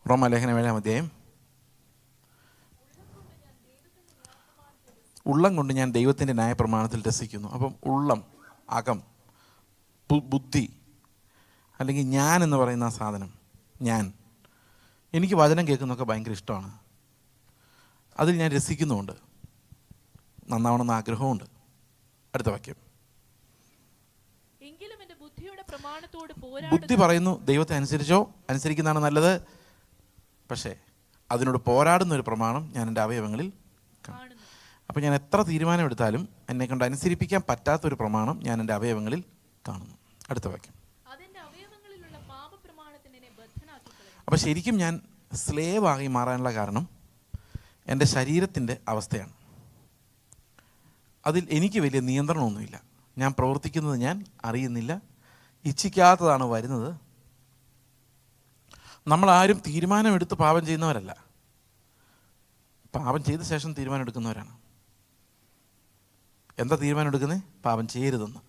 റോമാലേഖനം 7-ാം അധ്യായം. ഉള്ളം കൊണ്ട് ഞാൻ ദൈവത്തിൻ്റെ ന്യായപ്രമാണത്തിൽ രസിക്കുന്നു. അപ്പം ഉള്ളം, അകം, ബുദ്ധി അല്ലെങ്കിൽ ഞാൻ എന്ന് പറയുന്ന ആ സാധനം, എനിക്ക് വചനം കേൾക്കുന്നതൊക്കെ ഭയങ്കര ഇഷ്ടമാണ്. അതിൽ ഞാൻ രസിക്കുന്നുമുണ്ട്, നന്നാവണമെന്ന് ആഗ്രഹമുണ്ട്. അടുത്ത വാക്യം. ബുദ്ധി പറയുന്നു ദൈവത്തെ അനുസരിക്കുന്നതാണ് നല്ലത്, പക്ഷേ അതിനോട് പോരാടുന്ന ഒരു പ്രമാണം ഞാൻ എൻ്റെ അവയവങ്ങളിൽ കാണുന്നു. അപ്പോൾ ഞാൻ എത്ര തീരുമാനമെടുത്താലും എന്നെ കൊണ്ട് അനുസരിപ്പിക്കാൻ പറ്റാത്തൊരു പ്രമാണം ഞാൻ എൻ്റെ അവയവങ്ങളിൽ കാണുന്നു. അടുത്ത വാക്യം. അപ്പോൾ ശരിക്കും ഞാൻ സ്ലേവ് ആയി മാറാനുള്ള കാരണം എൻ്റെ ശരീരത്തിൻ്റെ അവസ്ഥയാണ്. അതിൽ എനിക്ക് വലിയ നിയന്ത്രണമൊന്നുമില്ല. ഞാൻ പ്രവർത്തിക്കുന്നത് ഞാൻ അറിയുന്നില്ല. ഇച്ഛിക്കാത്തതാണ് വരുന്നത്. നമ്മളാരും തീരുമാനമെടുത്ത് പാപം ചെയ്യുന്നവരല്ല, പാപം ചെയ്ത ശേഷം തീരുമാനം എടുക്കുന്നവരാണ്. എന്താ തീരുമാനം എടുക്കുന്നത്? പാപം ചെയ്യരുതെന്ന്.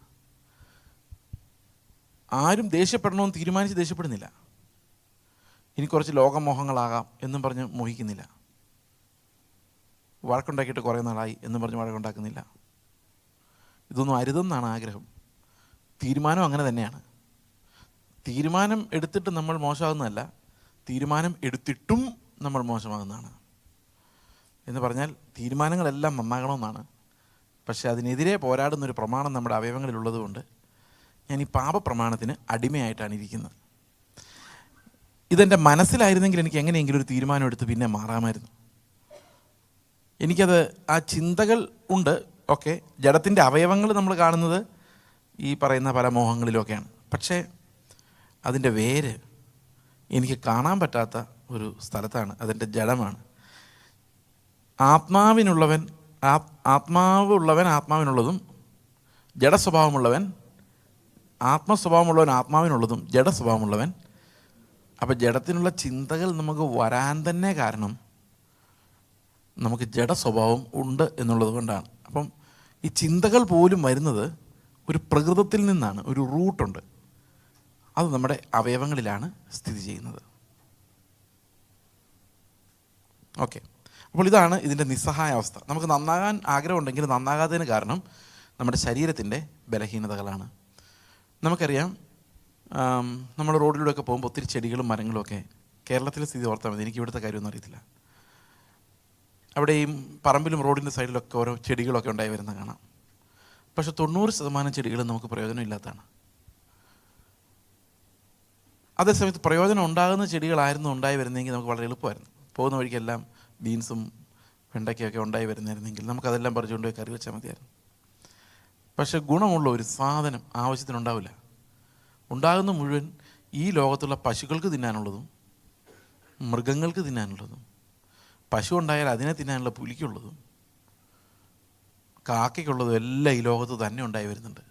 ആരും ദേഷ്യപ്പെടണമെന്ന് തീരുമാനിച്ച് ദേഷ്യപ്പെടുന്നില്ല. ഇനി കുറച്ച് ലോകമോഹങ്ങളാകാം എന്നും പറഞ്ഞ് മോഹിക്കുന്നില്ല. വഴക്കുണ്ടാക്കിയിട്ട് കുറേ നാളായി എന്നും പറഞ്ഞ് വഴക്കുണ്ടാക്കുന്നില്ല. ഇതൊന്നും അരുതെന്നാണ് ആഗ്രഹം. തീരുമാനം അങ്ങനെ തന്നെയാണ്. തീരുമാനം എടുത്തിട്ട് നമ്മൾ മോശമാകുന്നതല്ല, തീരുമാനം എടുത്തിട്ടും നമ്മൾ മോശമാകുന്നതാണ്. എന്ന് പറഞ്ഞാൽ തീരുമാനങ്ങളെല്ലാം നന്നാകണമെന്നാണ്, പക്ഷെ അതിനെതിരെ പോരാടുന്നൊരു പ്രമാണം നമ്മുടെ അവയവങ്ങളിലുള്ളതുകൊണ്ട് ഞാൻ ഈ പാപപ്രമാണത്തിന് അടിമയായിട്ടാണ് ഇരിക്കുന്നത്. ഇതെൻ്റെ മനസ്സിലായിരുന്നെങ്കിൽ എനിക്ക് എങ്ങനെയെങ്കിലും ഒരു തീരുമാനം എടുത്ത് പിന്നെ മാറാമായിരുന്നു. എനിക്കത് ആ ചിന്തകൾ ഉണ്ട്. ഓക്കെ, ജഡത്തിൻ്റെ അവയവങ്ങൾ നമ്മൾ കാണുന്നത് ഈ പറയുന്ന പല മോഹങ്ങളിലൊക്കെയാണ്. പക്ഷേ അതിൻ്റെ വേര് എനിക്ക് കാണാൻ പറ്റാത്ത ഒരു സ്ഥലത്താണ്. അതിൻ്റെ ജഡമാണ്. ആത്മാവുള്ളവൻ ആത്മാവിനുള്ളതും ജഡസ്വഭാവമുള്ളവൻ ആത്മാവിനുള്ളതും ജഡസ്വഭാവമുള്ളവൻ. അപ്പോൾ ജഡത്തിനുള്ള ചിന്തകൾ നമുക്ക് വരാൻ തന്നെ കാരണം നമുക്ക് ജഡസ്വഭാവം ഉണ്ട് എന്നുള്ളത് കൊണ്ടാണ്. അപ്പം ഈ ചിന്തകൾ പോലും വരുന്നത് ഒരു പ്രകൃതത്തിൽ നിന്നാണ്. ഒരു റൂട്ടുണ്ട്, അത് നമ്മുടെ അവയവങ്ങളിലാണ് സ്ഥിതി ചെയ്യുന്നത്. ഓക്കെ, അപ്പോൾ ഇതാണ് ഇതിൻ്റെ നിസ്സഹായ അവസ്ഥ. നമുക്ക് നന്നാകാൻ ആഗ്രഹമുണ്ടെങ്കിൽ നന്നാകാത്തതിന് കാരണം നമ്മുടെ ശരീരത്തിൻ്റെ ബലഹീനതകളാണ്. നമുക്കറിയാം, നമ്മൾ റോഡിലൂടെയൊക്കെ പോകുമ്പോൾ ഒത്തിരി ചെടികളും മരങ്ങളും ഒക്കെ. കേരളത്തിലെ സ്ഥിതി ഓർത്താൽ മതി, എനിക്ക് ഇവിടുത്തെ കാര്യമൊന്നും അറിയത്തില്ല. അവിടെയും പറമ്പിലും റോഡിൻ്റെ സൈഡിലൊക്കെ ഓരോ ചെടികളൊക്കെ ഉണ്ടായി വരുന്ന കാണാം. പക്ഷെ 90% ചെടികളും നമുക്ക് പ്രയോജനമില്ലാത്തതാണ്. അതേസമയത്ത് പ്രയോജനം ഉണ്ടാകുന്ന ചെടികളായിരുന്നു ഉണ്ടായി വരുന്നതെങ്കിൽ നമുക്ക് വളരെ എളുപ്പമായിരുന്നു. പോകുന്ന വഴിക്കെല്ലാം ബീൻസും വെണ്ടയ്ക്കൊക്കെ ഉണ്ടായി വരുന്നായിരുന്നെങ്കിൽ നമുക്കതെല്ലാം പറിച്ചുകൊണ്ട് പോയി കറി വെച്ചാൽ മതിയായിരുന്നു. പക്ഷെ ഗുണമുള്ള ഒരു സാധനം ആവശ്യത്തിനുണ്ടാവില്ല. ഉണ്ടാകുന്ന മുഴുവൻ ഈ ലോകത്തുള്ള പശുക്കൾക്ക് തിന്നാനുള്ളതും മൃഗങ്ങൾക്ക് തിന്നാനുള്ളതും, പശു ഉണ്ടായാൽ അതിനെ തിന്നാനുള്ള പുലിക്കുള്ളതും കാക്കയ്ക്കുള്ളതും എല്ലാം ഈ ലോകത്ത് തന്നെ ഉണ്ടായി വരുന്നുണ്ട്.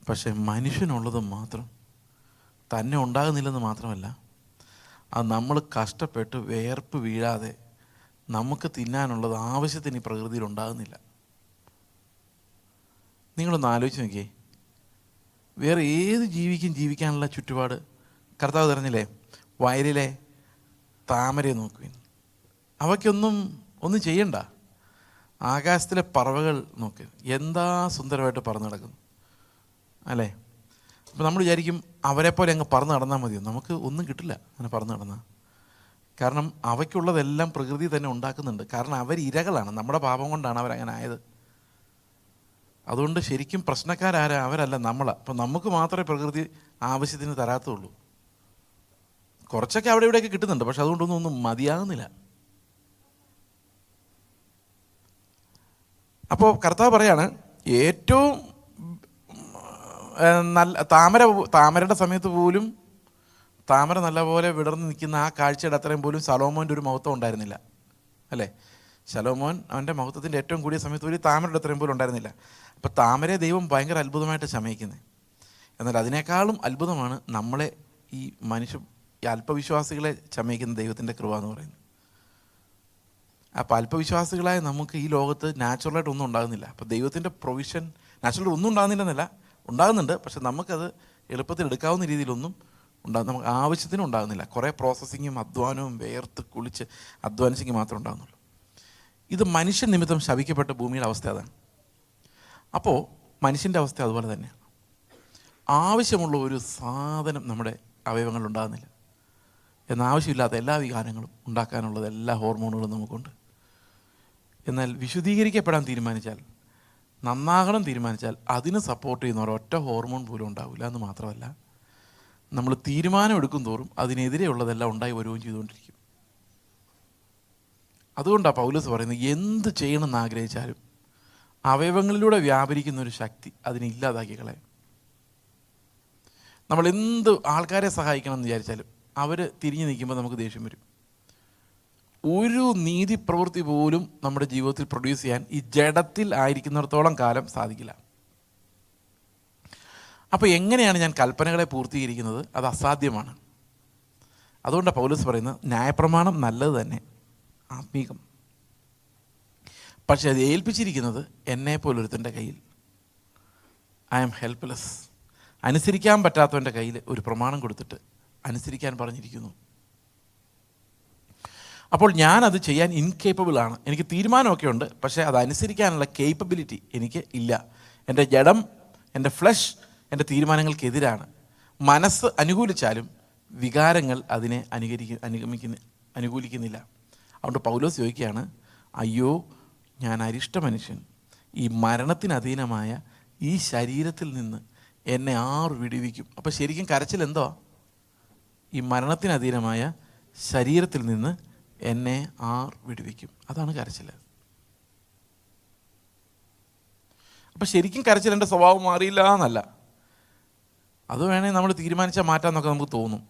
പക്ഷെ മനുഷ്യനുള്ളത് മാത്രം തന്നെ ഉണ്ടാകുന്നില്ലെന്ന് മാത്രമല്ല, അത് നമ്മൾ കഷ്ടപ്പെട്ട് വേർപ്പ് വീഴാതെ നമുക്ക് തിന്നാനുള്ളത് ആവശ്യത്തിന് ഈ പ്രകൃതിയിൽ ഉണ്ടാകുന്നില്ല. നിങ്ങളൊന്ന് ആലോചിച്ച് നോക്കിയേ, വേറെ ഏത് ജീവിക്കും ജീവിക്കാനുള്ള ചുറ്റുപാട്? കർത്താവ് പറഞ്ഞില്ലേ, വയലിലെ താമരയെ നോക്കുവിൻ, അവയ്ക്കൊന്നും ചെയ്യണ്ട. ആകാശത്തിലെ പറവകൾ നോക്ക്, എന്താ സുന്ദരമായിട്ട് പറന്ന് നടക്കുന്നു അല്ലേ? അപ്പോൾ നമ്മൾ വിചാരിക്കും അവരെപ്പോലെ അങ്ങ് പറന്ന് നടന്നാൽ മതിയോ? നമുക്ക് ഒന്നും കിട്ടില്ല അങ്ങനെ പറന്ന് നടന്നാൽ. കാരണം അവയ്ക്കുള്ളതെല്ലാം പ്രകൃതി തന്നെ ഉണ്ടാക്കുന്നുണ്ട്. കാരണം അവർ ഇരകളാണ്, നമ്മുടെ പാപം കൊണ്ടാണ് അവരങ്ങനെ ആയത്. അതുകൊണ്ട് ശരിക്കും പ്രശ്നക്കാരാരാ? അവരല്ല, നമ്മളാണ്. അപ്പം നമുക്ക് മാത്രമേ പ്രകൃതി ആവശ്യത്തിന് തരാത്തുള്ളൂ. കുറച്ചൊക്കെ അവിടെ ഇവിടെയൊക്കെ കിട്ടുന്നുണ്ട്, പക്ഷെ അതുകൊണ്ടൊന്നും മതിയാകുന്നില്ല. അപ്പോൾ കർത്താവ് പറയാണ്, ഏറ്റവും നല്ല താമരയുടെ സമയത്ത് പോലും താമര നല്ലപോലെ വിടർന്ന് നിൽക്കുന്ന ആ കാഴ്ചയുടെ അത്രയും പോലും ശലോമോൻ്റെ ഒരു മഹത്വം ഉണ്ടായിരുന്നില്ല അല്ലേ? ശലോമോൻ അവൻ്റെ മഹത്വത്തിൻ്റെ ഏറ്റവും കൂടിയ സമയത്ത് ഒരു താമരയുടെ അത്രയും പോലും ഉണ്ടായിരുന്നില്ല. അപ്പോൾ താമരയെ ദൈവം ഭയങ്കര അത്ഭുതമായിട്ട് ശമയിക്കുന്നത്. എന്നാൽ അതിനേക്കാളും അത്ഭുതമാണ് നമ്മളെ ഈ അല്പവിശ്വാസികളെ ചമയിക്കുന്ന ദൈവത്തിൻ്റെ കൃപ എന്ന് പറയുന്നത്. അപ്പോൾ അല്പവിശ്വാസികളായ നമുക്ക് ഈ ലോകത്ത് നാച്ചുറലായിട്ട് ഒന്നും ഉണ്ടാകുന്നില്ല. അപ്പോൾ ദൈവത്തിൻ്റെ പ്രൊവിഷൻ നാച്ചുറൽ ഒന്നും ഉണ്ടാകുന്നില്ലെന്നല്ല, ഉണ്ടാകുന്നുണ്ട്, പക്ഷെ നമുക്കത് എളുപ്പത്തിൽ എടുക്കാവുന്ന രീതിയിലൊന്നും നമുക്ക് ആവശ്യത്തിനും ഉണ്ടാകുന്നില്ല. കുറേ പ്രോസസ്സിങ്ങും അധ്വാനവും വേർത്ത് കുളിച്ച് അധ്വാനിച്ചെങ്കിൽ മാത്രമേ ഉണ്ടാകുന്നുള്ളൂ. ഇത് മനുഷ്യൻ നിമിത്തം ശപിക്കപ്പെട്ട ഭൂമിയുടെ അവസ്ഥ അതാണ്. അപ്പോൾ മനുഷ്യൻ്റെ അവസ്ഥ അതുപോലെ തന്നെയാണ്. ആവശ്യമുള്ള ഒരു സാധനം നമ്മുടെ അവയവങ്ങളിൽ ഉണ്ടാകുന്നില്ല. എന്നാവശ്യമില്ലാത്ത എല്ലാ വികാരങ്ങളും ഉണ്ടാക്കാനുള്ളത് എല്ലാ ഹോർമോണുകളും നമുക്കുണ്ട്. എന്നാൽ വിശുദ്ധീകരിക്കപ്പെടാൻ തീരുമാനിച്ചാൽ, നന്നാകണം തീരുമാനിച്ചാൽ അതിന് സപ്പോർട്ട് ചെയ്യുന്ന ഒരൊറ്റ ഹോർമോൺ പോലും ഉണ്ടാവില്ല. എന്ന് മാത്രമല്ല, നമ്മൾ തീരുമാനം എടുക്കും തോറും അതിനെതിരെയുള്ളതെല്ലാം ഉണ്ടായി വരികയും ചെയ്തുകൊണ്ടിരിക്കും. അതുകൊണ്ടാണ് പൗലോസ് പറയുന്നത്, എന്ത് ചെയ്യണമെന്ന് ആഗ്രഹിച്ചാലും അവയവങ്ങളിലൂടെ വ്യാപരിക്കുന്ന ഒരു ശക്തി അതിനെ ഇല്ലാതാക്കി കളയും. നമ്മൾ എന്ത് ആൾക്കാരെ സഹായിക്കണം എന്ന് വിചാരിച്ചാലും അവർ തിരിഞ്ഞു നിൽക്കുമ്പോൾ നമുക്ക് ദേഷ്യം വരും. ഒരു നീതി പ്രവൃത്തി പോലും നമ്മുടെ ജീവിതത്തിൽ പ്രൊഡ്യൂസ് ചെയ്യാൻ ഈ ജഡത്തിൽ ആയിരിക്കുന്നിടത്തോളം കാലം സാധിക്കില്ല. അപ്പോൾ എങ്ങനെയാണ് ഞാൻ കൽപ്പനകളെ പൂർത്തീകരിക്കുന്നത്? അത് അസാധ്യമാണ്. അതുകൊണ്ടാണ് പൗലോസ് പറയുന്നത്, ന്യായപ്രമാണം നല്ലത് തന്നെ, ആത്മീകം, പക്ഷെ അത് ഏൽപ്പിച്ചിരിക്കുന്നത് എന്നെപ്പോലൊരുത്തൻ്റെ കയ്യിൽ. I am helpless. അനുസരിക്കാൻ പറ്റാത്തവൻ്റെ കയ്യിൽ ഒരു പ്രമാണം കൊടുത്തിട്ട് അനുസരിക്കാൻ പറഞ്ഞിരിക്കുന്നു. അപ്പോൾ ഞാനത് ചെയ്യാൻ ഇൻകേപ്പബിളാണ്. എനിക്ക് തീരുമാനമൊക്കെ ഉണ്ട്, പക്ഷേ അത് അനുസരിക്കാനുള്ള കേപ്പബിലിറ്റി എനിക്ക് ഇല്ല. എൻ്റെ ജഡം, എൻ്റെ ഫ്ലഷ് എൻ്റെ തീരുമാനങ്ങൾക്കെതിരാണ്. മനസ്സ് അനുകൂലിച്ചാലും വികാരങ്ങൾ അതിനെ അനുകൂലിക്കുന്നില്ല. അതുകൊണ്ട് പൗലോസ് ചോദിക്കുകയാണ്, അയ്യോ ഞാൻ അരിഷ്ട മനുഷ്യൻ, ഈ മരണത്തിന് അധീനമായ ഈ ശരീരത്തിൽ നിന്ന് എന്നെ ആർ വിടുവിക്കും. അപ്പോൾ ശരിക്കും കരച്ചിൽ എന്തോ? ഈ മരണത്തിന് അധീനമായ ശരീരത്തിൽ നിന്ന് എന്നെ ആർ വിടുവിക്കും. അതാണ് കരച്ചിൽ. അപ്പം ശരിക്കും കരച്ചിൽ എൻ്റെ സ്വഭാവം മാറിയില്ല എന്നല്ല. അത് വേണേൽ നമ്മൾ തീരുമാനിച്ചാൽ മാറ്റാമെന്നൊക്കെ നമുക്ക് തോന്നും.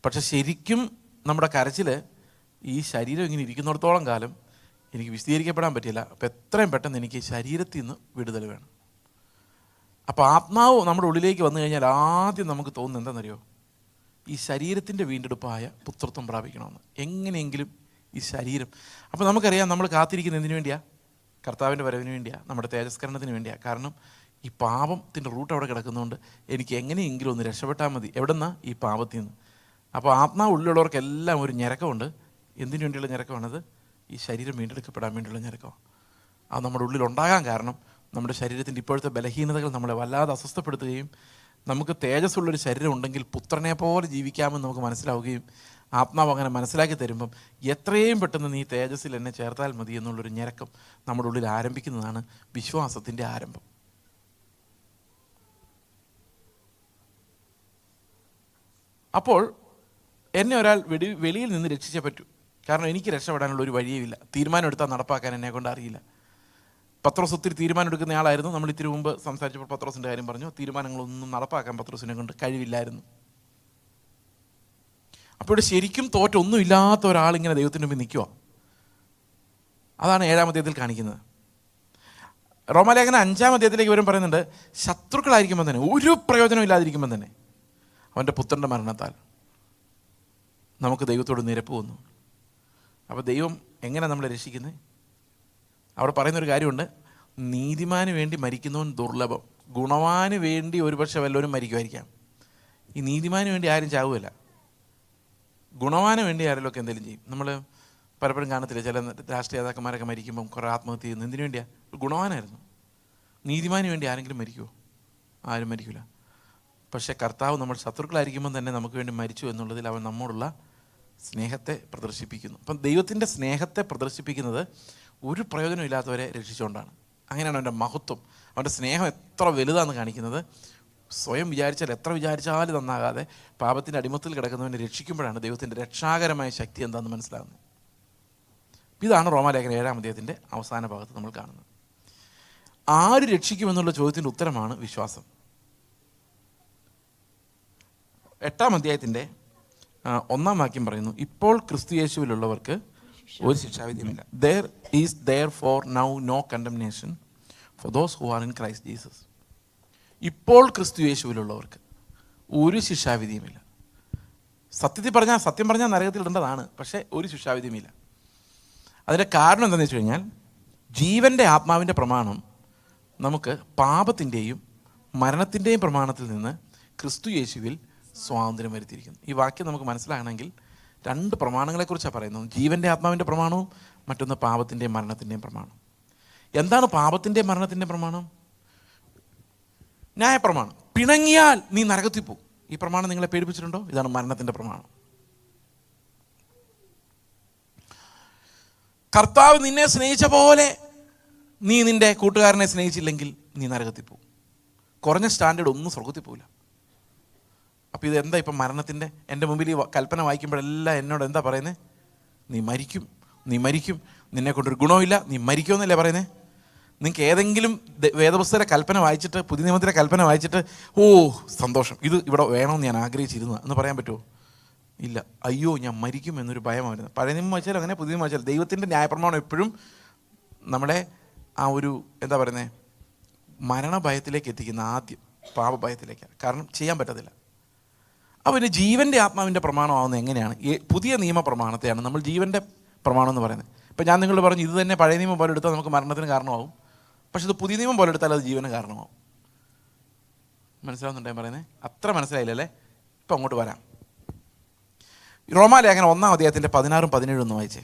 പക്ഷെ ശരിക്കും നമ്മുടെ കരച്ചിൽ ഈ ശരീരം ഇങ്ങനെ ഇരിക്കുന്നിടത്തോളം കാലം എനിക്ക് വിശദീകരിക്കപ്പെടാൻ പറ്റില്ല. അപ്പോൾ എത്രയും പെട്ടെന്ന് എനിക്ക് ശരീരത്തിൽ നിന്ന് വിടുതൽ വേണം. അപ്പോൾ ആത്മാവ് നമ്മുടെ ഉള്ളിലേക്ക് വന്നു കഴിഞ്ഞാൽ ആദ്യം നമുക്ക് തോന്നുന്നത് എന്താണെന്നറിയോ? ഈ ശരീരത്തിൻ്റെ വീണ്ടെടുപ്പായ പുത്രത്വം പ്രാപിക്കണമെന്ന്. എങ്ങനെയെങ്കിലും ഈ ശരീരം. അപ്പോൾ നമുക്കറിയാം നമ്മൾ കാത്തിരിക്കുന്നത് എന്തിനു വേണ്ടിയാണ്? കർത്താവിൻ്റെ വരവിന് വേണ്ടിയാണ്, നമ്മുടെ തേജസ്കരണത്തിന് വേണ്ടിയാണ്. കാരണം ഈ പാപത്തിൻ്റെ റൂട്ട് അവിടെ കിടക്കുന്നതുകൊണ്ട് എനിക്ക് എങ്ങനെയെങ്കിലും ഒന്ന് രക്ഷപ്പെട്ടാൽ മതി. എവിടെ നിന്നാ? ഈ പാപത്തിൽ നിന്ന്. അപ്പോൾ ആത്മാവ് ഉള്ളിലുള്ളവർക്കെല്ലാം ഒരു ഞരക്കമുണ്ട്. എന്തിനു വേണ്ടിയുള്ള ഞരക്കമാണത്? ഈ ശരീരം വീണ്ടെടുക്കപ്പെടാൻ വേണ്ടിയുള്ള ഞരക്കമാണ്. അത് നമ്മുടെ ഉള്ളിലുണ്ടാകാൻ കാരണം നമ്മുടെ ശരീരത്തിൻ്റെ ഇപ്പോഴത്തെ ബലഹീനതകൾ നമ്മളെ വല്ലാതെ അസ്വസ്ഥപ്പെടുത്തുകയും നമുക്ക് തേജസ്സുള്ളൊരു ശരീരം ഉണ്ടെങ്കിൽ പുത്രനെ പോലെ ജീവിക്കാമെന്ന് നമുക്ക് മനസ്സിലാവുകയും ആത്മാവ് അങ്ങനെ മനസ്സിലാക്കി തരുമ്പം എത്രയും പെട്ടെന്ന് നീ തേജസ്സിൽ എന്നെ ചേർത്താൽ മതി എന്നുള്ളൊരു ഞരക്കം നമ്മുടെ ഉള്ളിൽ ആരംഭിക്കുന്നതാണ് വിശ്വാസത്തിൻ്റെ ആരംഭം. അപ്പോൾ എന്നെ ഒരാൾ വെളിയിൽ നിന്ന് രക്ഷിച്ചേ പറ്റൂ. കാരണം എനിക്ക് രക്ഷപ്പെടാനുള്ള ഒരു വഴിയുമില്ല. തീരുമാനം എടുത്താൽ നടപ്പാക്കാൻ എന്നെ കൊണ്ട് അറിയില്ല. പത്രോസ് ഒത്തിരി തീരുമാനം എടുക്കുന്ന ആളായിരുന്നു. നമ്മൾ ഇത്തിരി മുമ്പ് സംസാരിച്ചപ്പോൾ പത്രോസിൻ്റെ കാര്യം പറഞ്ഞു. തീരുമാനങ്ങളൊന്നും നടപ്പാക്കാൻ പത്രോസിനെ കൊണ്ട് കഴിവില്ലായിരുന്നു. അപ്പോൾ ഇവിടെ ശരിക്കും തോറ്റൊന്നും ഇല്ലാത്ത ഒരാളിങ്ങനെ ദൈവത്തിൻ്റെ മുമ്പിൽ നിൽക്കുക. അതാണ് 7-ാം അധ്യായത്തിൽ കാണിക്കുന്നത്. റോമാലേഖനം 5-ാം അധ്യായത്തിലേക്ക് വരും പറയുന്നുണ്ട്, ശത്രുക്കളായിരിക്കുമ്പോൾ തന്നെ, ഒരു പ്രയോജനം ഇല്ലാതിരിക്കുമ്പോൾ തന്നെ അവൻ്റെ പുത്രൻ്റെ മരണത്താൽ നമുക്ക് ദൈവത്തോട് നിരപ്പ് വന്നു. അപ്പോൾ ദൈവം എങ്ങനെ നമ്മളെ രക്ഷിക്കുന്നത്? അവിടെ പറയുന്നൊരു കാര്യമുണ്ട്, നീതിമാന് വേണ്ടി മരിക്കുന്നവൻ ദുർലഭം, ഗുണവാന് വേണ്ടി ഒരുപക്ഷെ വല്ലവരും മരിക്കുമായിരിക്കാം. ഈ നീതിമാന് വേണ്ടി ആരും ചാവുകയില്ല, ഗുണവാന് വേണ്ടി ആരെങ്കിലുമൊക്കെ എന്തെങ്കിലും ചെയ്യും. നമ്മൾ പലപ്പോഴും കാണത്തില്ല, ചില രാഷ്ട്രീയ നേതാക്കന്മാരൊക്കെ മരിക്കുമ്പം കുറേ ആത്മഹത്യ ചെയ്യുന്നു. എന്തിനു വേണ്ടിയാണ്? ഗുണവാനായിരുന്നു. നീതിമാന് വേണ്ടി ആരെങ്കിലും മരിക്കുമോ? ആരും മരിക്കില്ല. പക്ഷേ കർത്താവ് നമ്മൾ ശത്രുക്കളായിരിക്കുമ്പം തന്നെ നമുക്ക് വേണ്ടി മരിച്ചു എന്നുള്ളതിൽ അവൻ നമ്മോടുള്ള സ്നേഹത്തെ പ്രദർശിപ്പിക്കുന്നു. അപ്പം ദൈവത്തിൻ്റെ സ്നേഹത്തെ പ്രദർശിപ്പിക്കുന്നത് ഒരു പ്രയോജനമില്ലാത്തവരെ രക്ഷിച്ചുകൊണ്ടാണ്. അങ്ങനെയാണ് അവൻ്റെ മഹത്വം. അവൻ്റെ സ്നേഹം എത്ര വലുതാണെന്ന് കാണിക്കുന്നത്. സ്വയം വിചാരിച്ചാൽ എത്ര വിചാരിച്ചാലും നന്നാകാതെ പാപത്തിൻ്റെ അടിമത്തിൽ കിടക്കുന്നവനെ രക്ഷിക്കുമ്പോഴാണ് ദൈവത്തിൻ്റെ രക്ഷാകരമായ ശക്തി എന്താണെന്ന് മനസ്സിലാകുന്നത്. ഇതാണ് റോമാലേഖനം 7-ാം അധ്യായത്തിൻ്റെ അവസാന ഭാഗത്ത് നമ്മൾ കാണുന്നത്. ആര് രക്ഷിക്കുമെന്നുള്ള ചോദ്യത്തിൻ്റെ ഉത്തരമാണ് വിശ്വാസം. 8-ാം അധ്യായത്തിൻ്റെ 1-ാം വാക്യം പറയുന്നു, ഇപ്പോൾ ക്രിസ്തു യേശുവിലുള്ളവർക്ക് ഒരു ശിക്ഷാവിധിയുമില്ല. There is therefore now no condemnation for those who are in Christ Jesus. ഇപ്പോൾ ക്രിസ്തു യേശുവിലുള്ളവർക്ക് ഒരു ശിക്ഷാവിധിയുമില്ല. സത്യം പറഞ്ഞാൽ നരകത്തിൽ ഇടേണ്ടതാണ്, പക്ഷേ ഒരു ശിക്ഷാവിധിയുമില്ല. അതിൻ്റെ കാരണം എന്താണെന്ന് വെച്ച് കഴിഞ്ഞാൽ, ജീവൻ്റെ ആത്മാവിൻ്റെ പ്രമാണം നമുക്ക് പാപത്തിൻ്റെയും മരണത്തിൻ്റെയും പ്രമാണത്തിൽ നിന്ന് ക്രിസ്തു യേശുവിൽ സ്വാതന്ത്ര്യം വരുത്തിയിരിക്കുന്നു. ഈ വാക്യം നമുക്ക് മനസ്സിലാകണമെങ്കിൽ രണ്ട് പ്രമാണങ്ങളെക്കുറിച്ചാണ് പറയുന്നത്. ജീവൻ്റെ ആത്മാവിൻ്റെ പ്രമാണവും മറ്റൊന്ന് പാപത്തിൻ്റെയും മരണത്തിൻ്റെയും പ്രമാണം. എന്താണ് പാപത്തിൻ്റെയും മരണത്തിൻ്റെയും പ്രമാണം? ന്യായപ്രമാണം. പിണങ്ങിയാൽ നീ നരകത്തിൽ പോകും. ഈ പ്രമാണം നിങ്ങളെ പേടിപ്പിച്ചിട്ടുണ്ടോ? ഇതാണ് മരണത്തിൻ്റെ പ്രമാണം. കർത്താവ് നിന്നെ സ്നേഹിച്ച പോലെ നീ നിൻ്റെ കൂട്ടുകാരനെ സ്നേഹിച്ചില്ലെങ്കിൽ നീ നരകത്തിൽ പോകും. കുറഞ്ഞ സ്റ്റാൻഡേർഡ് ഒന്നും സ്വർഗത്തിൽ പോകില്ല. അപ്പോൾ ഇതെന്താ ഇപ്പം മരണത്തിൻ്റെ? എൻ്റെ മുമ്പിൽ ഈ കൽപ്പന വായിക്കുമ്പോഴെല്ലാം എന്നോട് എന്താ പറയുന്നത്? നീ മരിക്കും, നീ മരിക്കും, നിന്നെ കൊണ്ടൊരു ഗുണമില്ല, നീ മരിക്കുമെന്നല്ലേ പറയുന്നത്? നിങ്ങൾക്ക് ഏതെങ്കിലും വേദപുസ്തകത്തിലെ കൽപ്പന വായിച്ചിട്ട്, പുതിയ നിയമത്തിലെ കൽപ്പന വായിച്ചിട്ട് ഓ സന്തോഷം, ഇത് ഇവിടെ വേണമെന്ന് ഞാൻ ആഗ്രഹിച്ചിരുന്നു എന്ന് പറയാൻ പറ്റുമോ? ഇല്ല. അയ്യോ ഞാൻ മരിക്കും എന്നൊരു ഭയമായിരുന്നു. പഴയ നിയമം വായിച്ചാലും അങ്ങനെ, പുതിയ നിയമം വായിച്ചാലും ദൈവത്തിൻ്റെ ന്യായപ്രമാണം എപ്പോഴും നമ്മളെ ആ ഒരു എന്താ പറയുന്നത്, മരണഭയത്തിലേക്ക് എത്തിക്കുന്ന ആദ്യം പാപഭയത്തിലേക്കാണ്. കാരണം ചെയ്യാൻ പറ്റത്തില്ല. അപ്പോൾ പിന്നെ ജീവൻ്റെ ആത്മാവിൻ്റെ പ്രമാണമാവുന്നത് എങ്ങനെയാണ്? പുതിയ നിയമ പ്രമാണത്തെയാണ് നമ്മൾ ജീവൻ്റെ പ്രമാണം എന്ന് പറയുന്നത്. ഇപ്പം ഞാൻ നിങ്ങളോട് പറഞ്ഞു ഇത് തന്നെ പഴയ നിയമം പോലെ എടുത്താൽ നമുക്ക് മരണത്തിന് കാരണമാവും, പക്ഷെ ഇത് പുതിയ നിയമം പോലെ എടുത്താൽ അത് ജീവന് കാരണമാവും. മനസ്സിലാവുന്നുണ്ടോ ഞാൻ പറയുന്നത്? അത്ര മനസ്സിലായില്ലല്ലേ? ഇപ്പം അങ്ങോട്ട് വരാം. റോമാലേഖനം 1-ാം അധ്യായത്തിൻ്റെ 16-17 ഒന്ന് വായിച്ചേ.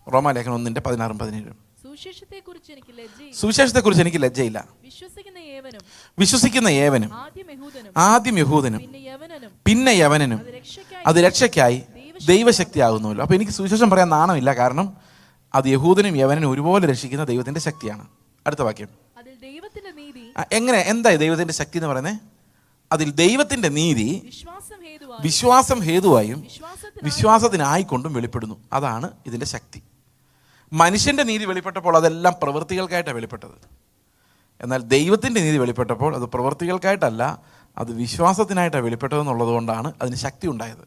റോമാലേഖനം 1-ന്റെ 16-17. സുവിശേഷത്തെക്കുറിച്ച് എനിക്ക് ലജ്ജയില്ല. വിശ്വസിക്കുന്ന ഏവനും ആദ്യം യഹൂദനും പിന്നെ യവനനും അത് രക്ഷയ്ക്കായി ദൈവശക്തിയാകുന്നുവല്ലോ. അപ്പോൾ എനിക്ക് സുവിശേഷം പറയാൻ നാണമില്ല, കാരണം അത് യഹൂദനും യവനനും ഒരുപോലെ രക്ഷിക്കുന്ന ദൈവത്തിൻ്റെ ശക്തിയാണ്. അടുത്ത വാക്യം. എങ്ങനെ, എന്താ ദൈവത്തിൻ്റെ ശക്തി എന്ന് പറയുന്നത്? അതിൽ ദൈവത്തിൻ്റെ നീതി വിശ്വാസം ഹേതുവായും വിശ്വാസത്തിനായിക്കൊണ്ടും വെളിപ്പെടുന്നു. അതാണ് ഇതിൻ്റെ ശക്തി. മനുഷ്യൻ്റെ നീതി വെളിപ്പെട്ടപ്പോൾ അതെല്ലാം പ്രവൃത്തികൾക്കായിട്ടാണ് വെളിപ്പെട്ടത്. എന്നാൽ ദൈവത്തിൻ്റെ നീതി വെളിപ്പെട്ടപ്പോൾ അത് പ്രവൃത്തികൾക്കായിട്ടല്ല, അത് വിശ്വാസത്തിനായിട്ടാണ് വെളിപ്പെട്ടതെന്നുള്ളത് കൊണ്ടാണ് അതിന് ശക്തി ഉണ്ടായത്.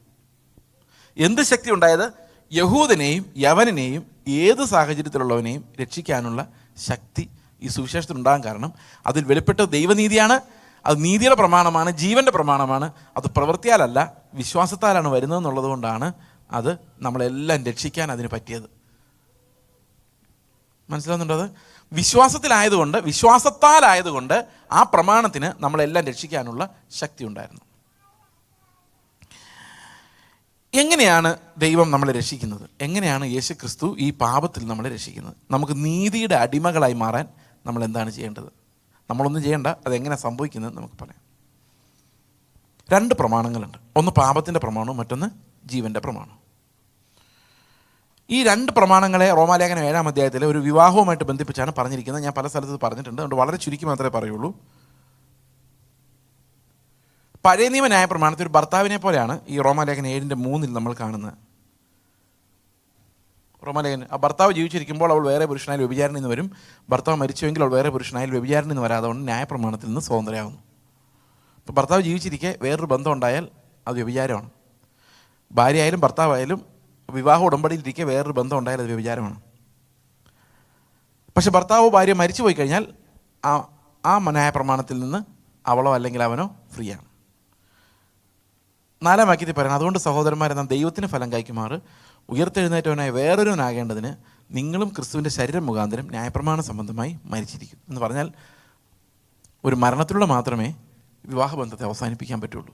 എന്ത് ശക്തി ഉണ്ടായത്? യഹൂദനെയും യവനനെയും ഏത് സാഹചര്യത്തിലുള്ളവനെയും രക്ഷിക്കാനുള്ള ശക്തി ഈ സുവിശേഷത്തിനുണ്ടാകാൻ കാരണം അതിൽ വെളിപ്പെട്ട ദൈവനീതിയാണ്. അത് നീതിയുടെ പ്രമാണമാണ്, ജീവൻ്റെ പ്രമാണമാണ്. അത് പ്രവൃത്തിയാലല്ല വിശ്വാസത്താലാണ് വരുന്നതെന്നുള്ളത് കൊണ്ടാണ് അത് നമ്മളെല്ലാം രക്ഷിക്കാൻ അതിന് പറ്റിയത്. മനസ്സിലാവുന്നുണ്ടോ? അത് വിശ്വാസത്തിലായതുകൊണ്ട്, വിശ്വാസത്താലായതുകൊണ്ട് ആ പ്രമാണത്തിന് നമ്മളെല്ലാം രക്ഷിക്കാനുള്ള ശക്തി ഉണ്ടായിരുന്നു. എങ്ങനെയാണ് ദൈവം നമ്മളെ രക്ഷിക്കുന്നത്? എങ്ങനെയാണ് യേശു ക്രിസ്തു ഈ പാപത്തിൽ നമ്മളെ രക്ഷിക്കുന്നത്? നമുക്ക് നീതിയുടെ അടിമകളായി മാറാൻ നമ്മൾ എന്താണ് ചെയ്യേണ്ടത്? നമ്മളൊന്നും ചെയ്യേണ്ട, അതെങ്ങനെ സംഭവിക്കുന്നത് നമുക്ക് പറയാം. 2 പ്രമാണങ്ങളുണ്ട്. ഒന്ന് പാപത്തിൻ്റെ പ്രമാണവും മറ്റൊന്ന് ജീവൻ്റെ പ്രമാണവും. ഈ 2 പ്രമാണങ്ങളെ റോമാലേഖനം 7-ാം അധ്യായത്തിലെ ഒരു വിവാഹവുമായിട്ട് ബന്ധിപ്പിച്ചാണ് പറഞ്ഞിരിക്കുന്നത്. ഞാൻ പല സ്ഥലത്ത് പറഞ്ഞിട്ടുണ്ട്, അതുകൊണ്ട് വളരെ ചുരുക്കി മാത്രമേ പറയുള്ളൂ. പഴയ നിയമ ന്യായ പ്രമാണത്തിൽ ഒരു ഭർത്താവിനെ പോലെയാണ് ഈ റോമാലേഖനം 7-3 നമ്മൾ കാണുന്നത്. റോമാലേഖനം, ആ ഭർത്താവ് ജീവിച്ചിരിക്കുമ്പോൾ അവൾ വേറെ പുരുഷനായി വ്യഭിചാരണിൽ നിന്ന് വരും, ഭർത്താവ് മരിച്ചുവെങ്കിൽ അവൾ വേറെ പുരുഷനായി വ്യഭിചാരണിൽ നിന്ന് വരാതെ കൊണ്ട് ന്യായപ്രമാണത്തിൽ നിന്ന് സ്വതന്ത്രയാകുന്നു. ഇപ്പോൾ ഭർത്താവ് ജീവിച്ചിരിക്കെ വേറൊരു ബന്ധം ഉണ്ടായാൽ അത് വ്യഭിചാരമാണ്. ഭാര്യയായാലും ഭർത്താവായാലും വിവാഹ ഉടമ്പടിയിലിരിക്കെ വേറൊരു ബന്ധം ഉണ്ടായാൽ അത് വ്യഭിചാരമാണ്. പക്ഷെ ഭർത്താവോ ഭാര്യ മരിച്ചു പോയി കഴിഞ്ഞാൽ ആ ന്യായപ്രമാണത്തിൽ നിന്ന് അവളോ അല്ലെങ്കിൽ അവനോ ഫ്രീ ആണ്. 4-ാം വാക്യത്തിൽ പറയണം, അതുകൊണ്ട് സഹോദരന്മാരെ, നാം ദൈവത്തിന് ഫലം കായ്ക്കുമാറ് ഉയർത്തെഴുന്നേറ്റവനായ വേറൊരുവനാകേണ്ടതിന് നിങ്ങളും ക്രിസ്തുവിൻ്റെ ശരീരം മുഖാന്തരം ന്യായപ്രമാണ സംബന്ധമായി മരിച്ചിരിക്കും. എന്ന് പറഞ്ഞാൽ ഒരു മരണത്തിലൂടെ മാത്രമേ വിവാഹബന്ധത്തെ അവസാനിപ്പിക്കാൻ പറ്റുള്ളൂ,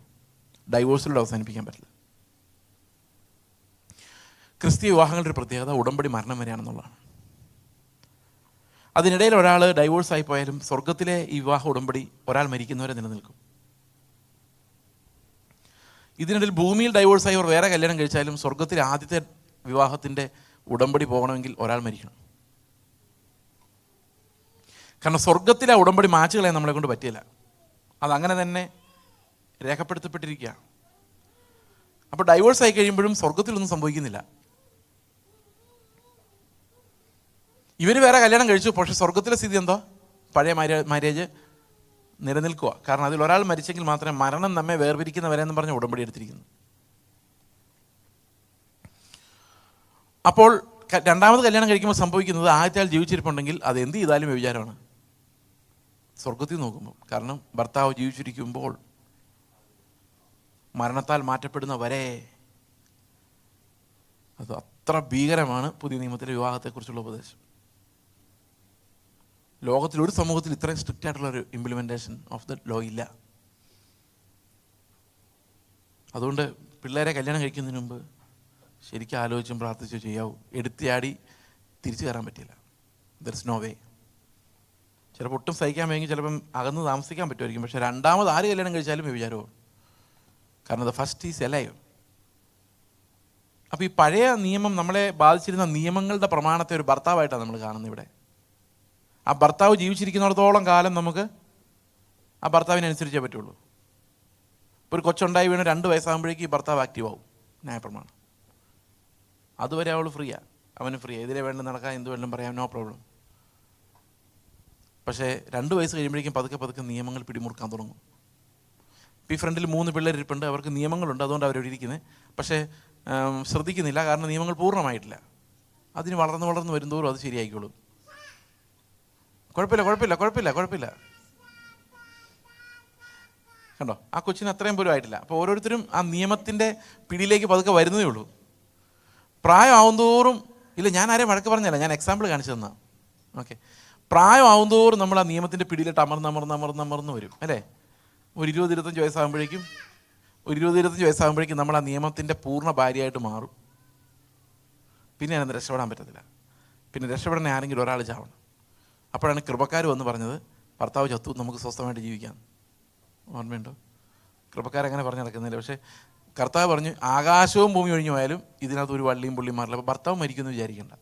ഡൈവോഴ്സിലൂടെ അവസാനിപ്പിക്കാൻ പറ്റില്ല. ക്രിസ്തീയ വിവാഹങ്ങളുടെ ഒരു പ്രത്യേകത ഉടമ്പടി മരണം വരെയാണെന്നുള്ളതാണ്. അതിനിടയിൽ ഒരാൾ ഡൈവോഴ്സായി പോയാലും സ്വർഗത്തിലെ ഈ വിവാഹ ഉടമ്പടി ഒരാൾ മരിക്കുന്നവരെ നിലനിൽക്കും. ഇതിനിടയിൽ ഭൂമിയിൽ ഡൈവോഴ്സായി അവർ വേറെ കല്യാണം കഴിച്ചാലും സ്വർഗത്തിലെ ആദ്യത്തെ വിവാഹത്തിൻ്റെ ഉടമ്പടി പോകണമെങ്കിൽ ഒരാൾ മരിക്കണം. കാരണം സ്വർഗത്തിലെ ഉടമ്പടി മാച്ചുകളെ നമ്മളെ കൊണ്ട് പറ്റിയില്ല, അതങ്ങനെ തന്നെ രേഖപ്പെടുത്തപ്പെട്ടിരിക്കുക. അപ്പോൾ ഡൈവോഴ്സ് ആയി കഴിയുമ്പോഴും സ്വർഗത്തിലൊന്നും സംഭവിക്കുന്നില്ല. ഇവർ വേറെ കല്യാണം കഴിച്ചു, പക്ഷെ സ്വർഗത്തിലെ സ്ഥിതി എന്തോ പഴയ മാര്യേജ് നിലനിൽക്കുക. കാരണം അതിൽ ഒരാൾ മരിച്ചെങ്കിൽ മാത്രമേ മരണം നമ്മെ വേർപിരിക്കുന്നവരെ എന്ന് പറഞ്ഞ് ഉടമ്പടി എടുത്തിരിക്കുന്നു. അപ്പോൾ രണ്ടാമത് കല്യാണം കഴിക്കുമ്പോൾ സംഭവിക്കുന്നത് ആദ്യത്തെ ആൾ ജീവിച്ചിരിപ്പുണ്ടെങ്കിൽ അത് എന്ത് ചെയ്താലും വ്യഭിചാരമാണ് സ്വർഗത്തിൽ നോക്കുമ്പോൾ. കാരണം ഭർത്താവ് ജീവിച്ചിരിക്കുമ്പോൾ മരണത്താൽ മാറ്റപ്പെടുന്നവരെ, അത് അത്ര ഭീകരമാണ് പുതിയ നിയമത്തിലെ വിവാഹത്തെക്കുറിച്ചുള്ള ഉപദേശം. ലോകത്തിലൊരു സമൂഹത്തിൽ ഇത്രയും സ്ട്രിക്റ്റ് ആയിട്ടുള്ളൊരു ഇംപ്ലിമെൻറ്റേഷൻ ഓഫ് ദ ലോ ഇല്ല. അതുകൊണ്ട് പിള്ളേരെ കല്യാണം കഴിക്കുന്നതിന് മുമ്പ് ശരിക്കും ആലോചിച്ചും പ്രാർത്ഥിച്ചോ ചെയ്യാവൂ. എടുത്തിയാടി തിരിച്ചു കയറാൻ പറ്റില്ല. There is no way. ചിലപ്പോൾ ഒട്ടും സഹിക്കാൻ വേണമെങ്കിൽ ചിലപ്പം അകന്ന് താമസിക്കാൻ പറ്റുമായിരിക്കും. പക്ഷേ രണ്ടാമത് ആര് കല്യാണം കഴിച്ചാലും വ്യഭിചാരവും. കാരണം ദ ഫസ്റ്റ് ഈസ് എലൈവ്. അപ്പോൾ ഈ പഴയ നിയമം നമ്മളെ ബാധിച്ചിരുന്ന നിയമങ്ങളുടെ പ്രമാണത്തെ ഒരു ഭർത്താവായിട്ടാണ് നമ്മൾ കാണുന്നത് ഇവിടെ. ആ ഭർത്താവ് ജീവിച്ചിരിക്കുന്നിടത്തോളം കാലം നമുക്ക് ആ ഭർത്താവിനനുസരിച്ചേ പറ്റുള്ളൂ. ഇപ്പോൾ ഒരു കൊച്ചുണ്ടായി വീണ് 2 വയസ്സാകുമ്പോഴേക്കും ഈ ഭർത്താവ് ആക്റ്റീവ് ആവും, ന്യായപ്രമാണം. അതുവരെ അവൾ ഫ്രീയാണ്, അവന് ഫ്രീയാണ്, ഇതിലെ വേണ്ട നടക്കാൻ എന്ത് വേണം പറയാം, നോ പ്രോബ്ലം. പക്ഷേ 2 വയസ്സ് കഴിയുമ്പോഴേക്കും പതുക്കെ പതുക്കെ നിയമങ്ങൾ പിടിമുറുക്കാൻ തുടങ്ങും. ഇപ്പോൾ ഈ ഫ്രണ്ടിൽ 3 പിള്ളേരിപ്പുണ്ട്, അവർക്ക് നിയമങ്ങളുണ്ട്, അതുകൊണ്ട് അവരവിടെ ഇരിക്കുന്നത്. പക്ഷേ ശ്രദ്ധിക്കുന്നില്ല, കാരണം നിയമങ്ങൾ പൂർണ്ണമായിട്ടില്ല. അതിന് വളർന്ന് വളർന്ന് വരുന്തോറും അത് ശരിയായിക്കോളും. കുഴപ്പമില്ല. കണ്ടോ, ആ കൊച്ചിന് അത്രയും പോലും ആയിട്ടില്ല. അപ്പോൾ ഓരോരുത്തരും ആ നിയമത്തിൻ്റെ പിടിയിലേക്ക് പതുക്കെ വരുന്നതേ ഉള്ളൂ. പ്രായം ആവുന്തോറും, ഇല്ല ഞാൻ ആരെയും വഴക്ക് പറഞ്ഞല്ല, ഞാൻ എക്സാമ്പിൾ കാണിച്ചു തന്നാ. ഓക്കെ, പ്രായം ആവുന്തോറും നമ്മൾ ആ നിയമത്തിൻ്റെ പിടിയിലിട്ട് അമർന്ന് വരും അല്ലേ. ഒരു 20-25 വയസ്സാകുമ്പോഴേക്കും നമ്മൾ ആ നിയമത്തിൻ്റെ പൂർണ്ണ ഭാര്യയായിട്ട് മാറും. പിന്നെ അതിനകത്ത് രക്ഷപ്പെടാൻ പറ്റത്തില്ല. പിന്നെ രക്ഷപ്പെടാൻ ആരെങ്കിലും ഒരാൾ ചാവണം. അപ്പോഴാണ് കൃപക്കാർ വന്ന് പറഞ്ഞത്, ഭർത്താവ് ചത്തു, നമുക്ക് സ്വസ്ഥമായിട്ട് ജീവിക്കാം. ഓർമ്മയുണ്ടോ? കൃപക്കാരങ്ങനെ പറഞ്ഞു നടക്കുന്നില്ല. പക്ഷേ കർത്താവ് പറഞ്ഞു, ആകാശവും ഭൂമി ഒഴിഞ്ഞു പോയാലും ഇതിനകത്ത് ഒരു വള്ളിയും പുള്ളിയും മാറില്ല. അപ്പോൾ ഭർത്താവ് മരിക്കുമെന്ന് വിചാരിക്കേണ്ട.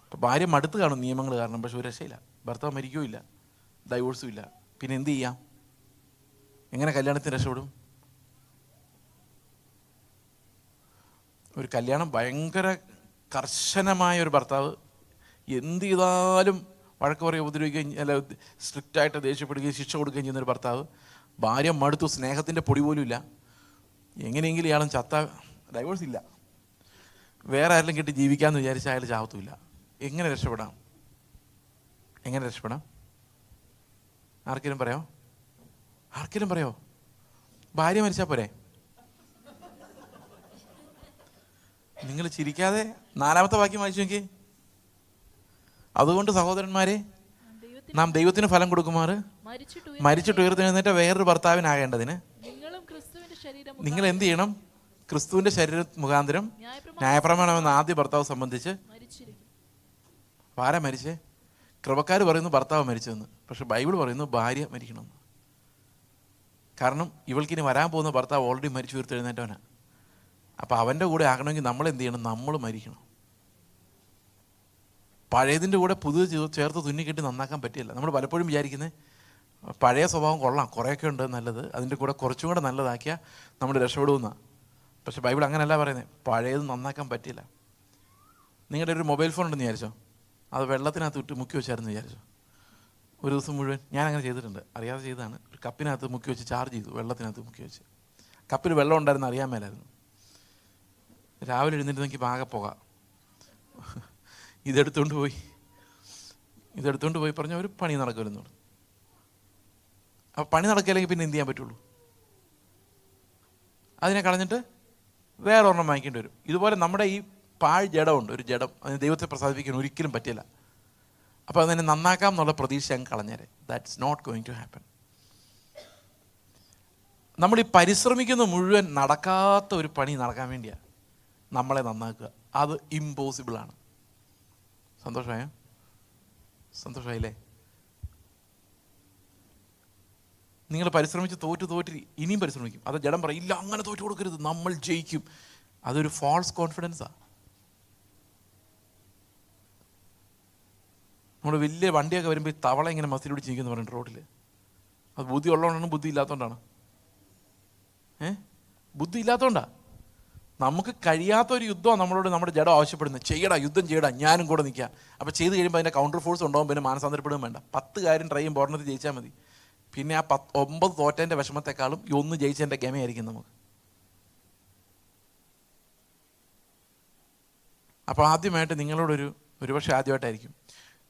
അപ്പോൾ ഭാര്യ മടുത്ത് കാണും നിയമങ്ങൾ കാരണം, പക്ഷെ ഒരു രക്ഷയില്ല. ഭർത്താവ് മരിക്കുകയില്ല, ഡൈവോഴ്സും ഇല്ല. പിന്നെ എന്ത് ചെയ്യാം? എങ്ങനെ കല്യാണത്തിന് രക്ഷപ്പെടും? ഒരു കല്യാണം ഭയങ്കര കർശനമായ ഒരു ഭർത്താവ്, എന്ത് ചെയ്താലും വഴക്ക് പറയുകയും ഉപദ്രവിക്കുകയും അല്ല സ്ട്രിക്റ്റായിട്ട് ദേഷ്യപ്പെടുകയും ശിക്ഷ കൊടുക്കുകയും ചെയ്യുന്നൊരു ഭർത്താവ്, ഭാര്യ മടുത്തു, സ്നേഹത്തിൻ്റെ പൊടി പോലും ഇല്ല, എങ്ങനെയെങ്കിലും ഇയാളും ഡൈവോഴ്സ് ഇല്ല, വേറെ ആരെങ്കിലും കിട്ടി ജീവിക്കാമെന്ന് വിചാരിച്ചാൽ അയാൾ ചാവത്തുമില്ല. എങ്ങനെ രക്ഷപ്പെടാം? ആർക്കെങ്കിലും പറയോ? ഭാര്യ മരിച്ചാൽ പോരെ? നിങ്ങൾ ചിരിക്കാതെ 4-ാമത്തെ വാക്യം വായിച്ചു നോക്കി. അതുകൊണ്ട് സഹോദരന്മാരെ, നാം ദൈവത്തിന് ഫലം കൊടുക്കുമാറ് മരിച്ചിട്ട് ഉയർത്തെഴുന്നേറ്റ വേറൊരു ഭർത്താവിനാകേണ്ടതിന് നിങ്ങൾ എന്ത് ചെയ്യണം? ക്രിസ്തുവിന്റെ ശരീര മുഖാന്തരം ന്യായപ്രമാണമെന്ന ആദ്യ ഭർത്താവ് സംബന്ധിച്ച്. ആരാ മരിച്ചേ? കൃപക്കാർ പറയുന്നു ഭർത്താവ് മരിച്ചതെന്ന്, പക്ഷെ ബൈബിൾ പറയുന്നു ഭാര്യ മരിക്കണമെന്ന്. കാരണം ഇവൾക്കിനി വരാൻ പോകുന്ന ഭർത്താവ് ഓൾറെഡി മരിച്ചു ഉയർത്തെഴുന്നേറ്റവനാണ്. അപ്പോൾ അവൻ്റെ കൂടെ ആകണമെങ്കിൽ നമ്മൾ എന്ത് ചെയ്യണം? നമ്മൾ മരിക്കണം. പഴയതിൻ്റെ കൂടെ പുതിയത് ചേർത്ത് തുന്നിക്കെട്ടി നന്നാക്കാൻ പറ്റില്ല. നമ്മൾ പലപ്പോഴും വിചാരിക്കുന്നത് പഴയ സ്വഭാവം കൊള്ളാം, കുറേയൊക്കെ ഉണ്ട് നല്ലത്, അതിൻ്റെ കൂടെ കുറച്ചും കൂടെ നല്ലതാക്കിയാൽ നമ്മൾ രക്ഷപ്പെടുമെന്നാണ്. പക്ഷെ ബൈബിൾ അങ്ങനെയല്ല പറയുന്നത്. പഴയത് നന്നാക്കാൻ പറ്റില്ല. നിങ്ങളുടെ ഒരു മൊബൈൽ ഫോൺ ഉണ്ടെന്ന് വിചാരിച്ചോ, അത് വെള്ളത്തിനകത്ത് ഇട്ട് മുക്കി വെച്ചായിരുന്നു വിചാരിച്ചോ. ഒരു ദിവസം മുഴുവൻ ഞാൻ അങ്ങനെ ചെയ്തിട്ടുണ്ട്, അറിയാതെ ചെയ്തതാണ്. ഒരു കപ്പിനകത്ത് മുക്കി വെച്ച് ചാർജ് ചെയ്തു, വെള്ളത്തിനകത്ത് മുക്കി വെച്ച്. കപ്പിൽ വെള്ളം ഉണ്ടായിരുന്നു, അറിയാൻ മേലായിരുന്നു. രാവിലെ എഴുന്നേറ്റ് നോക്കി ആകെ പോകാം. ഇതെടുത്തുകൊണ്ട് പോയി പറഞ്ഞ ഒരു പണി നടക്കുമെന്ന് പറഞ്ഞു. അപ്പോൾ പണി നടക്കില്ലെങ്കിൽ പിന്നെ എന്ത് ചെയ്യാൻ പറ്റുള്ളൂ? അതിനെ കളഞ്ഞിട്ട് വേറെ ഒരെണ്ണം വാങ്ങിക്കേണ്ടി വരും. ഇതുപോലെ നമ്മുടെ ഈ പാഴ് ജഡമുണ്ട്, ഒരു ജഡം, അതിന് ദൈവത്തെ പ്രസാദിപ്പിക്കാൻ ഒരിക്കലും പറ്റില്ല. അപ്പോൾ അതിനെ നന്നാക്കാം എന്നുള്ള പ്രതീക്ഷ അങ്ങ് കളഞ്ഞേരെ. That's not going to happen. നമ്മൾ ഈ പരിശ്രമിക്കുന്ന മുഴുവൻ നടക്കാത്ത ഒരു പണി നടക്കാൻ വേണ്ടിയാണ് നമ്മളെ നന്നാക്കുക. അത് ഇമ്പോസിബിളാണ്. സന്തോഷമായില്ലേ? നിങ്ങൾ പരിശ്രമിച്ച് തോറ്റ് ഇനിയും പരിശ്രമിക്കും. അത് ജഡം പറയും, ഇല്ല അങ്ങനെ തോറ്റു കൊടുക്കരുത്, നമ്മൾ ജയിക്കും. അതൊരു ഫാൾസ് കോൺഫിഡൻസാണ്. നമ്മൾ വലിയ വണ്ടിയൊക്കെ വരുമ്പോൾ ഈ തവള ഇങ്ങനെ മസിൽ പിടിച്ച് നിൽക്കുന്നു പറഞ്ഞിട്ട് റോഡിൽ, അത് ബുദ്ധി ഉള്ളതുകൊണ്ടാണ് ബുദ്ധി ഇല്ലാത്തതുകൊണ്ടാണ്? ബുദ്ധി ഇല്ലാത്തതുകൊണ്ടാണ്. നമുക്ക് കഴിയാത്തൊരു യുദ്ധമാണ് നമ്മളോട് നമ്മുടെ ജഡം ആവശ്യപ്പെടുന്നത്. യുദ്ധം ചെയ്യടാ, ഞാനും കൂടെ നിൽക്കാം. അപ്പോൾ ചെയ്ത് കഴിയുമ്പോൾ അതിൻ്റെ കൗണ്ടർ ഫോഴ്സ് ഉണ്ടാവും, പിന്നെ മാനസാന്തരപ്പെടുകയും വേണ്ട. 10 കാര്യം ട്രൈ ചെയ്യുമ്പോൾ ഒരെണ്ണത്തിൽ ജയിച്ചാൽ മതി. പിന്നെ ആ 9 തോറ്റേൻ്റെ വിഷമത്തെക്കാളും ഈ 1 ജയിച്ചതിൻ്റെ ഗമയായിരിക്കും നമുക്ക്. അപ്പോൾ ആദ്യമായിട്ട് നിങ്ങളോടൊരു ഒരുപക്ഷെ ആദ്യമായിട്ടായിരിക്കും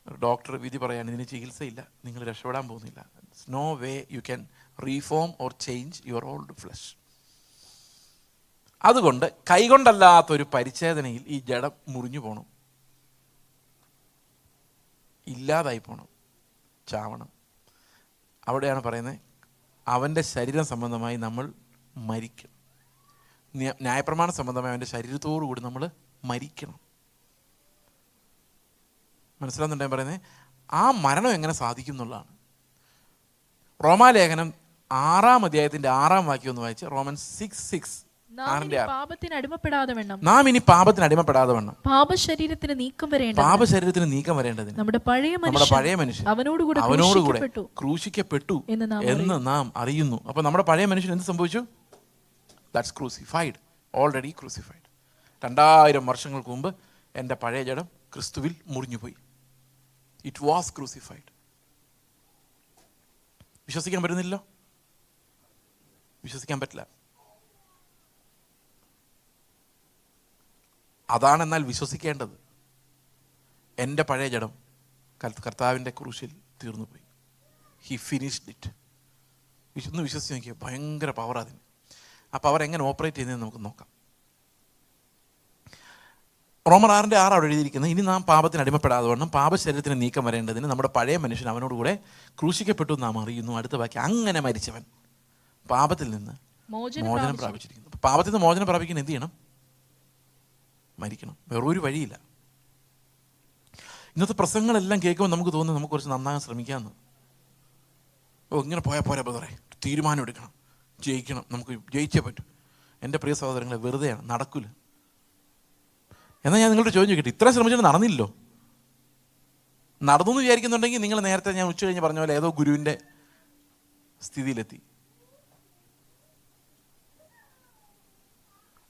ഒരു ഡോക്ടർ വിധി പറയാണ്, ഇതിന് ചികിത്സയില്ല, നിങ്ങൾ രക്ഷപ്പെടാൻ പോകുന്നില്ല. No way you can reform or change your old flesh. അതുകൊണ്ട് കൈകൊണ്ടല്ലാത്തൊരു പരിച്ഛേദനയിൽ ഈ ജഡം മുറിഞ്ഞു പോകണം, ഇല്ലാതായി പോകണം, ചാവണം. അവിടെയാണ് പറയുന്നത് അവൻ്റെ ശരീരം സംബന്ധമായി നമ്മൾ മരിക്കും. ന്യായപ്രമാണ സംബന്ധമായ അവൻ്റെ ശരീരത്തോടു കൂടി നമ്മൾ മരിക്കണം. മനസ്സിലാവുന്നുണ്ടോ പറയുന്നത്? ആ മരണം എങ്ങനെ സാധിക്കും എന്നുള്ളതാണ്. റോമാലേഖനം 6-ാം അധ്യായത്തിൻ്റെ 6-ാം വാക്യം ഒന്ന് വായിച്ച്. റോമൻസ് 6:6. നാം ഇനി പാപത്തിന് അടിമപ്പെടാതെ വണ്ണം പാപശരീരത്തിന് നീക്കം വരേണ്ടതിന് നമ്മുടെ പഴയ മനുഷ്യൻ അവനോടുകൂടെ ക്രൂശിക്കപ്പെട്ടു എന്ന് നാം അറിയുന്നു. അപ്പൊ നമ്മുടെ പഴയ മനുഷ്യൻ എന്ത് സംഭവിച്ചു? That's crucified, already crucified. 2000 വർഷങ്ങൾക്ക് മുമ്പ് എൻ്റെ പഴയ ജഡം ക്രിസ്തുവിൽ മുറിഞ്ഞുപോയി. It was crucified. വിശ്വസിക്കാൻ പറ്റുന്നില്ലല്ലോ? വിശ്വസിക്കാൻ പറ്റില്ല. അതാണെന്നാൽ വിശ്വസിക്കേണ്ടത്. എൻ്റെ പഴയ ജഡം കർത്താവിൻ്റെ ക്രൂശിൽ തീർന്നുപോയി. He finished it. ഒന്ന് വിശ്വസിച്ച് നോക്കിയ ഭയങ്കര പവർ അതിന്. ആ പവർ എങ്ങനെ ഓപ്പറേറ്റ് ചെയ്യുന്നതെന്ന് നമുക്ക് നോക്കാം. റോമർ 6:6 അവിടെ എഴുതിയിരിക്കുന്നത്, ഇനി നാം പാപത്തിന് അടിമപ്പെടാതെ വണ്ണം പാപശരീരത്തിന് നീക്കം വരേണ്ടതിന് നമ്മുടെ പഴയ മനുഷ്യൻ അവനോടുകൂടെ ക്രൂശിക്കപ്പെട്ടു നാം അറിയുന്നു. അടുത്ത വാക്യം, അങ്ങനെ മരിച്ചവൻ പാപത്തിൽ നിന്ന് മോചനം പ്രാപിച്ചിരിക്കുന്നു. പാപത്തിൽ നിന്ന് മോചനം പ്രാപിക്കാൻ എന്ത് ചെയ്യണം? മരിക്കണം. വേറൊരു വഴിയില്ല. ഇന്നത്തെ പ്രസംഗങ്ങളെല്ലാം കേൾക്കുമ്പോൾ നമുക്ക് തോന്നുന്നു നമുക്ക് കുറച്ച് നന്നാകാൻ ശ്രമിക്കാമെന്ന്. ഇങ്ങനെ പോയാൽ പോരാ ബ്രദറെ, തീരുമാനം എടുക്കണം, ജയിക്കണം, നമുക്ക് ജയിച്ചേ പറ്റൂ. എൻ്റെ പ്രിയ സഹോദരങ്ങളെ, വെറുതെയാണ്, നടക്കില്ല. എന്നാൽ ഞാൻ നിങ്ങളുടെ ചോദ്യം ചോദിക്കട്ടെ, ഇത്ര ശ്രമിച്ചിട്ട് നടന്നില്ലല്ലോ? നടന്നു എന്ന് വിചാരിക്കുന്നുണ്ടെങ്കിൽ നിങ്ങൾ നേരത്തെ ഞാൻ ഉച്ച കഴിഞ്ഞ് പറഞ്ഞ പോലെ ഏതോ ഗുരുവിൻ്റെ സ്ഥിതിയിലെത്തി.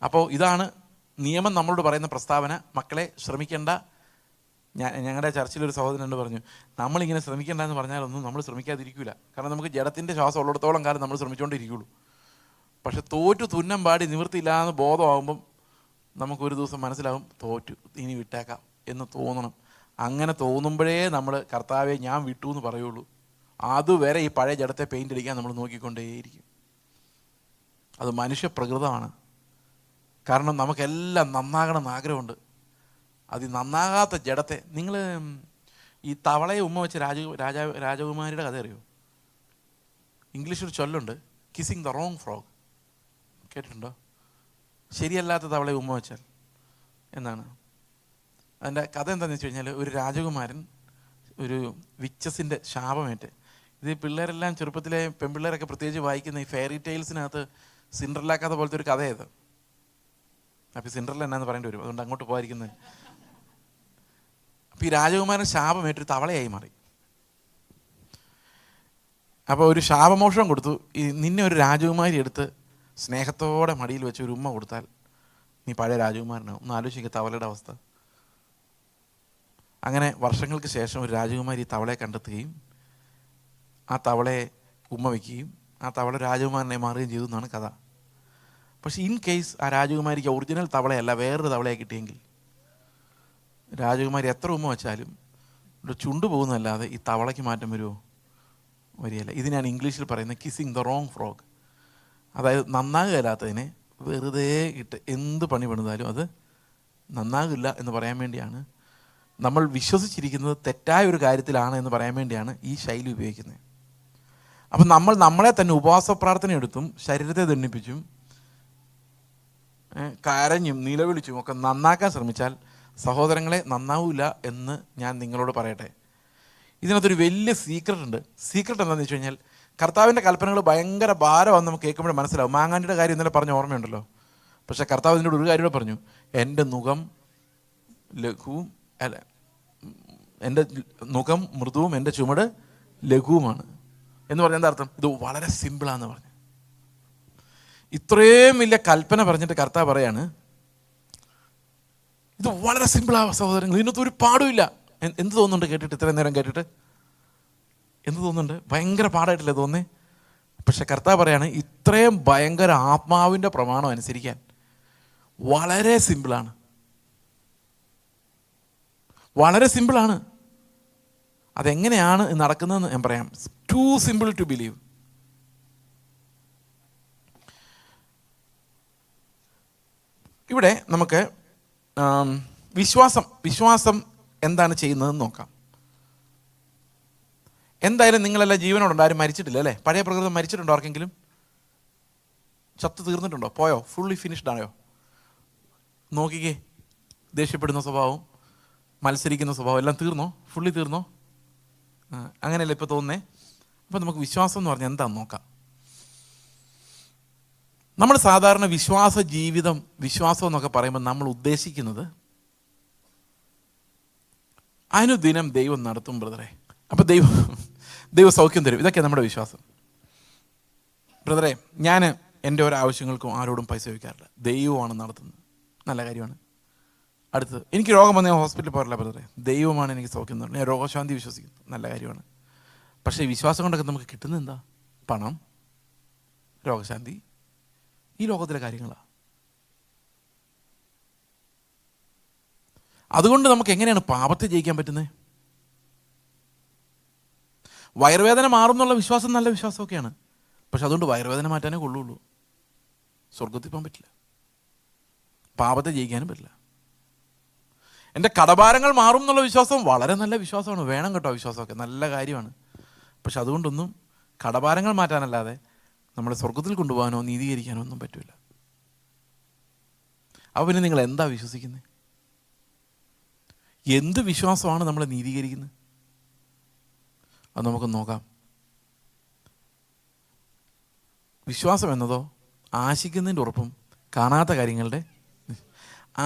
അപ്പോൾ ഇതാണ് നിയമം നമ്മളോട് പറയുന്ന പ്രസ്താവന. മക്കളെ ശ്രമിക്കേണ്ട. ഞങ്ങളുടെ ചർച്ചിലൊരു സഹോദരനോട് പറഞ്ഞു, നമ്മളിങ്ങനെ ശ്രമിക്കേണ്ട എന്ന് പറഞ്ഞാലൊന്നും നമ്മൾ ശ്രമിക്കാതിരിക്കില്ല. കാരണം നമുക്ക് ജഡത്തിൻ്റെ ശ്വാസം ഉള്ളിടത്തോളം കാലം നമ്മൾ ശ്രമിച്ചുകൊണ്ടിരിക്കുകയുള്ളൂ. പക്ഷെ തോറ്റു തുന്നം പാടി നിവൃത്തിയില്ലാന്ന് ബോധമാകുമ്പം നമുക്കൊരു ദിവസം മനസ്സിലാവും, തോറ്റു, ഇനി വിട്ടേക്കാം എന്ന് തോന്നണം. അങ്ങനെ തോന്നുമ്പോഴേ നമ്മൾ കർത്താവെ ഞാൻ വിട്ടു എന്ന് പറയുള്ളൂ. അതുവരെ ഈ പഴയ ജഡത്തെ പെയിൻ്റ് അടിക്കാൻ നമ്മൾ നോക്കിക്കൊണ്ടേയിരിക്കും. അത് മനുഷ്യപ്രകൃതമാണ്. കാരണം നമുക്കെല്ലാം നന്നാകണമെന്ന് ആഗ്രഹമുണ്ട്. അത് നന്നാകാത്ത ജഡത്തെ, നിങ്ങൾ ഈ തവളയെ ഉമ്മ വെച്ച രാജകുമാരിയുടെ കഥ അറിയോ? ഇംഗ്ലീഷൊരു ചൊല്ലുണ്ട്, കിസിങ് ദ റോങ് ഫ്രോഗ്. കേട്ടിട്ടുണ്ടോ? ശരിയല്ലാത്ത തവളയെ ഉമ്മ വെച്ചാൽ എന്നാണ് അതിൻ്റെ കഥ. എന്താണെന്ന് വെച്ച് കഴിഞ്ഞാൽ, ഒരു രാജകുമാരൻ ഒരു വിച്ചസിൻ്റെ ശാപമേറ്റ്. ഇത് പിള്ളേരെല്ലാം ചെറുപ്പത്തിലെ പെൺപിള്ളേരൊക്കെ പ്രത്യേകിച്ച് വായിക്കുന്ന ഈ ഫെയറി ടെയിൽസിനകത്ത് സിൻഡ്രല്ല കഥ പോലത്തെ ഒരു കഥയത്. അപ്പോൾ സിൻഡ്രല്ല എന്നാന്ന് പറയേണ്ടി വരും, അതുകൊണ്ട് അങ്ങോട്ട് പോയിരിക്കുന്നത്. അപ്പോൾ ഈ രാജകുമാരൻ ശാപമേറ്റൊരു തവളയായി മാറി. അപ്പോൾ ഒരു ശാപമോഷണം കൊടുത്തു. നിന്നെ ഒരു രാജകുമാരി എടുത്ത് സ്നേഹത്തോടെ മടിയിൽ വെച്ച് ഒരു ഉമ്മ കൊടുത്താൽ നീ പഴയ രാജകുമാരനാവും. ഒന്ന് ആലോചിക്കുക തവളയുടെ അവസ്ഥ. അങ്ങനെ വർഷങ്ങൾക്ക് ശേഷം ഒരു രാജകുമാരി തവളയെ കണ്ടെത്തുകയും ആ തവളയെ ഉമ്മ വയ്ക്കുകയും ആ തവള രാജകുമാരനെ മാറുകയും ചെയ്തു എന്നാണ് കഥ. പക്ഷെ ഇൻ കേസ് ആ രാജകുമാരിക്ക് ഒറിജിനൽ തവളയല്ല വേറൊരു തവളയെ കിട്ടിയെങ്കിൽ രാജകുമാരി എത്ര ഉമ്മ വെച്ചാലും ഇവിടെ ചുണ്ടു പോകുന്നതല്ലാതെ ഈ തവളയ്ക്ക് മാറ്റം വരുമോ? വരികയില്ല. ഇതിനാണ് ഇംഗ്ലീഷിൽ പറയുന്നത് കിസിങ് ദ റോങ് ഫ്രോഗ്. അതായത് നന്നാകുകയില്ലാത്തതിനെ വെറുതെ ഇട്ട് എന്ത് പണി പണിതാലും അത് നന്നാകില്ല എന്ന് പറയാൻ വേണ്ടിയാണ്. നമ്മൾ വിശ്വസിച്ചിരിക്കുന്നത് തെറ്റായ ഒരു കാര്യത്തിലാണ് എന്ന് പറയാൻ വേണ്ടിയാണ് ഈ ശൈലി ഉപയോഗിക്കുന്നത്. അപ്പം നമ്മൾ നമ്മളെ തന്നെ ഉപവാസ പ്രാർത്ഥന എടുത്തും ശരീരത്തെ ദണ്ഡിപ്പിച്ചും കരഞ്ഞും നിലവിളിച്ചും ഒക്കെ നന്നാക്കാൻ ശ്രമിച്ചാൽ സഹോദരങ്ങളെ നന്നാവില്ല എന്ന് ഞാൻ നിങ്ങളോട് പറയട്ടെ. ഇതിനകത്തൊരു വലിയ സീക്രട്ട് ഉണ്ട്. സീക്രട്ട് എന്താണെന്ന് വെച്ച് കഴിഞ്ഞാൽ, കർത്താവിൻ്റെ കൽപ്പനകൾ ഭയങ്കര ഭാരമാണെന്ന് നമുക്ക് കേൾക്കുമ്പോൾ മനസ്സിലാവും. മാങ്ങാണ്ടിയുടെ കാര്യം ഇന്നലെ പറഞ്ഞ ഓർമ്മയുണ്ടല്ലോ. പക്ഷേ കർത്താവ് ഇതിനോട് ഒരു കാര്യം കൂടെ പറഞ്ഞു, എൻ്റെ നുകം ലഘുവും എൻ്റെ നുകം മൃദുവും എൻ്റെ ചുമട് ലഘുവുമാണ് എന്ന് പറഞ്ഞാൽ എന്താ അർത്ഥം? ഇത് വളരെ സിമ്പിളാന്ന് പറഞ്ഞു. ഇത്രയും വലിയ കൽപ്പന പറഞ്ഞിട്ട് കർത്താവ് പറയാണ് ഇത് വളരെ സിമ്പിളാണ് സഹോദരങ്ങൾ, ഇതിനകത്ത് ഒരു പാടുമില്ല. എന്ത് തോന്നുന്നുണ്ട് കേട്ടിട്ട്? ഇത്രയും നേരം കേട്ടിട്ട് എന്ത് തോന്നുന്നുണ്ട്? ഭയങ്കര പാടായിട്ടില്ലേ തോന്നേ? പക്ഷെ കർത്താവ് പറയാണ് ഇത്രയും ഭയങ്കര ആത്മാവിൻ്റെ പ്രമാണം അനുസരിക്കാൻ വളരെ സിമ്പിളാണ്, വളരെ സിമ്പിളാണ്. അതെങ്ങനെയാണ് നടക്കുന്നതെന്ന് ഞാൻ പറയാം. Too simple to believe. ഇവിടെ നമുക്ക് വിശ്വാസം എന്താണ് ചെയ്യുന്നതെന്ന് നോക്കാം. എന്തായാലും നിങ്ങളെല്ലാം ജീവനോടുണ്ട്, ആരും മരിച്ചിട്ടില്ല അല്ലേ? പഴയ പ്രകൃതം മരിച്ചിട്ടുണ്ടോ ആർക്കെങ്കിലും? ചത്ത് തീർന്നിട്ടുണ്ടോ? പോയോ? ഫുള്ളി ഫിനിഷ്ഡ് ആയോ? നോക്കിക്കേ, ദേഷ്യപ്പെടുന്ന സ്വഭാവം, മത്സരിക്കുന്ന സ്വഭാവം എല്ലാം തീർന്നോ? ഫുള്ളി തീർന്നോ? അങ്ങനെയല്ലേ ഇപ്പോൾ തോന്നുന്നേ? അപ്പോൾ നമുക്ക് വിശ്വാസം എന്ന് പറഞ്ഞാൽ എന്താണെന്ന് നോക്കാം. നമ്മൾ സാധാരണ വിശ്വാസ ജീവിതം, വിശ്വാസം എന്നൊക്കെ പറയുമ്പോൾ നമ്മൾ ഉദ്ദേശിക്കുന്നത് അനുദിനം ദൈവം നടത്തും ബ്രദറെ. അപ്പോൾ ദൈവം സൗഖ്യം തരും, ഇതൊക്കെയാണ് നമ്മുടെ വിശ്വാസം. ബ്രദറെ, ഞാൻ എൻ്റെ ഓരോ ആവശ്യങ്ങൾക്കും ആരോടും പൈസ ചോദിക്കാറില്ല, ദൈവമാണ് നടത്തുന്നത്. നല്ല കാര്യമാണ്. അടുത്തത്, എനിക്ക് രോഗം വന്ന് ഞാൻ ഹോസ്പിറ്റലിൽ പോകാറില്ല ബ്രദറെ, ദൈവമാണ് എനിക്ക് സൗഖ്യം തരുന്നത്. ഞാൻ രോഗശാന്തി വിശ്വസിക്കുന്നു, നല്ല കാര്യമാണ്. പക്ഷേ ഈ വിശ്വാസം കൊണ്ടൊക്കെ നമുക്ക് കിട്ടുന്നത് എന്താ? പണം, രോഗശാന്തി, ഈ ലോകത്തിലെ കാര്യങ്ങളാണ്. അതുകൊണ്ട് നമുക്ക് എങ്ങനെയാണ് പാപത്തെ ജയിക്കാൻ പറ്റുന്നത്? വയറുവേദന മാറുന്നുള്ള വിശ്വാസം നല്ല വിശ്വാസമൊക്കെയാണ്, പക്ഷെ അതുകൊണ്ട് വയറുവേദന മാറ്റാനേ കൊള്ളുള്ളൂ. സ്വർഗത്തിൽ പോകാൻ പറ്റില്ല, പാപത്തെ ജയിക്കാനും പറ്റില്ല. എൻ്റെ കടഭാരങ്ങൾ മാറും എന്നുള്ള വിശ്വാസം വളരെ നല്ല വിശ്വാസമാണ്, വേണം കേട്ടോ. വിശ്വാസമൊക്കെ നല്ല കാര്യമാണ്, പക്ഷെ അതുകൊണ്ടൊന്നും കടഭാരങ്ങൾ മാറ്റാനല്ലാതെ നമ്മളെ സ്വർഗത്തിൽ കൊണ്ടുപോകാനോ നീതീകരിക്കാനോ ഒന്നും പറ്റില്ല. അപ്പോൾ പിന്നെ നിങ്ങൾ എന്താ വിശ്വസിക്കുന്നത്? എന്ത് വിശ്വാസമാണ് നമ്മളെ നീതീകരിക്കുന്നത്? അത് നമുക്ക് നോക്കാം. വിശ്വാസം എന്നതോ ആശിക്കുന്നതിൻ്റെ ഉറപ്പും കാണാത്ത കാര്യങ്ങളുടെ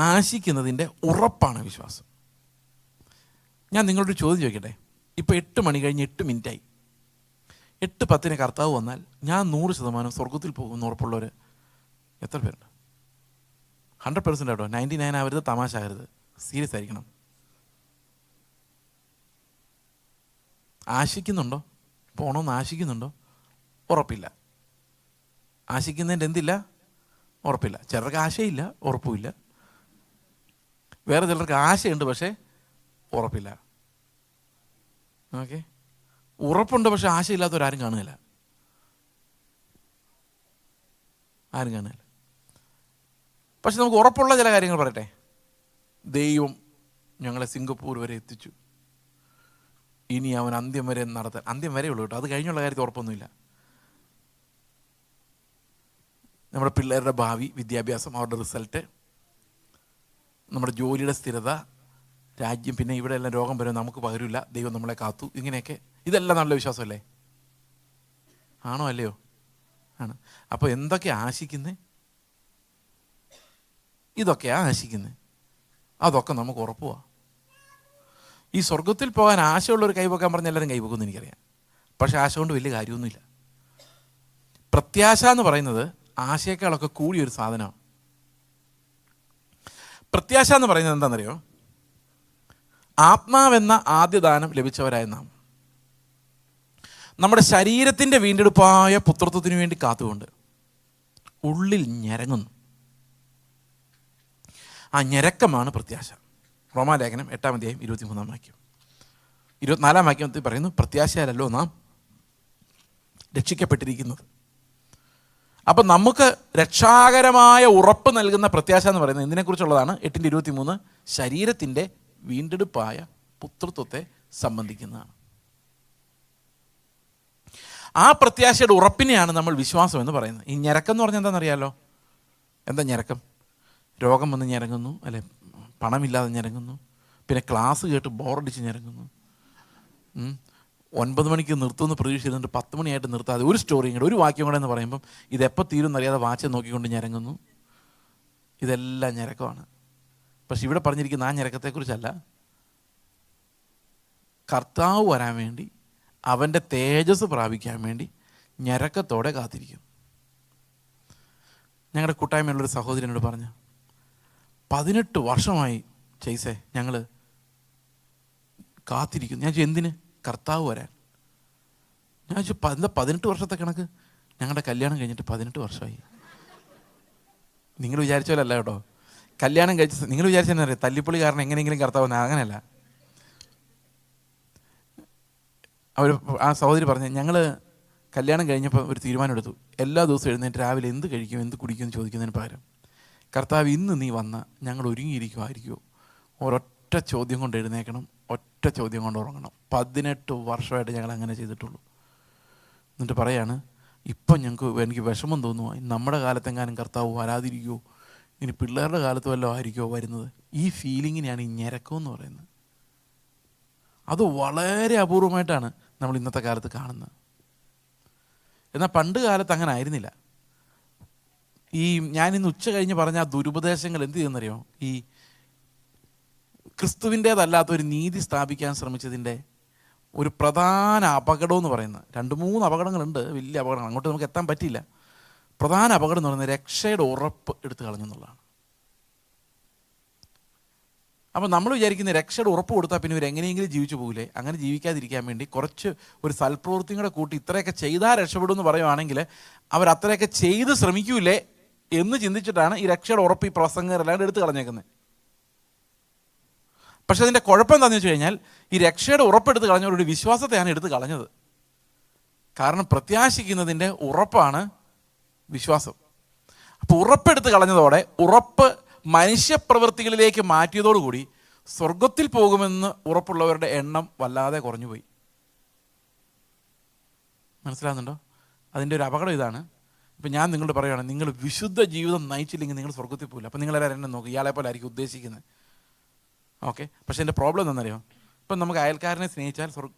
ആശിക്കുന്നതിൻ്റെ ഉറപ്പാണ് വിശ്വാസം. ഞാൻ നിങ്ങളോട് ചോദ്യം ചോദിക്കട്ടെ. ഇപ്പോൾ 8 മണി കഴിഞ്ഞ് 8 മിനിറ്റായി. 8:10 കർത്താവ് വന്നാൽ ഞാൻ 100% സ്വർഗത്തിൽ പോകുമെന്ന് ഉറപ്പുള്ളവർ എത്ര പേരുണ്ട്? 100% കേട്ടോ, 99 ആവരുത്, തമാശ ആകരുത്, സീരിയസ് ആയിരിക്കണം. ആശിക്കുന്നുണ്ടോ? പോകണമെന്ന് ആശിക്കുന്നുണ്ടോ? ഉറപ്പില്ല. ആശിക്കുന്നതിൻ്റെ എന്തില്ല? ഉറപ്പില്ല. ചിലർക്ക് ആശയില്ല, ഉറപ്പുമില്ല. വേറെ ചിലർക്ക് ആശയുണ്ട്, പക്ഷേ ഉറപ്പില്ല. ഓക്കെ, ഉറപ്പുണ്ട് പക്ഷെ ആശയില്ലാത്തവരാരും കാണുകയില്ല, ആരും കാണുകയില്ല. പക്ഷെ നമുക്ക് ഉറപ്പുള്ള ചില കാര്യങ്ങൾ പറയട്ടെ. ദൈവം ഞങ്ങളെ സിംഗപ്പൂർ വരെ എത്തിച്ചു, ഇനി അവൻ അന്ത്യം വരെ നടത്താൻ. അന്ത്യം വരെ ഉള്ളൂ കേട്ടോ, അത് കഴിഞ്ഞുള്ള കാര്യത്തിൽ ഉറപ്പൊന്നുമില്ല. നമ്മുടെ പിള്ളേരുടെ ഭാവി, വിദ്യാഭ്യാസം, അവരുടെ റിസൾട്ട്, നമ്മുടെ ജോലിയുടെ സ്ഥിരത, രാജ്യം, പിന്നെ ഇവിടെ എല്ലാം രോഗം വരും, നമുക്ക് പകരില്ല, ദൈവം നമ്മളെ കാത്തു, ഇങ്ങനെയൊക്കെ. ഇതെല്ലാം നല്ല വിശ്വാസമല്ലേ? ആണോ അല്ലയോ? ആണ്. അപ്പോൾ എന്തൊക്കെയാ ആശിക്കുന്നത്? ഇതൊക്കെയാ ആശിക്കുന്നത്, അതൊക്കെ നമുക്ക് ഉറപ്പുവാ. ഈ സ്വർഗത്തിൽ പോകാൻ ആശയുള്ളൊരു കൈവക്കാൻ പറഞ്ഞ എല്ലാവരും കൈവക്കുമെന്ന് എനിക്കറിയാം, പക്ഷെ ആശ കൊണ്ട് വലിയ കാര്യമൊന്നുമില്ല. പ്രത്യാശ എന്ന് പറയുന്നത് ആശയേക്കാളൊക്കെ കൂടിയൊരു സാധനമാണ്. പ്രത്യാശ എന്ന് പറയുന്നത് എന്താണെന്നറിയോ? ആത്മാവെന്ന ആദ്യ ദാനം ലഭിച്ചവരായ നാം നമ്മുടെ ശരീരത്തിൻ്റെ വീണ്ടെടുപ്പായ പുത്രത്വത്തിന് വേണ്ടി കാത്തുകൊണ്ട് ഉള്ളിൽ ഞരങ്ങുന്നു. ആ ഞരക്കമാണ് പ്രത്യാശ. റോമാലേഖനം 8-ാം അധ്യായം 23-ാം വാക്യം, 24-ാം വാക്യത്തിൽ പറയുന്നു, പ്രത്യാശയാലല്ലോ നാം രക്ഷിക്കപ്പെട്ടിരിക്കുന്നത്. അപ്പം നമുക്ക് രക്ഷാകരമായ ഉറപ്പ് നൽകുന്ന പ്രത്യാശ എന്ന് പറയുന്നത് എന്തിനെക്കുറിച്ചുള്ളതാണ്? 8:23 ശരീരത്തിൻ്റെ വീണ്ടെടുപ്പായ പുത്രത്വത്തെ സംബന്ധിക്കുന്നതാണ്. ആ പ്രത്യാശയുടെ ഉറപ്പിനെയാണ് നമ്മൾ വിശ്വാസം എന്ന് പറയുന്നത്. ഈ ഞരക്കം എന്ന് പറഞ്ഞാൽ എന്താണെന്നറിയാലോ? എന്താ ഞരക്കം? രോഗം വന്ന് ഞരങ്ങുന്നു, അല്ലെ പണമില്ലാതെ ഞരങ്ങുന്നു, പിന്നെ ക്ലാസ് കേട്ട് ബോറടിച്ച് ഞരങ്ങുന്നു, 9 മണിക്ക് നിർത്തുമെന്ന് പ്രതീക്ഷിച്ചിരുന്നിട്ട് 10 മണിയായിട്ട് നിർത്താതെ ഒരു സ്റ്റോറിയും കൂടെ, ഒരു വാക്യം കൂടെ എന്ന് പറയുമ്പം ഇതെപ്പോൾ തീരുമെന്നറിയാതെ വാച്ച് നോക്കിക്കൊണ്ട് ഞരങ്ങുന്നു. ഇതെല്ലാം ഞരക്കമാണ്. പക്ഷെ ഇവിടെ പറഞ്ഞിരിക്കുന്ന ആ ഞരക്കത്തെക്കുറിച്ചല്ല. കർത്താവ് വരാൻ വേണ്ടി, അവൻ്റെ തേജസ് പ്രാപിക്കാൻ വേണ്ടി ഞരക്കത്തോടെ കാത്തിരിക്കും. ഞങ്ങളുടെ കൂട്ടായ്മയുള്ളൊരു സഹോദരനോട് പറഞ്ഞു, 18 വർഷമായി ചെയ്സേ ഞങ്ങൾ കാത്തിരിക്കുന്നു. ഞാൻ എന്തിന്? കർത്താവ് വരാൻ. ഞാൻ ചോദിച്ചു, എന്താ 18 വർഷത്തെ കണക്ക്? ഞങ്ങളുടെ കല്യാണം കഴിഞ്ഞിട്ട് 18 വർഷമായി. നിങ്ങൾ വിചാരിച്ച പോലെ അല്ല കേട്ടോ. കല്യാണം കഴിച്ച് നിങ്ങൾ വിചാരിച്ചെന്നെ അറിയാം, തല്ലിപ്പൊളി കാരണം എങ്ങനെയെങ്കിലും കർത്താവ് വന്നാൽ. അങ്ങനെയല്ല. ആ സഹോദരി പറഞ്ഞു, ഞങ്ങൾ കല്യാണം കഴിഞ്ഞപ്പോൾ ഒരു തീരുമാനം എടുത്തു. എല്ലാ ദിവസവും എഴുന്നേറ്റ് രാവിലെ എന്ത് കഴിക്കും, എന്ത് കുടിക്കും എന്ന് ചോദിക്കുന്നതിന് പകരം, കർത്താവ് ഇന്ന് നീ വന്ന ഞങ്ങൾ ഒരുങ്ങിയിരിക്കുമായിരിക്കുമോ? ഒരൊറ്റ ചോദ്യം കൊണ്ട് എഴുന്നേക്കണം, ഒറ്റ ചോദ്യം കൊണ്ട് ഉറങ്ങണം. 18 വർഷമായിട്ട് ഞങ്ങൾ അങ്ങനെ ചെയ്തിട്ടുള്ളൂ. എന്നിട്ട് പറയാണ്, ഇപ്പം എനിക്ക് വിഷമം തോന്നുക, നമ്മുടെ കാലത്തെങ്ങാനും കർത്താവ് വരാതിരിക്കുമോ, ഇനി പിള്ളേരുടെ കാലത്ത് വല്ലതും ആയിരിക്കുമോ വരുന്നത്. ഈ ഫീലിങ്ങിനെയാണ് ഈ ഞരക്കം എന്ന് പറയുന്നത്. അത് വളരെ അപൂർവമായിട്ടാണ് നമ്മൾ ഇന്നത്തെ കാലത്ത് കാണുന്നത്. എന്നാൽ പണ്ട് കാലത്ത് അങ്ങനെ ആയിരുന്നില്ല. ഈ ഞാനിന്ന് ഉച്ച കഴിഞ്ഞ് പറഞ്ഞ ആ ദുരുപദേശങ്ങൾ എന്ത് ചെയ്യുന്നറിയോ, ഈ ക്രിസ്തുവിൻ്റേതല്ലാത്ത ഒരു നീതി സ്ഥാപിക്കാൻ ശ്രമിച്ചതിൻ്റെ ഒരു പ്രധാന അപകടം എന്ന് പറയുന്നത്, 2-3 അപകടങ്ങളുണ്ട്, വലിയ അപകടങ്ങൾ, അങ്ങോട്ട് നമുക്ക് എത്താൻ പറ്റിയില്ല. പ്രധാന അപകടം എന്ന് പറയുന്നത് രക്ഷയുടെ ഉറപ്പ് എടുത്തു കളഞ്ഞു എന്നുള്ളതാണ്. അപ്പോൾ നമ്മൾ വിചാരിക്കുന്ന രക്ഷയുടെ ഉറപ്പ് കൊടുത്താൽ പിന്നെ ഇവർ എങ്ങനെയെങ്കിലും ജീവിച്ചു പോകില്ലേ, അങ്ങനെ ജീവിക്കാതിരിക്കാൻ വേണ്ടി കുറച്ച് ഒരു സൽപ്രവൃത്തിയും കൂടെ കൂട്ടി ഇത്രയൊക്കെ ചെയ്താൽ രക്ഷപ്പെടും എന്ന് പറയുവാണെങ്കിൽ അവരത്രയൊക്കെ ചെയ്ത് ശ്രമിക്കൂലേ എന്ന് ചിന്തിച്ചിട്ടാണ് ഈ രക്ഷയുടെ ഉറപ്പ് ഈ പ്രസംഗരെല്ലാം എടുത്തു കളഞ്ഞേക്കുന്നത്. പക്ഷെ അതിൻ്റെ കുഴപ്പം എന്താണെന്ന് വെച്ച് കഴിഞ്ഞാൽ ഈ രക്ഷയുടെ ഉറപ്പെടുത്ത് കളഞ്ഞവരുടെ വിശ്വാസത്തെയാണ് എടുത്ത് കളഞ്ഞത്. കാരണം പ്രത്യാശിക്കുന്നതിൻ്റെ ഉറപ്പാണ് വിശ്വാസം. അപ്പോൾ ഉറപ്പെടുത്ത് കളഞ്ഞതോടെ, ഉറപ്പ് മനുഷ്യപ്രവൃത്തികളിലേക്ക് മാറ്റിയതോടുകൂടി സ്വർഗത്തിൽ പോകുമെന്ന് ഉറപ്പുള്ളവരുടെ എണ്ണം വല്ലാതെ കുറഞ്ഞുപോയി. മനസ്സിലാകുന്നുണ്ടോ? അതിൻ്റെ ഒരു അപകടം ഇതാണ്. ഇപ്പം ഞാൻ നിങ്ങളോട് പറയുകയാണ്, നിങ്ങൾ വിശുദ്ധ ജീവിതം നയിച്ചില്ലെങ്കിൽ നിങ്ങൾ സ്വർഗത്തിൽ പോകില്ല. അപ്പം നിങ്ങളെല്ലാവരും എന്നെ നോക്കും, ഇയാളെ പോലെ ആയിരിക്കും ഉദ്ദേശിക്കുന്നത്. ഓക്കെ, പക്ഷേ എൻ്റെ പ്രോബ്ലം എന്താണെന്നറിയോ, ഇപ്പം നമുക്ക് അയൽക്കാരനെ സ്നേഹിച്ചാൽ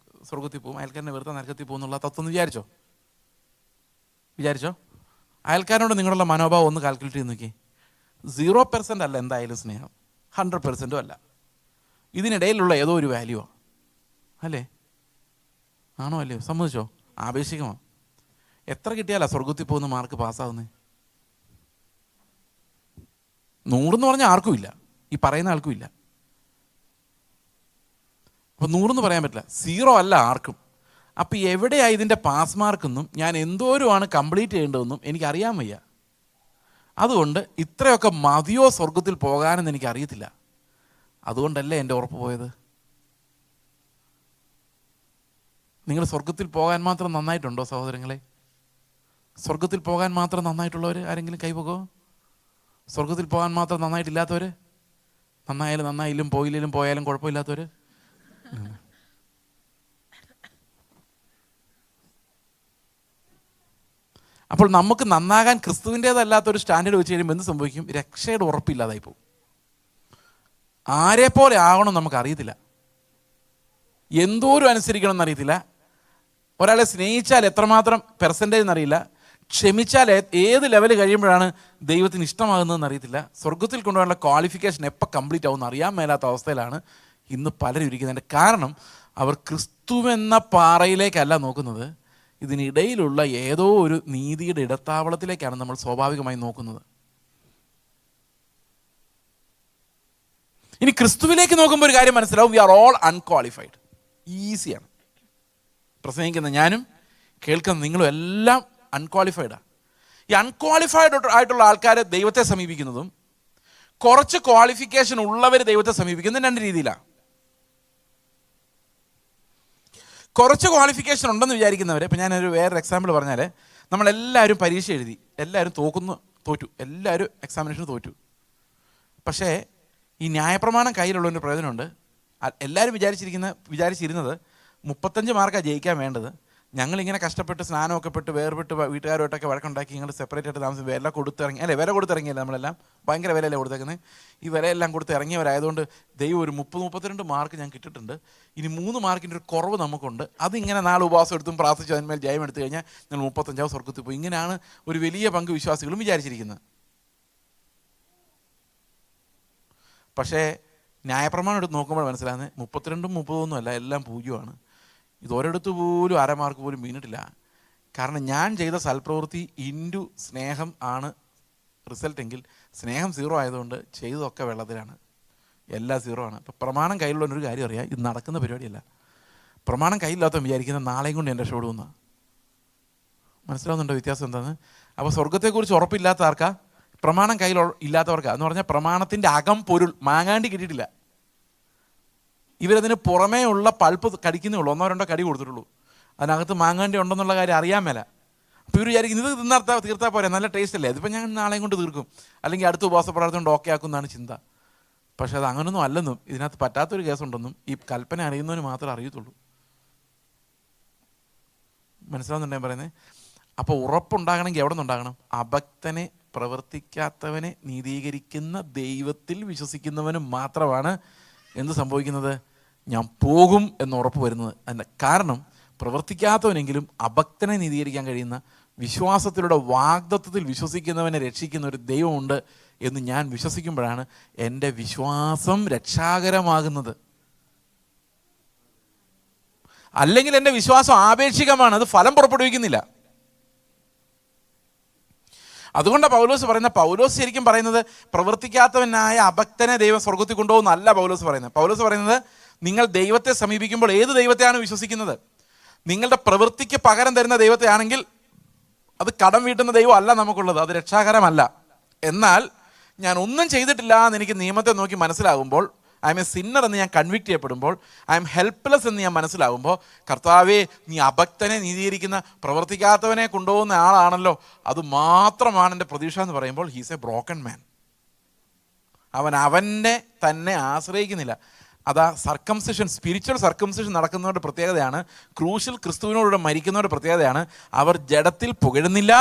സ്വർഗത്തിൽ പോകും, അയൽക്കാരനെ വെറുതെ നരകത്തിൽ പോകും എന്നുള്ള തത്വം വിചാരിച്ചോ? അയൽക്കാരനോട് നിങ്ങളുള്ള മനോഭാവം ഒന്ന് കാൽക്കുലേറ്റ് ചെയ്ത് നോക്കി. 0% അല്ല എന്തായാലും സ്നേഹം, 100% അല്ല. ഇതിനിടയിലുള്ള ഏതോ ഒരു വാല്യൂവാണ്, അല്ലേ? ആണോ അല്ലയോ? സമ്മതിച്ചോ? ആപേക്ഷികമാണ്. എത്ര കിട്ടിയാലാ സ്വർഗത്തിൽ പോകുന്ന മാർക്ക് പാസ്സാവുന്നത്? 100 എന്ന് പറഞ്ഞാൽ ആർക്കും ഇല്ല, ഈ പറയുന്ന ആൾക്കും ഇല്ല. അപ്പോൾ 100 പറയാൻ പറ്റില്ല, 0 അല്ല ആർക്കും. അപ്പോൾ എവിടെയാണ് ഇതിൻ്റെ പാസ് മാർക്കെന്നും ഞാൻ എന്തോരമാണ് കംപ്ലീറ്റ് ചെയ്യേണ്ടതെന്നും എനിക്കറിയാൻ വയ്യ. അതുകൊണ്ട് ഇത്രയൊക്കെ മതിയോ സ്വർഗത്തിൽ പോകാനെന്ന് എനിക്കറിയത്തില്ല. അതുകൊണ്ടല്ലേ എൻ്റെ ഉറപ്പ് പോയത്. നിങ്ങൾ സ്വർഗത്തിൽ പോകാൻ മാത്രം നന്നായിട്ടുണ്ടോ സഹോദരങ്ങളെ? സ്വർഗത്തിൽ പോകാൻ മാത്രം നന്നായിട്ടുള്ളവർ ആരെങ്കിലും കൈപോകോ? സ്വർഗത്തിൽ പോകാൻ മാത്രം നന്നായിട്ടില്ലാത്തവർ? നന്നായാലും നന്നായില്ലും പോയില്ലും പോയാലും കുഴപ്പമില്ലാത്തവർ? അപ്പോൾ നമുക്ക് നന്നാകാൻ ക്രിസ്തുവിൻ്റേതല്ലാത്തൊരു സ്റ്റാൻഡേർഡ് വെച്ച് കഴിയുമ്പോൾ എന്ത് സംഭവിക്കും? രക്ഷയുടെ ഉറപ്പില്ലാതായി പോകും. ആരെപ്പോലെ ആകണം നമുക്കറിയത്തില്ല, എന്തോരം അനുസരിക്കണം എന്നറിയത്തില്ല, ഒരാളെ സ്നേഹിച്ചാൽ എത്രമാത്രം പെർസെൻറ്റേജ് എന്നറിയില്ല, ക്ഷമിച്ചാൽ ഏത് ലെവൽ കഴിയുമ്പോഴാണ് ദൈവത്തിന് ഇഷ്ടമാകുന്നതെന്ന് അറിയത്തില്ല, സ്വർഗത്തിൽ കൊണ്ടുപോകാനുള്ള ക്വാളിഫിക്കേഷൻ എപ്പോൾ കംപ്ലീറ്റ് ആവുമെന്ന് അറിയാൻ മേലാത്ത അവസ്ഥയിലാണ് ഇന്ന് പലരും ഇരിക്കുന്നതിൻ്റെ കാരണം. അവർ ക്രിസ്തുവെന്ന പാറയിലേക്കല്ല നോക്കുന്നത്, ഇതിനിടയിലുള്ള ഏതോ ഒരു നീതിയുടെ ഇടത്താവളത്തിലേക്കാണ് നമ്മൾ സ്വാഭാവികമായി നോക്കുന്നത്. ഇനി ക്രിസ്തുവിലേക്ക് നോക്കുമ്പോൾ ഒരു കാര്യം മനസ്സിലാവും, വി ആർ ഓൾ അൺക്വാളിഫൈഡ്. ഈസിയാണ്. പ്രസംഗിക്കുന്ന ഞാനും കേൾക്കുന്ന നിങ്ങളും എല്ലാം അൺക്വാളിഫൈഡാണ്. ഈ അൺക്വാളിഫൈഡ് ആയിട്ടുള്ള ആൾക്കാരെ ദൈവത്തെ സമീപിക്കുന്നതും കുറച്ച് ക്വാളിഫിക്കേഷൻ ഉള്ളവർ ദൈവത്തെ സമീപിക്കുന്നതും 2 രീതിയിലാണ്. കുറച്ച് ക്വാളിഫിക്കേഷൻ ഉണ്ടെന്ന് വിചാരിക്കുന്നവർ, ഇപ്പം ഞാനൊരു വേറൊരു എക്സാമ്പിൾ പറഞ്ഞാൽ, നമ്മളെല്ലാവരും പരീക്ഷ എഴുതി, എല്ലാവരും തോറ്റു, എല്ലാവരും എക്സാമിനേഷന് തോറ്റു. പക്ഷേ ഈ ന്യായപ്രമാണം കയ്യിലുള്ളൊരു പ്രയോജനമുണ്ട്. എല്ലാവരും വിചാരിച്ചിരുന്നത് 35 മാർക്കാണ് ജയിക്കാൻ വേണ്ടത്. ഞങ്ങളിങ്ങനെ കഷ്ടപ്പെട്ട് സ്നാനമൊക്കെ പെട്ട് വേർപെട്ട് വീട്ടുകാരുമായിട്ടൊക്കെ വഴക്കുണ്ടാക്കി ഞങ്ങൾ സെപ്പറേറ്റ് ആയിട്ട് താമസം വില കൊടുത്തിറങ്ങി, അല്ലേ, വില കൊടുത്തിറങ്ങിയല്ലേ നമ്മളെല്ലാം, ഭയങ്കര വിലയല്ലേ കൊടുത്തേക്കുന്നത്. ഈ വിലയെല്ലാം കൊടുത്ത് ഇറങ്ങിയവരായതുകൊണ്ട് ദൈവം ഒരു 30-32 മാർക്ക് ഞാൻ കിട്ടിയിട്ടുണ്ട്. ഇനി 3 മാർക്കിൻ്റെ ഒരു കുറവ് നമുക്കുണ്ട്. അതിങ്ങനെ 4 ഉപവാസം എടുത്തും പ്രാർത്ഥിച്ചു അതിന്മേൽ ജയം എടുത്തു കഴിഞ്ഞാൽ ഞങ്ങൾ 35 സ്വർഗത്തിൽ പോയി. ഇങ്ങനെയാണ് ഒരു വലിയ പങ്ക് വിശ്വാസികളും വിചാരിച്ചിരിക്കുന്നത്. പക്ഷേ ന്യായപ്രമാണം എടുത്ത് നോക്കുമ്പോൾ മനസ്സിലാകുന്നത് 32ഉം 30ഒന്നും അല്ല, എല്ലാം 0ആണ്. ഇതൊരിടത്ത് പോലും 1/2 മാർക്ക് പോലും വീണിട്ടില്ല. കാരണം ഞാൻ ചെയ്ത സൽപ്രവൃത്തി ഇൻറ്റു സ്നേഹം ആണ് റിസൾട്ടെങ്കിൽ സ്നേഹം 0 ആയതുകൊണ്ട് ചെയ്തതൊക്കെ വെള്ളത്തിലാണ്, എല്ലാം 0 ആണ്. ഇപ്പം പ്രമാണം കയ്യിലുള്ളൊരു കാര്യം അറിയാം, ഇത് നടക്കുന്ന പരിപാടിയല്ല. പ്രമാണം കയ്യില്ലാത്തവൻ വിചാരിക്കുന്ന നാളെയും കൊണ്ട് എൻ്റെ രക്ഷപ്പെടുമെന്നാണ്. മനസ്സിലാവുന്നുണ്ടോ വ്യത്യാസം എന്താണെന്ന്? അപ്പോൾ സ്വർഗത്തെക്കുറിച്ച് ഉറപ്പില്ലാത്ത ആർക്കാ? പ്രമാണം കയ്യിൽ ഇല്ലാത്തവർക്കാ. എന്ന് പറഞ്ഞാൽ പ്രമാണത്തിൻ്റെ അകം പൊരുൾ മാങ്ങാണ്ടി കിട്ടിയിട്ടില്ല. ഇവരതിന് പുറമേ ഉള്ള പൾപ്പ് കടിക്കുന്നേ ഉള്ളൂ, 1-2 കടി കൊടുത്തിട്ടുള്ളൂ. അതിനകത്ത് മാങ്ങാണ്ടി ഉണ്ടെന്നുള്ള കാര്യം അറിയാൻ മേല. അപ്പോൾ ഇവർ വിചാരിക്കും ഇത് തീർത്താൽ പോരെ, നല്ല ടേസ്റ്റ് അല്ലേ, ഇതിപ്പോൾ ഞാൻ നാളെയും കൊണ്ട് തീർക്കും, അല്ലെങ്കിൽ അടുത്ത ഉപവാസപ്രാർത്ഥന കൊണ്ട് ഓക്കെ ആക്കുമെന്നാണ് ചിന്ത. പക്ഷെ അത് അങ്ങനൊന്നും അല്ലെന്നും ഇതിനകത്ത് പറ്റാത്തൊരു കേസുണ്ടെന്നും ഈ കൽപ്പന അറിയുന്നവന് മാത്രമേ അറിയത്തുള്ളൂ. മനസ്സിലാവുന്നുണ്ടോ ഞാൻ പറയുന്നത്? അപ്പോൾ ഉറപ്പുണ്ടാകണമെങ്കിൽ എവിടെ നിന്നുണ്ടാകണം? അഭക്തനെ, പ്രവർത്തിക്കാത്തവനെ നീതീകരിക്കുന്ന ദൈവത്തിൽ വിശ്വസിക്കുന്നവനും മാത്രമാണ് എന്ത് സംഭവിക്കുന്നത്? ഞാൻ പോകും എന്ന് ഉറപ്പ് വരുന്നത്. അതിൻ്റെ കാരണം പ്രവർത്തിക്കാത്തവനെങ്കിലും അഭക്തനെ നീതീകരിക്കാൻ കഴിയുന്ന, വിശ്വാസത്തിലൂടെ വാഗ്ദത്തത്തിൽ വിശ്വസിക്കുന്നവനെ രക്ഷിക്കുന്ന ഒരു ദൈവമുണ്ട് എന്ന് ഞാൻ വിശ്വസിക്കുമ്പോഴാണ് എൻ്റെ വിശ്വാസം രക്ഷാകരമാകുന്നത്. അല്ലെങ്കിൽ എൻ്റെ വിശ്വാസം ആപേക്ഷികമാണ്, അത് ഫലം പുറപ്പെടുവിക്കുന്നില്ല. അതുകൊണ്ടാണ് പൗലോസ് ശരിക്കും പറയുന്നത് പ്രവർത്തിക്കാത്തവനായ അഭക്തനെ ദൈവം സ്വർഗത്തിൽ കൊണ്ടുപോകുന്നല്ല പൗലോസ് പറയുന്നത് നിങ്ങൾ ദൈവത്തെ സമീപിക്കുമ്പോൾ ഏത് ദൈവത്തെയാണ് വിശ്വസിക്കുന്നത്? നിങ്ങളുടെ പ്രവൃത്തിക്ക് പകരം തരുന്ന ദൈവത്തെയാണെങ്കിൽ അത് കടം വീട്ടുന്ന ദൈവം അല്ല നമുക്കുള്ളത്, അത് രക്ഷാകരമല്ല. എന്നാൽ ഞാൻ ഒന്നും ചെയ്തിട്ടില്ല എന്ന് എനിക്ക് നിയമത്തെ നോക്കി മനസ്സിലാകുമ്പോൾ, ഐ എം എ സിന്നർ എന്ന് ഞാൻ കൺവിക്ട് ചെയ്യപ്പെടുമ്പോൾ, ഐ എം ഹെൽപ്ലെസ് എന്ന് ഞാൻ മനസ്സിലാകുമ്പോൾ, കർത്താവേ നീ അഭക്തനെ നീതീകരിക്കുന്ന, പ്രവർത്തിക്കാത്തവനെ കൊണ്ടുപോകുന്ന ആളാണല്ലോ, അത് മാത്രമാണ് എൻ്റെ പ്രതീക്ഷ എന്ന് പറയുമ്പോൾ ഹീസ് എ ബ്രോക്കൺ മാൻ. അവൻ്റെ തന്നെ ആശ്രയിക്കുന്നില്ല. അതാ സർക്കംസിഷൻ, സ്പിരിച്വൽ സർക്കംസിഷൻ നടക്കുന്നവരുടെ പ്രത്യേകതയാണ്, ക്രൂശിൽ ക്രിസ്തുവിനോടുകൂടെ മരിക്കുന്നവരുടെ പ്രത്യേകതയാണ്. അവർ ജഡത്തിൽ പുകഴുന്നില്ല,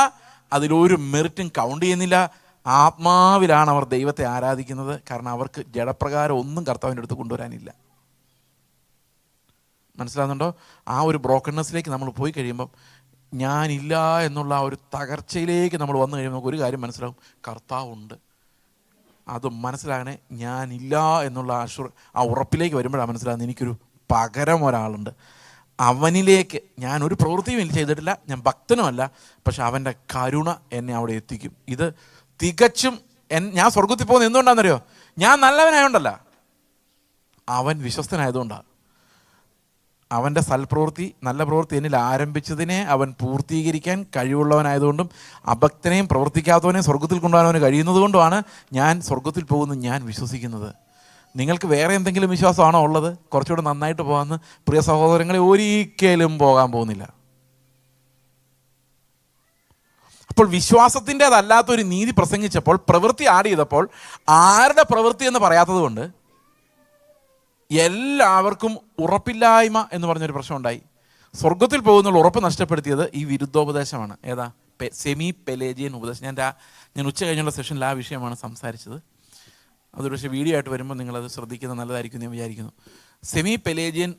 അതിലൊരു മെറിറ്റും കൗണ്ട് ചെയ്യുന്നില്ല. ആത്മാവിലാണ് അവർ ദൈവത്തെ ആരാധിക്കുന്നത്. കാരണം അവർക്ക് ജഡപ്രകാരം ഒന്നും കർത്താവിൻ്റെ അടുത്ത് കൊണ്ടുവരാനില്ല. മനസ്സിലാകുന്നുണ്ടോ? ആ ഒരു ബ്രോക്കൺനെസ്സിലേക്ക് നമ്മൾ പോയി കഴിയുമ്പം, ഞാനില്ല എന്നുള്ള ആ ഒരു തകർച്ചയിലേക്ക് നമ്മൾ വന്നു കഴിയുമ്പോൾ നമുക്ക് ഒരു കാര്യം മനസ്സിലാവും, കർത്താവുണ്ട്. അത് മനസ്സിലാകണേ. ഞാനില്ല എന്നുള്ള ആ ഉറപ്പിലേക്ക് വരുമ്പോഴാണ് മനസ്സിലാകുന്നത് എനിക്കൊരു പകരം ഒരാളുണ്ട്. അവനിലേക്ക് ഞാൻ ഒരു പ്രവൃത്തിയും ചെയ്തിട്ടില്ല, ഞാൻ ഭക്തനുമല്ല, പക്ഷെ അവൻ്റെ കരുണ എന്നെ അവിടെ എത്തിക്കും. ഇത് തികച്ചും ഞാൻ സ്വർഗത്തിൽ പോകുന്നത് എന്തുകൊണ്ടാണെന്നറിയോ? ഞാൻ നല്ലവനായോണ്ടല്ല, അവൻ വിശ്വസ്തനായതുകൊണ്ടാണ്. അവൻ്റെ സൽപ്രവൃത്തി, നല്ല പ്രവൃത്തി എന്നിൽ ആരംഭിച്ചതിനെ അവൻ പൂർത്തീകരിക്കാൻ കഴിവുള്ളവനായതുകൊണ്ടും അഭക്തനെയും പ്രവർത്തിക്കാത്തവനെയും സ്വർഗത്തിൽ കൊണ്ടുപോകാൻ കഴിയുന്നത് കൊണ്ടുമാണ് ഞാൻ സ്വർഗത്തിൽ പോകുന്നത് ഞാൻ വിശ്വസിക്കുന്നത്. നിങ്ങൾക്ക് വേറെ എന്തെങ്കിലും വിശ്വാസമാണോ ഉള്ളത്? കുറച്ചുകൂടെ നന്നായിട്ട് പോകാമെന്ന് പ്രിയ സഹോദരങ്ങളെ, ഒരിക്കലും പോകാൻ പോകുന്നില്ല. അപ്പോൾ വിശ്വാസത്തിൻ്റെതല്ലാത്തൊരു നീതി പ്രസംഗിച്ചപ്പോൾ, പ്രവൃത്തി ആഡ് ചെയ്തപ്പോൾ, ആരുടെ പ്രവൃത്തി എന്ന് പറയാത്തത് കൊണ്ട് എല്ലാവർക്കും ഉറപ്പില്ലായ്മ എന്ന് പറഞ്ഞൊരു പ്രശ്നം ഉണ്ടായി. സ്വർഗത്തിൽ പോകുന്നുള്ള ഉറപ്പ് നഷ്ടപ്പെടുത്തിയത് ഈ വിരുദ്ധോപദേശമാണ്. ഏതാ? സെമി പെലേജിയൻ ഉപദേശം. ഞാൻ ഉച്ച കഴിഞ്ഞുള്ള സെഷനിൽ ആ വിഷയമാണ് സംസാരിച്ചത്. അതൊരു പക്ഷേ വീഡിയോ ആയിട്ട് വരുമ്പോൾ നിങ്ങളത് ശ്രദ്ധിക്കുന്നത് നല്ലതായിരിക്കും ഞാൻ വിചാരിക്കുന്നു. സെമി പെലേജിയൻ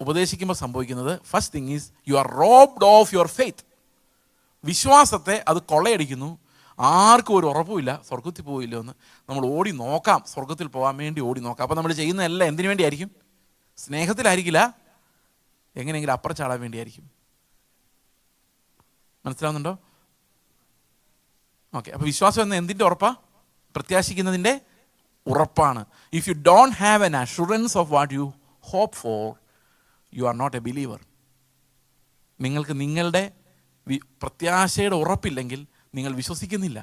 ഉപദേശിക്കുമ്പോൾ സംഭവിക്കുന്നത്, first thing is you are robbed of your faith. വിശ്വാസത്തെ അത് കൊള്ളയടിക്കുന്നു. ആർക്കും ഒരു ഉറപ്പുമില്ല സ്വർഗത്തിൽ പോയില്ലോ എന്ന്. നമ്മൾ ഓടി നോക്കാം, സ്വർഗത്തിൽ പോകാൻ വേണ്ടി ഓടി നോക്കാം. അപ്പോൾ നമ്മൾ ചെയ്യുന്നതെല്ലാം എന്തിനു വേണ്ടിയായിരിക്കും? സ്നേഹത്തിലായിരിക്കില്ല, എങ്ങനെയെങ്കിലും അപ്പുറച്ചാടാൻ വേണ്ടിയായിരിക്കും. മനസ്സിലാവുന്നുണ്ടോ? ഓക്കെ. അപ്പോൾ വിശ്വാസം എന്ന എന്തിൻ്റെ ഉറപ്പാണ്? പ്രത്യാശിക്കുന്നതിൻ്റെ ഉറപ്പാണ്. If you don't have an assurance of what you hope for, you are not a believer. നിങ്ങൾക്ക് നിങ്ങളുടെ പ്രത്യാശയുടെ ഉറപ്പില്ലെങ്കിൽ നിങ്ങൾ വിശ്വസിക്കുന്നില്ല,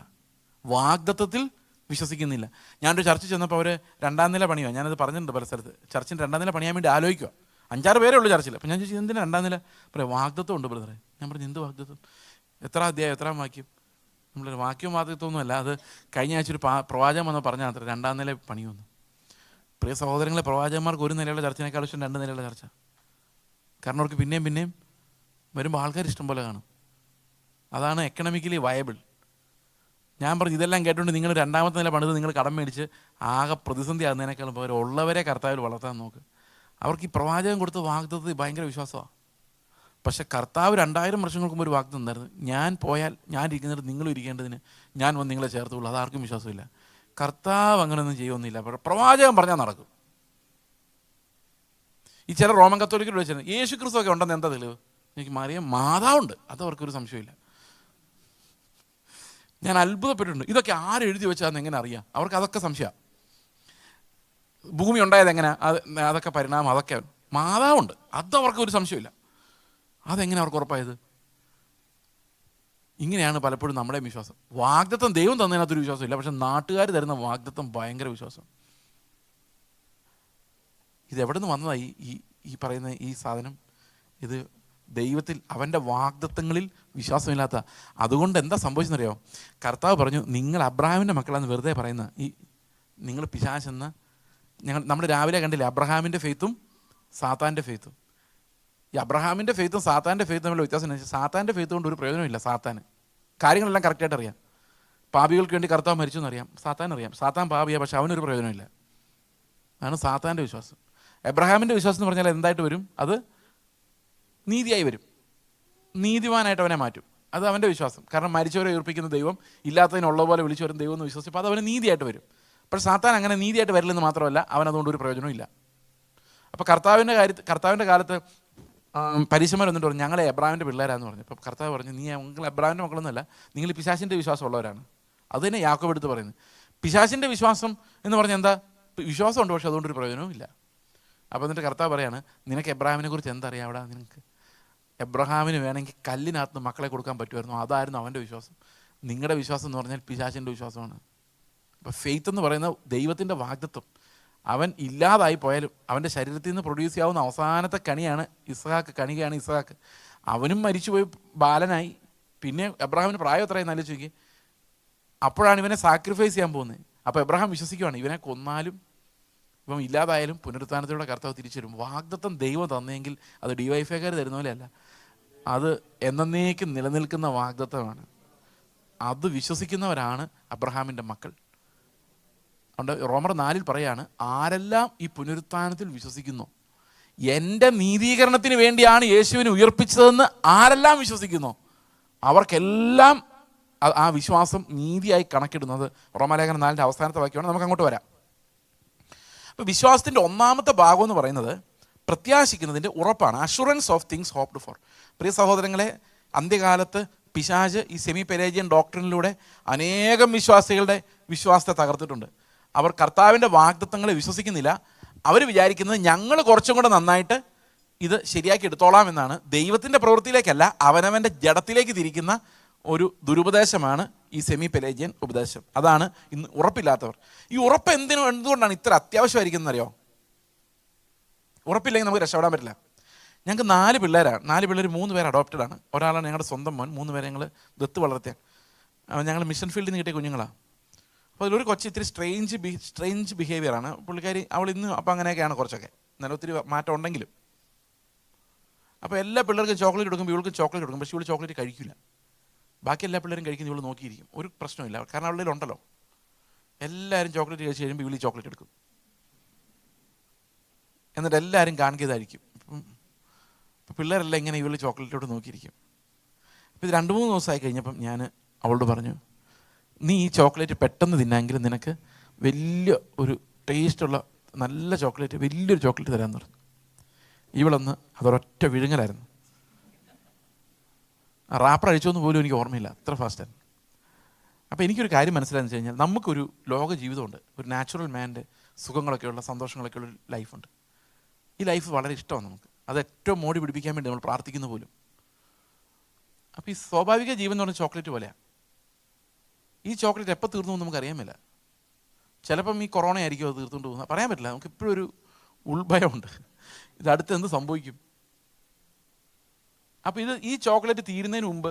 വാഗ്ദത്തത്തിൽ വിശ്വസിക്കുന്നില്ല. ഞാനൊരു ചർച്ചിൽ ചെന്നപ്പോൾ അവർ 2ാം നില പണിയുക. ഞാനത് പറഞ്ഞിട്ടുണ്ട് പല സ്ഥലത്ത്. ചർച്ചിന് 2ാം നില പണിയാൻ വേണ്ടി ആലോചിക്കുക. 5-6 പേരേ ഉള്ളൂ ചർച്ചിൽ. അപ്പോൾ ഞാൻ ചോദിച്ചു, എന്തിനാ 2ാം നില? പറയാം, വാഗ്ദത്തം ഉണ്ട് ബ്രദറെ. ഞാൻ പറഞ്ഞു, എന്ത് വാഗ്ദത്തം? എത്ര അധ്യായം, എത്രാം വാക്യം? നമ്മളൊരു വാക്യവും വാഗ്ദത്വമൊന്നുമല്ല. അത് കഴിഞ്ഞ ആഴ്ച ഒരു പ്രവാചകൻ വന്ന് പറഞ്ഞാൽ അത്ര 2ാം നില പണിയുമെന്ന്. പ്രിയ സഹോദരങ്ങളെ, പ്രവാചകന്മാർക്ക് ഒരു നിലയുള്ള ചർച്ചിനേക്കാൾ ഇഷ്ടം 2 നിലയുള്ള ചർച്ച. കാരണം അവർക്ക് പിന്നെയും വരുമ്പോൾ ആൾക്കാർ ഇഷ്ടം പോലെ കാണും. അതാണ് എക്കണമിക്കലി വയബിൾ. ഞാൻ പറഞ്ഞു, ഇതെല്ലാം കേട്ടുകൊണ്ട് നിങ്ങൾ 2ാമത്തെ നില പണിത് നിങ്ങൾ കടം മേടിച്ച് ആകെ പ്രതിസന്ധി ആകുന്നതിനേക്കാളും പകരം ഉള്ളവരെ കർത്താവിൽ വളർത്താൻ നോക്ക്. അവർക്ക് ഈ പ്രവാചകൻ കൊടുത്ത വാഗ്ദത്തത്തിൽ ഭയങ്കര വിശ്വാസമാണ്. പക്ഷെ കർത്താവ് 2000 വർഷങ്ങൾക്ക് മുമ്പ് ഒരു വാഗ്ദത്തം ഉണ്ടായിരുന്നു, ഞാൻ പോയാൽ ഞാൻ ഇരിക്കുന്നിടത്ത് നിങ്ങളും ഇരിക്കേണ്ടതിന് ഞാൻ വന്ന് നിങ്ങളെ ചേർത്തുള്ളൂ. അതാർക്കും വിശ്വാസമില്ല. കർത്താവ് അങ്ങനെയൊന്നും ചെയ്യുമൊന്നുമില്ല. പ്രവാചകൻ പറഞ്ഞാൽ നടക്കും. ഈ ചില റോമൻ കത്തോലിക്കൽ വിളിച്ചിരുന്നു, യേശു ക്രിസ്തു ഒക്കെ ഉണ്ടെന്ന് എന്താ തെളിവ്? എനിക്ക് മറിയം മാതാവുണ്ട്, അതവർക്കൊരു സംശയമില്ല. ഞാൻ അത്ഭുതപ്പെട്ടിട്ടുണ്ട്. ഇതൊക്കെ ആരെഴുതി വെച്ചാന്ന് എങ്ങനെ അറിയാം? അവർക്ക് അതൊക്കെ സംശയമാണ്. ഭൂമി ഉണ്ടായത് എങ്ങനെയാ? അതൊക്കെ പരിണാമം, അതൊക്കെ മാതാവുണ്ട്, അതവർക്ക് ഒരു സംശയമില്ല. അതെങ്ങനെ അവർക്ക് ഉറപ്പായത്? ഇങ്ങനെയാണ് പലപ്പോഴും നമ്മുടെ വിശ്വാസം. വാഗ്ദത്തം ദൈവം തന്നതിനകത്തൊരു വിശ്വാസമില്ല, പക്ഷെ നാട്ടുകാർ തരുന്ന വാഗ്ദത്തം ഭയങ്കര വിശ്വാസം. ഇതെവിടെ നിന്ന് വന്നതായി ഈ പറയുന്ന ഈ സാധനം? ഇത് ദൈവത്തിൽ, അവൻ്റെ വാഗ്ദത്തങ്ങളിൽ വിശ്വാസമില്ലാത്ത. അതുകൊണ്ട് എന്താ സംഭവിച്ചെന്നറിയോ? കർത്താവ് പറഞ്ഞു, നിങ്ങൾ അബ്രഹാമിൻ്റെ മക്കളാന്ന് വെറുതെ പറയുന്ന ഈ നിങ്ങൾ പിശാചെന്ന്. നമ്മൾ രാവിലെ കണ്ടില്ലേ, അബ്രഹാമിൻ്റെ ഫെയ്ത്തും സാത്താൻ്റെ ഫെയ്ത്തും. ഈ അബ്രഹാമിൻ്റെ ഫെയ്ത്തും സാത്താൻ്റെ ഫെയ്ത്തും തമ്മിലുള്ള വ്യത്യാസം എന്ന് വെച്ചാൽ സാത്താൻ്റെ ഫെയ്ത്ത് കൊണ്ട് ഒരു പ്രയോജനമില്ല. സാത്താന് കാര്യങ്ങളെല്ലാം കറക്റ്റായിട്ട് അറിയാം. പാപികൾക്ക് വേണ്ടി കർത്താവ് മരിച്ചു എന്നറിയാം, സാത്താൻ അറിയാം. സാത്താൻ പാപിയാണ്, പക്ഷെ അവനൊരു പ്രയോജനമില്ല. അതാണ് സാത്താൻ്റെ വിശ്വാസം. എബ്രഹാമിൻ്റെ വിശ്വാസം എന്ന് പറഞ്ഞാൽ എന്തായിട്ട് വരും? അത് നീതിയായി വരും, നീതിമാനായിട്ട് അവനെ മാറ്റും. അത് അവൻ്റെ വിശ്വാസം. കാരണം മരിച്ചവരെ ഉയർപ്പിക്കുന്ന ദൈവം ഇല്ലാത്തതിനുള്ള പോലെ വിളിച്ചു വരും ദൈവം എന്ന് വിശ്വസിച്ചപ്പോൾ അത് അവന് നീതിയായിട്ട് വരും. പക്ഷേ സാത്താൻ അങ്ങനെ നീതിയായിട്ട് വരില്ലെന്ന് മാത്രമല്ല, അവൻ അതുകൊണ്ട് ഒരു പ്രയോജനവും ഇല്ല. അപ്പോൾ കർത്താവിൻ്റെ കാലത്ത് പരീശന്മാർ എന്നിട്ട് പറഞ്ഞു, ഞങ്ങളെ എബ്രാഹിമിൻ്റെ പിള്ളേരാന്ന് പറഞ്ഞു. അപ്പോൾ കർത്താവ് പറഞ്ഞു, നിങ്ങൾ എബ്രാഹിമിൻ്റെ മക്കളൊന്നുമല്ല, നിങ്ങൾ പിശാചിൻ്റെ വിശ്വാസമുള്ളവരാണ്. അത് തന്നെ യാക്കോബ് എടുത്ത് പറയുന്നത്. പിശാചിൻ്റെ വിശ്വാസം എന്ന് പറഞ്ഞാൽ എന്താ? വിശ്വാസമുണ്ട്, പക്ഷെ അതുകൊണ്ടൊരു പ്രയോജനവും ഇല്ല. അപ്പോൾ എന്നിട്ട് കർത്താവ് പറയാണ്, നിനക്ക് എബ്രാഹിമിനെ കുറിച്ച് എന്തറിയാം? അവിടെ നിനക്ക് എബ്രഹാമിന് വേണമെങ്കിൽ കല്ലിനകത്ത് മക്കളെ കൊടുക്കാൻ പറ്റുമായിരുന്നു. അതായിരുന്നു അവൻ്റെ വിശ്വാസം. നിങ്ങളുടെ വിശ്വാസം എന്ന് പറഞ്ഞാൽ പിശാചിൻ്റെ വിശ്വാസമാണ്. അപ്പോൾ ഫെയ്ത്ത് എന്ന് പറയുന്ന ദൈവത്തിൻ്റെ വാഗ്ദത്വം. അവൻ ഇല്ലാതായി പോയാലും അവൻ്റെ ശരീരത്തിൽ നിന്ന് പ്രൊഡ്യൂസ് ചെയ്യാവുന്ന അവസാനത്തെ കണിയാണ് ഇസ്ഹാക്ക്, കണികയാണ് ഇസ്ഹാക്ക്. അവനും മരിച്ചുപോയി, ബാലനായി. പിന്നെ എബ്രഹാമിന് പ്രായം എത്രയും നല്ല ചോദിക്കുക, അപ്പോഴാണ് ഇവനെ സാക്രിഫൈസ് ചെയ്യാൻ പോകുന്നത്. അപ്പോൾ എബ്രഹാം വിശ്വസിക്കുകയാണ്, ഇവനെ കൊന്നാലും ഇപ്പം ഇല്ലാതായാലും പുനരുത്ഥാനത്തിലൂടെ കർത്താവ് തിരിച്ചു വരും. വാഗ്ദത്തം ദൈവം തന്നെങ്കിൽ അത് ഡിവൈഫൈക്കാർ തരുന്ന പോലെയല്ല, അത് എന്നേക്കും നിലനിൽക്കുന്ന വാഗ്ദത്തമാണ്. അത് വിശ്വസിക്കുന്നവരാണ് അബ്രഹാമിൻ്റെ മക്കൾ. അതുകൊണ്ട് റോമർ 4 പറയാണ്, ആരെല്ലാം ഈ പുനരുത്ഥാനത്തിൽ വിശ്വസിക്കുന്നു, എൻ്റെ നീതീകരണത്തിന് വേണ്ടിയാണ് യേശുവിനെ ഉയർപ്പിച്ചതെന്ന് ആരെല്ലാം വിശ്വസിക്കുന്നു, അവർക്കെല്ലാം ആ വിശ്വാസം നീതിയായി കണക്കിടുന്നത്. റോമാലേഖനം 4 അവസാനത്തെ വാക്യമാണ്. നമുക്ക് അങ്ങോട്ട് വരാം. അപ്പോൾ വിശ്വാസത്തിൻ്റെ ഒന്നാമത്തെ ഭാഗം എന്ന് പറയുന്നത് പ്രത്യാശിക്കുന്നതിൻ്റെ ഉറപ്പാണ്. Assurance of things hoped for. പ്രിയ സഹോദരങ്ങളെ, അന്ത്യകാലത്ത് പിശാച് ഈ സെമി പെലേജിയൻ ഡോക്ട്രിനിലൂടെ അനേകം വിശ്വാസികളുടെ വിശ്വാസത്തെ തകർത്തിട്ടുണ്ട്. അവർ കർത്താവിൻ്റെ വാഗ്ദത്തങ്ങളെ വിശ്വസിക്കുന്നില്ല. അവർ വിചാരിക്കുന്നത് ഞങ്ങൾ കുറച്ചും കൂടെ നന്നായിട്ട് ഇത് ശരിയാക്കി എടുത്തോളാം എന്നാണ്. ദൈവത്തിൻ്റെ പ്രവൃത്തിയിലേക്കല്ല, അവനവൻ്റെ ജഡത്തിലേക്ക് തിരിക്കുന്ന ഒരു ദുരുപദേശമാണ് ഈ സെമി പെലേജിയൻ ഉപദേശം. അതാണ് ഇന്ന് ഉറപ്പില്ലാത്തവർ. ഈ ഉറപ്പ് എന്തുകൊണ്ടാണ് ഇത്ര അത്യാവശ്യമായിരിക്കുന്നത് അറിയോ? ഉറപ്പില്ലെങ്കിൽ നമുക്ക് രക്ഷപ്പെടാൻ പറ്റില്ല. ഞങ്ങൾക്ക് 4 പിള്ളേരാണ്. 4 പിള്ളേർ 3 പേര് അഡോപ്റ്റഡാണ്. ഒരാളാണ് ഞങ്ങളുടെ സ്വന്തം മോൻ. 3 പേരെ ഞങ്ങൾ ദത്ത് വളർത്തിയ. ഞങ്ങൾ മിഷൻ ഫീൽഡിൽ നിന്ന് കിട്ടിയ കുഞ്ഞുങ്ങളാണ്. അപ്പോൾ അതിലൊരു കൊച്ചി ഇത്തിരി സ്ട്രേഞ്ച് ബിഹേവിയറാണ് പുള്ളിക്കാരി. അവൾ ഇന്ന് അപ്പോൾ അങ്ങനെയൊക്കെയാണ് കുറച്ചൊക്കെ, എന്നാലും ഒത്തിരി മാറ്റം ഉണ്ടെങ്കിലും. അപ്പോൾ എല്ലാ പിള്ളേർക്കും ചോക്ലേറ്റ് കൊടുക്കുമ്പോൾ ഇവൾക്ക് ചോക്ലേറ്റ് കൊടുക്കും, പക്ഷേ ഇവൾ ചോക്ലേറ്റ് കഴിക്കില്ല. ബാക്കി എല്ലാ പിള്ളേരും കഴിക്കുന്ന ഇവൾ നോക്കിയിരിക്കും. ഒരു പ്രശ്നമില്ല, കാരണം അവളുടെ ഉണ്ടല്ലോ. എല്ലാവരും ചോക്ലേറ്റ് കഴിച്ച് കഴിയുമ്പോൾ ഇവൾ ഈ ചോക്ലേറ്റ് എടുക്കും. എന്നിട്ട് എല്ലാവരും കാണിക്കതായിരിക്കും. ഇപ്പം പിള്ളേരെല്ലാം ഇങ്ങനെ ഇവൾ ചോക്ലേറ്റോട് നോക്കിയിരിക്കും. അപ്പോൾ ഇത് 2-3 ദിവസമായി കഴിഞ്ഞപ്പം ഞാൻ അവളോട് പറഞ്ഞു, നീ ഈ ചോക്ലേറ്റ് പെട്ടെന്ന് തിന്നാമെങ്കിലും നിനക്ക് വലിയ ഒരു ടേസ്റ്റുള്ള നല്ല ചോക്ലേറ്റ്, വലിയൊരു ചോക്ലേറ്റ് തരാമെന്ന് പറഞ്ഞു. ഇവളൊന്ന് അതൊരൊറ്റ വിഴുങ്ങലായിരുന്നു. റാപ്പർ അഴിച്ചോന്ന് പോലും എനിക്ക് ഓർമ്മയില്ല, അത്ര ഫാസ്റ്റാണ്. അപ്പോൾ എനിക്കൊരു കാര്യം മനസ്സിലായെന്ന് വെച്ച് കഴിഞ്ഞാൽ, നമുക്കൊരു ലോക ജീവിതമുണ്ട്, ഒരു നാച്ചുറൽ മാൻ്റെ സുഖങ്ങളൊക്കെയുള്ള സന്തോഷങ്ങളൊക്കെയുള്ള ഒരു ലൈഫുണ്ട്. ഈ ലൈഫ് വളരെ ഇഷ്ടമാണ് നമുക്ക്. അത് ഏറ്റവും മോടി പിടിപ്പിക്കാൻ വേണ്ടി നമ്മൾ പ്രാർത്ഥിക്കുന്ന പോലും. അപ്പോൾ ഈ സ്വാഭാവിക ജീവൻ എന്ന് പറഞ്ഞ ചോക്ലേറ്റ് പോലെയാണ്. ഈ ചോക്ലേറ്റ് എപ്പോൾ തീർന്നു എന്ന് നമുക്കറിയാൻ പറ്റില്ല. ചിലപ്പം ഈ കൊറോണ ആയിരിക്കും അത് തീർത്തുകൊണ്ട് പോകുന്നത്, പറയാൻ പറ്റില്ല. നമുക്ക് ഇപ്പോഴും ഒരു ഉൾഭയമുണ്ട്, ഇത് അടുത്ത് എന്ത് സംഭവിക്കും. അപ്പോൾ ഈ ചോക്ലേറ്റ് തീരുന്നതിന് മുമ്പ്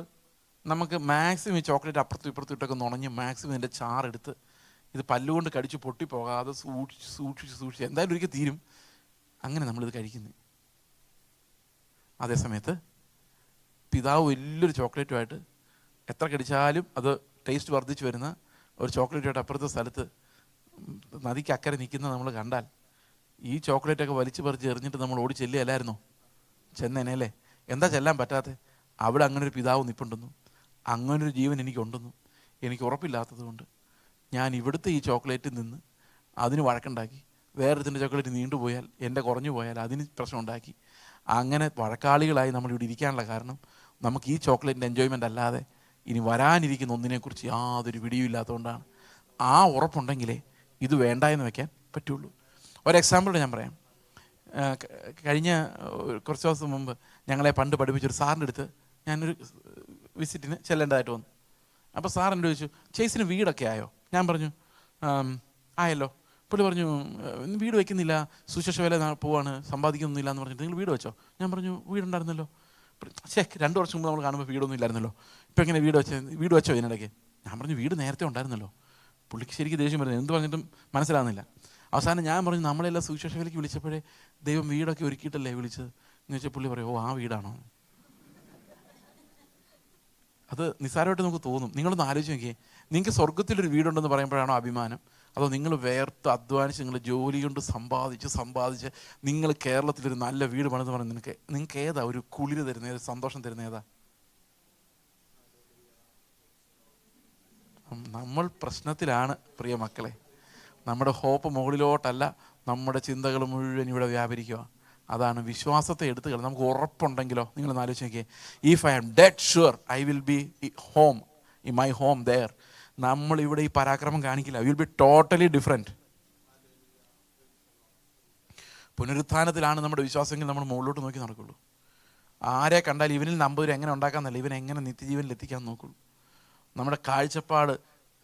നമുക്ക് മാക്സിമം ഈ ചോക്ലേറ്റ് അപ്പുറത്തും ഇപ്പുറത്തും ഇട്ടൊക്കെ നുണഞ്ഞ് മാക്സിമം ഇതിൻ്റെ ചാറെടുത്ത് ഇത് പല്ലുകൊണ്ട് കടിച്ച് പൊട്ടിപ്പോകാതെ സൂക്ഷിച്ച് എന്തായാലും ഒരിക്കൽ തീരും. അങ്ങനെ നമ്മളിത് കഴിക്കുന്നത്. അതേസമയത്ത് പിതാവ് വലിയൊരു ചോക്ലേറ്റുമായിട്ട് എത്ര കടിച്ചാലും അത് ടേസ്റ്റ് വർദ്ധിച്ചു വരുന്ന ഒരു ചോക്ലേറ്റുമായിട്ട് അപ്പുറത്തെ സ്ഥലത്ത് നദിക്ക് അക്കരെ നിൽക്കുന്നത് നമ്മൾ കണ്ടാൽ ഈ ചോക്ലേറ്റൊക്കെ വലിച്ചു പറിച്ച് എറിഞ്ഞിട്ട് നമ്മൾ ഓടി ചെല്ലുകയല്ലായിരുന്നോ? ചെന്നേനല്ലേ. എന്താ ചെല്ലാൻ പറ്റാതെ? അവിടെ അങ്ങനെ ഒരു പിതാവ് നിൽപ്പുണ്ടെന്നും അങ്ങനൊരു ജീവൻ എനിക്കുണ്ടെന്നും എനിക്ക് ഉറപ്പില്ലാത്തത് കൊണ്ട് ഞാൻ ഇവിടുത്തെ ഈ ചോക്ലേറ്റിൽ നിന്ന് അതിന് വഴക്കുണ്ടാക്കി, വേറൊരുത്തിൻ്റെ ചോക്ലേറ്റ് നീണ്ടുപോയാൽ, എൻ്റെ കുറഞ്ഞു പോയാൽ അതിന് പ്രശ്നം ഉണ്ടാക്കി. അങ്ങനെ വഴക്കാളികളായി നമ്മളിവിടെ ഇരിക്കാനുള്ള കാരണം നമുക്ക് ഈ ചോക്ലേറ്റിൻ്റെ എൻജോയ്മെൻ്റ് അല്ലാതെ ഇനി വരാനിരിക്കുന്ന ഒന്നിനെക്കുറിച്ച് യാതൊരു പിടിയും ഇല്ലാത്തതുകൊണ്ടാണ്. ആ ഉറപ്പുണ്ടെങ്കിലേ ഇത് വേണ്ട എന്ന് വെക്കാൻ പറ്റുള്ളൂ. ഒരു എക്സാമ്പിൾ ഞാൻ പറയാം. കഴിഞ്ഞ കുറച്ച് ദിവസം മുമ്പ് ഞങ്ങളെ പണ്ട് പഠിപ്പിച്ചൊരു സാറിൻ്റെ അടുത്ത് ഞാനൊരു വിസിറ്റിന് ചെല്ലേണ്ടതായിട്ട് വന്നു. അപ്പോൾ സാർ എന്നോട് ചോദിച്ചു, ചേച്ചിന് വീടൊക്കെ ആയോ? ഞാൻ പറഞ്ഞു ആയല്ലോ. പുള്ളി പറഞ്ഞു, വീട് വയ്ക്കുന്നില്ല, സുശേഷ വേല പോവാണ്, സമ്പാദിക്കുന്നില്ല എന്ന് പറഞ്ഞിട്ട് നിങ്ങൾ വീട് വെച്ചോ? ഞാൻ പറഞ്ഞു വീടുണ്ടായിരുന്നല്ലോ. 2 വർഷം മുമ്പ് നമ്മൾ കാണുമ്പോൾ വീടൊന്നും ഇല്ലായിരുന്നല്ലോ, ഇപ്പം എങ്ങനെ വീട് വെച്ചോ ഇതിനിടയ്ക്ക്? ഞാൻ പറഞ്ഞു വീട് നേരത്തെ ഉണ്ടായിരുന്നല്ലോ. പുള്ളിക്ക് ശരിക്കും ദേഷ്യം വരുന്നത്, എന്ത് പറഞ്ഞിട്ടും മനസ്സിലാകുന്നില്ല. അവസാനം ഞാൻ പറഞ്ഞു, നമ്മളെല്ലാം സുവിശേഷ വേലയ്ക്ക് വിളിച്ചപ്പോഴേ ദൈവം വീടൊക്കെ ഒരുക്കിയിട്ടല്ലേ വിളിച്ചത്, എന്ന് വെച്ചാൽ പുള്ളി പറയും, ഓ ആ വീടാണോ? അത് നിസ്സാരമായിട്ട് നമുക്ക് തോന്നും. നിങ്ങളൊന്ന് ആലോചിച്ച് നോക്കിയേ, നിങ്ങൾക്ക് സ്വർഗത്തിലൊരു വീടുണ്ടെന്ന് പറയുമ്പോഴാണോ അഭിമാനം? അതോ നിങ്ങൾ വേർത്ത് അധ്വാനിച്ച് നിങ്ങൾ ജോലി കൊണ്ട് സമ്പാദിച്ച് നിങ്ങൾ കേരളത്തിലൊരു നല്ല വീട് പണിതെന്ന് പറയുന്നത് നിങ്ങൾക്ക് ഏതാ ഒരു കുളിര് തരുന്ന, സന്തോഷം തരുന്ന ഏതാ? നമ്മൾ പ്രശ്നത്തിലാണ് പ്രിയ മക്കളെ. നമ്മുടെ ഹോപ്പ് മുകളിലോട്ടല്ല, നമ്മുടെ ചിന്തകൾ മുഴുവൻ ഇവിടെ വ്യാപരിക്കുക. അതാണ് വിശ്വാസത്തെ എടുത്തു കളഞ്ഞ് നമുക്ക് ഉറപ്പുണ്ടെങ്കിലോ. നിങ്ങളൊന്ന് ആലോചിച്ച് നോക്കിയേ, if I am dead sure I will be home in my home there. നമ്മളിവിടെ ഈ പരാക്രമം കാണിക്കില്ല. Will be totally different. പുനരുത്ഥാനത്തിലാണ് നമ്മുടെ വിശ്വാസമെങ്കിൽ നമ്മൾ മുകളിലോട്ട് നോക്കി നടക്കുള്ളൂ. ആരെ കണ്ടാൽ ഇവനിൽ നമ്പൂര് എങ്ങനെ ഉണ്ടാക്കാന്നല്ല, ഇവൻ എങ്ങനെ നിത്യജീവനിൽ എത്തിക്കാൻ നോക്കുള്ളൂ. നമ്മുടെ കാഴ്ചപ്പാട്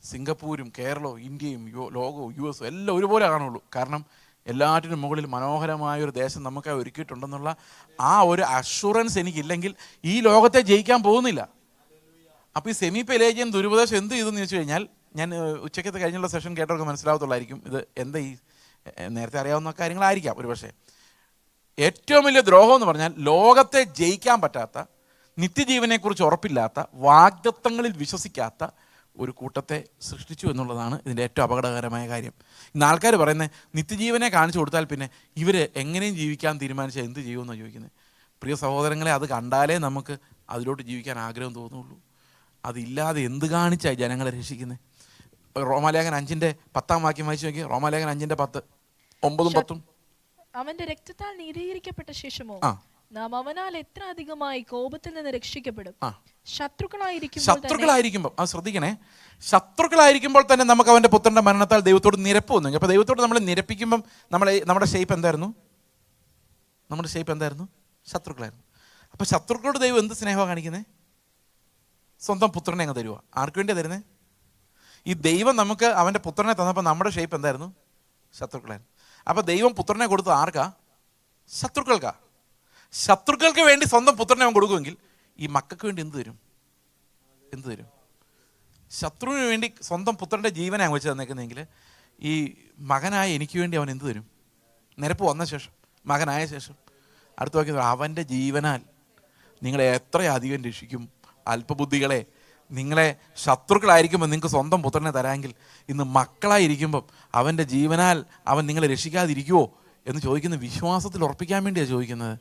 സിംഗപ്പൂരും കേരളവും ഇന്ത്യയും ലോകവും US എല്ലാം ഒരുപോലെ കാണുള്ളൂ. കാരണം എല്ലാറ്റിനും മുകളിൽ മനോഹരമായൊരു ദേശം നമുക്കായി ഒരുക്കിയിട്ടുണ്ടെന്നുള്ള ആ ഒരു അഷുറൻസ് എനിക്കില്ലെങ്കിൽ ഈ ലോകത്തെ ജയിക്കാൻ പോകുന്നില്ല. അപ്പോൾ ഈ സെമി പെലേജിയൻ ദുരുപദേശം എന്ത് ചെയ്തെന്ന് ചോദിച്ചു കഴിഞ്ഞാൽ, ഞാൻ ഉച്ചയ്ക്കത്തെ കഴിഞ്ഞുള്ള സെഷൻ കേട്ടവർക്ക് മനസ്സിലാവത്തുള്ളായിരിക്കും ഇത് എന്താ ഈ നേരത്തെ അറിയാവുന്ന കാര്യങ്ങളായിരിക്കാം ഒരു പക്ഷേ. ഏറ്റവും വലിയ ദ്രോഹം എന്ന് പറഞ്ഞാൽ ലോകത്തെ ജയിക്കാൻ പറ്റാത്ത, നിത്യജീവനെക്കുറിച്ച് ഉറപ്പില്ലാത്ത, വാഗ്ദത്തങ്ങളിൽ വിശ്വസിക്കാത്ത ഒരു കൂട്ടത്തെ സൃഷ്ടിച്ചു എന്നുള്ളതാണ് ഇതിൻ്റെ ഏറ്റവും അപകടകരമായ കാര്യം. ഇന്ന് ആൾക്കാർ പറയുന്നത് നിത്യജീവനെ കാണിച്ചു കൊടുത്താൽ പിന്നെ ഇവർ എങ്ങനെയും ജീവിക്കാൻ തീരുമാനിച്ചാൽ എന്ത് ചെയ്യുമെന്നാണ് ചോദിക്കുന്നത്. പ്രിയ സഹോദരങ്ങളെ, അത് കണ്ടാലേ നമുക്ക് അതിലോട്ട് ജീവിക്കാൻ ആഗ്രഹം തോന്നുള്ളൂ. അതില്ലാതെ എന്ത് കാണിച്ചായി ജനങ്ങളെ രക്ഷിക്കുന്നത്? റോമാലേഖനം 5:10 വായിച്ചു നോക്കി. റോമാലേഖനം 5:10, 9ഉം 10ഉം. അവന്റെ രക്തത്താൽ നീതീകരിക്കപ്പെട്ട ശേഷമോ നാം അവനാൽ എത്ര അധികമായി കോപത്തിൽ നിന്ന് രക്ഷിക്കപ്പെടും. ശത്രുക്കളായിരിക്കുമ്പോൾ അത് ശ്രദ്ധിക്കണേ, ശത്രുക്കളായിരിക്കുമ്പോൾ തന്നെ നമുക്ക് അവന്റെ പുത്രന്റെ മരണത്താൽ ദൈവത്തോട് നിരപ്പ് വന്നു. അപ്പൊ ദൈവത്തോട് നമ്മൾ നിരപ്പിക്കുമ്പം നമ്മുടെ ഷേപ്പ് എന്തായിരുന്നു? ശത്രുക്കളായിരുന്നു. അപ്പൊ ശത്രുക്കളോട് ദൈവം എന്ത് സ്നേഹമാണ് കാണിക്കുന്നത്? സ്വന്തം പുത്രനെ അങ്ങ് തരുക. ആർക്ക് വേണ്ടിയാണ് തരുന്നത്? ഈ ദൈവം നമുക്ക് അവന്റെ പുത്രനെ തന്നപ്പോൾ നമ്മുടെ ഷേപ്പ് എന്തായിരുന്നു? ശത്രുക്കളായിരുന്നു. അപ്പൊ ദൈവം പുത്രനെ കൊടുത്തത് ആർക്കാ? ശത്രുക്കൾക്കാ. ശത്രുക്കൾക്ക് വേണ്ടി സ്വന്തം പുത്രനെ അവൻ കൊടുക്കുമെങ്കിൽ ഈ മക്കൾക്ക് വേണ്ടി എന്ത് തരും? ശത്രുവിന് വേണ്ടി സ്വന്തം പുത്രൻ്റെ ജീവനെ അങ്ങ് വെച്ച് തന്നേക്കുന്നെങ്കിൽ ഈ മകനായ എനിക്ക് വേണ്ടി അവൻ എന്ത് തരും? നിരപ്പ് വന്ന ശേഷം, മകനായ ശേഷം അടുത്ത വാക്യം, അവൻ്റെ ജീവനാൽ നിങ്ങളെ എത്രയധികം രക്ഷിക്കും. അല്പബുദ്ധികളെ, നിങ്ങളെ ശത്രുക്കളായിരിക്കുമ്പോൾ നിങ്ങൾക്ക് സ്വന്തം പുത്രനെ തരാമെങ്കിൽ ഇന്ന് മക്കളായിരിക്കുമ്പം അവൻ്റെ ജീവനാൽ അവൻ നിങ്ങളെ രക്ഷിക്കാതിരിക്കുമോ എന്ന് ചോദിക്കുന്ന വിശ്വാസത്തിൽ ഉറപ്പിക്കാൻ വേണ്ടിയാണ് ചോദിക്കുന്നത്.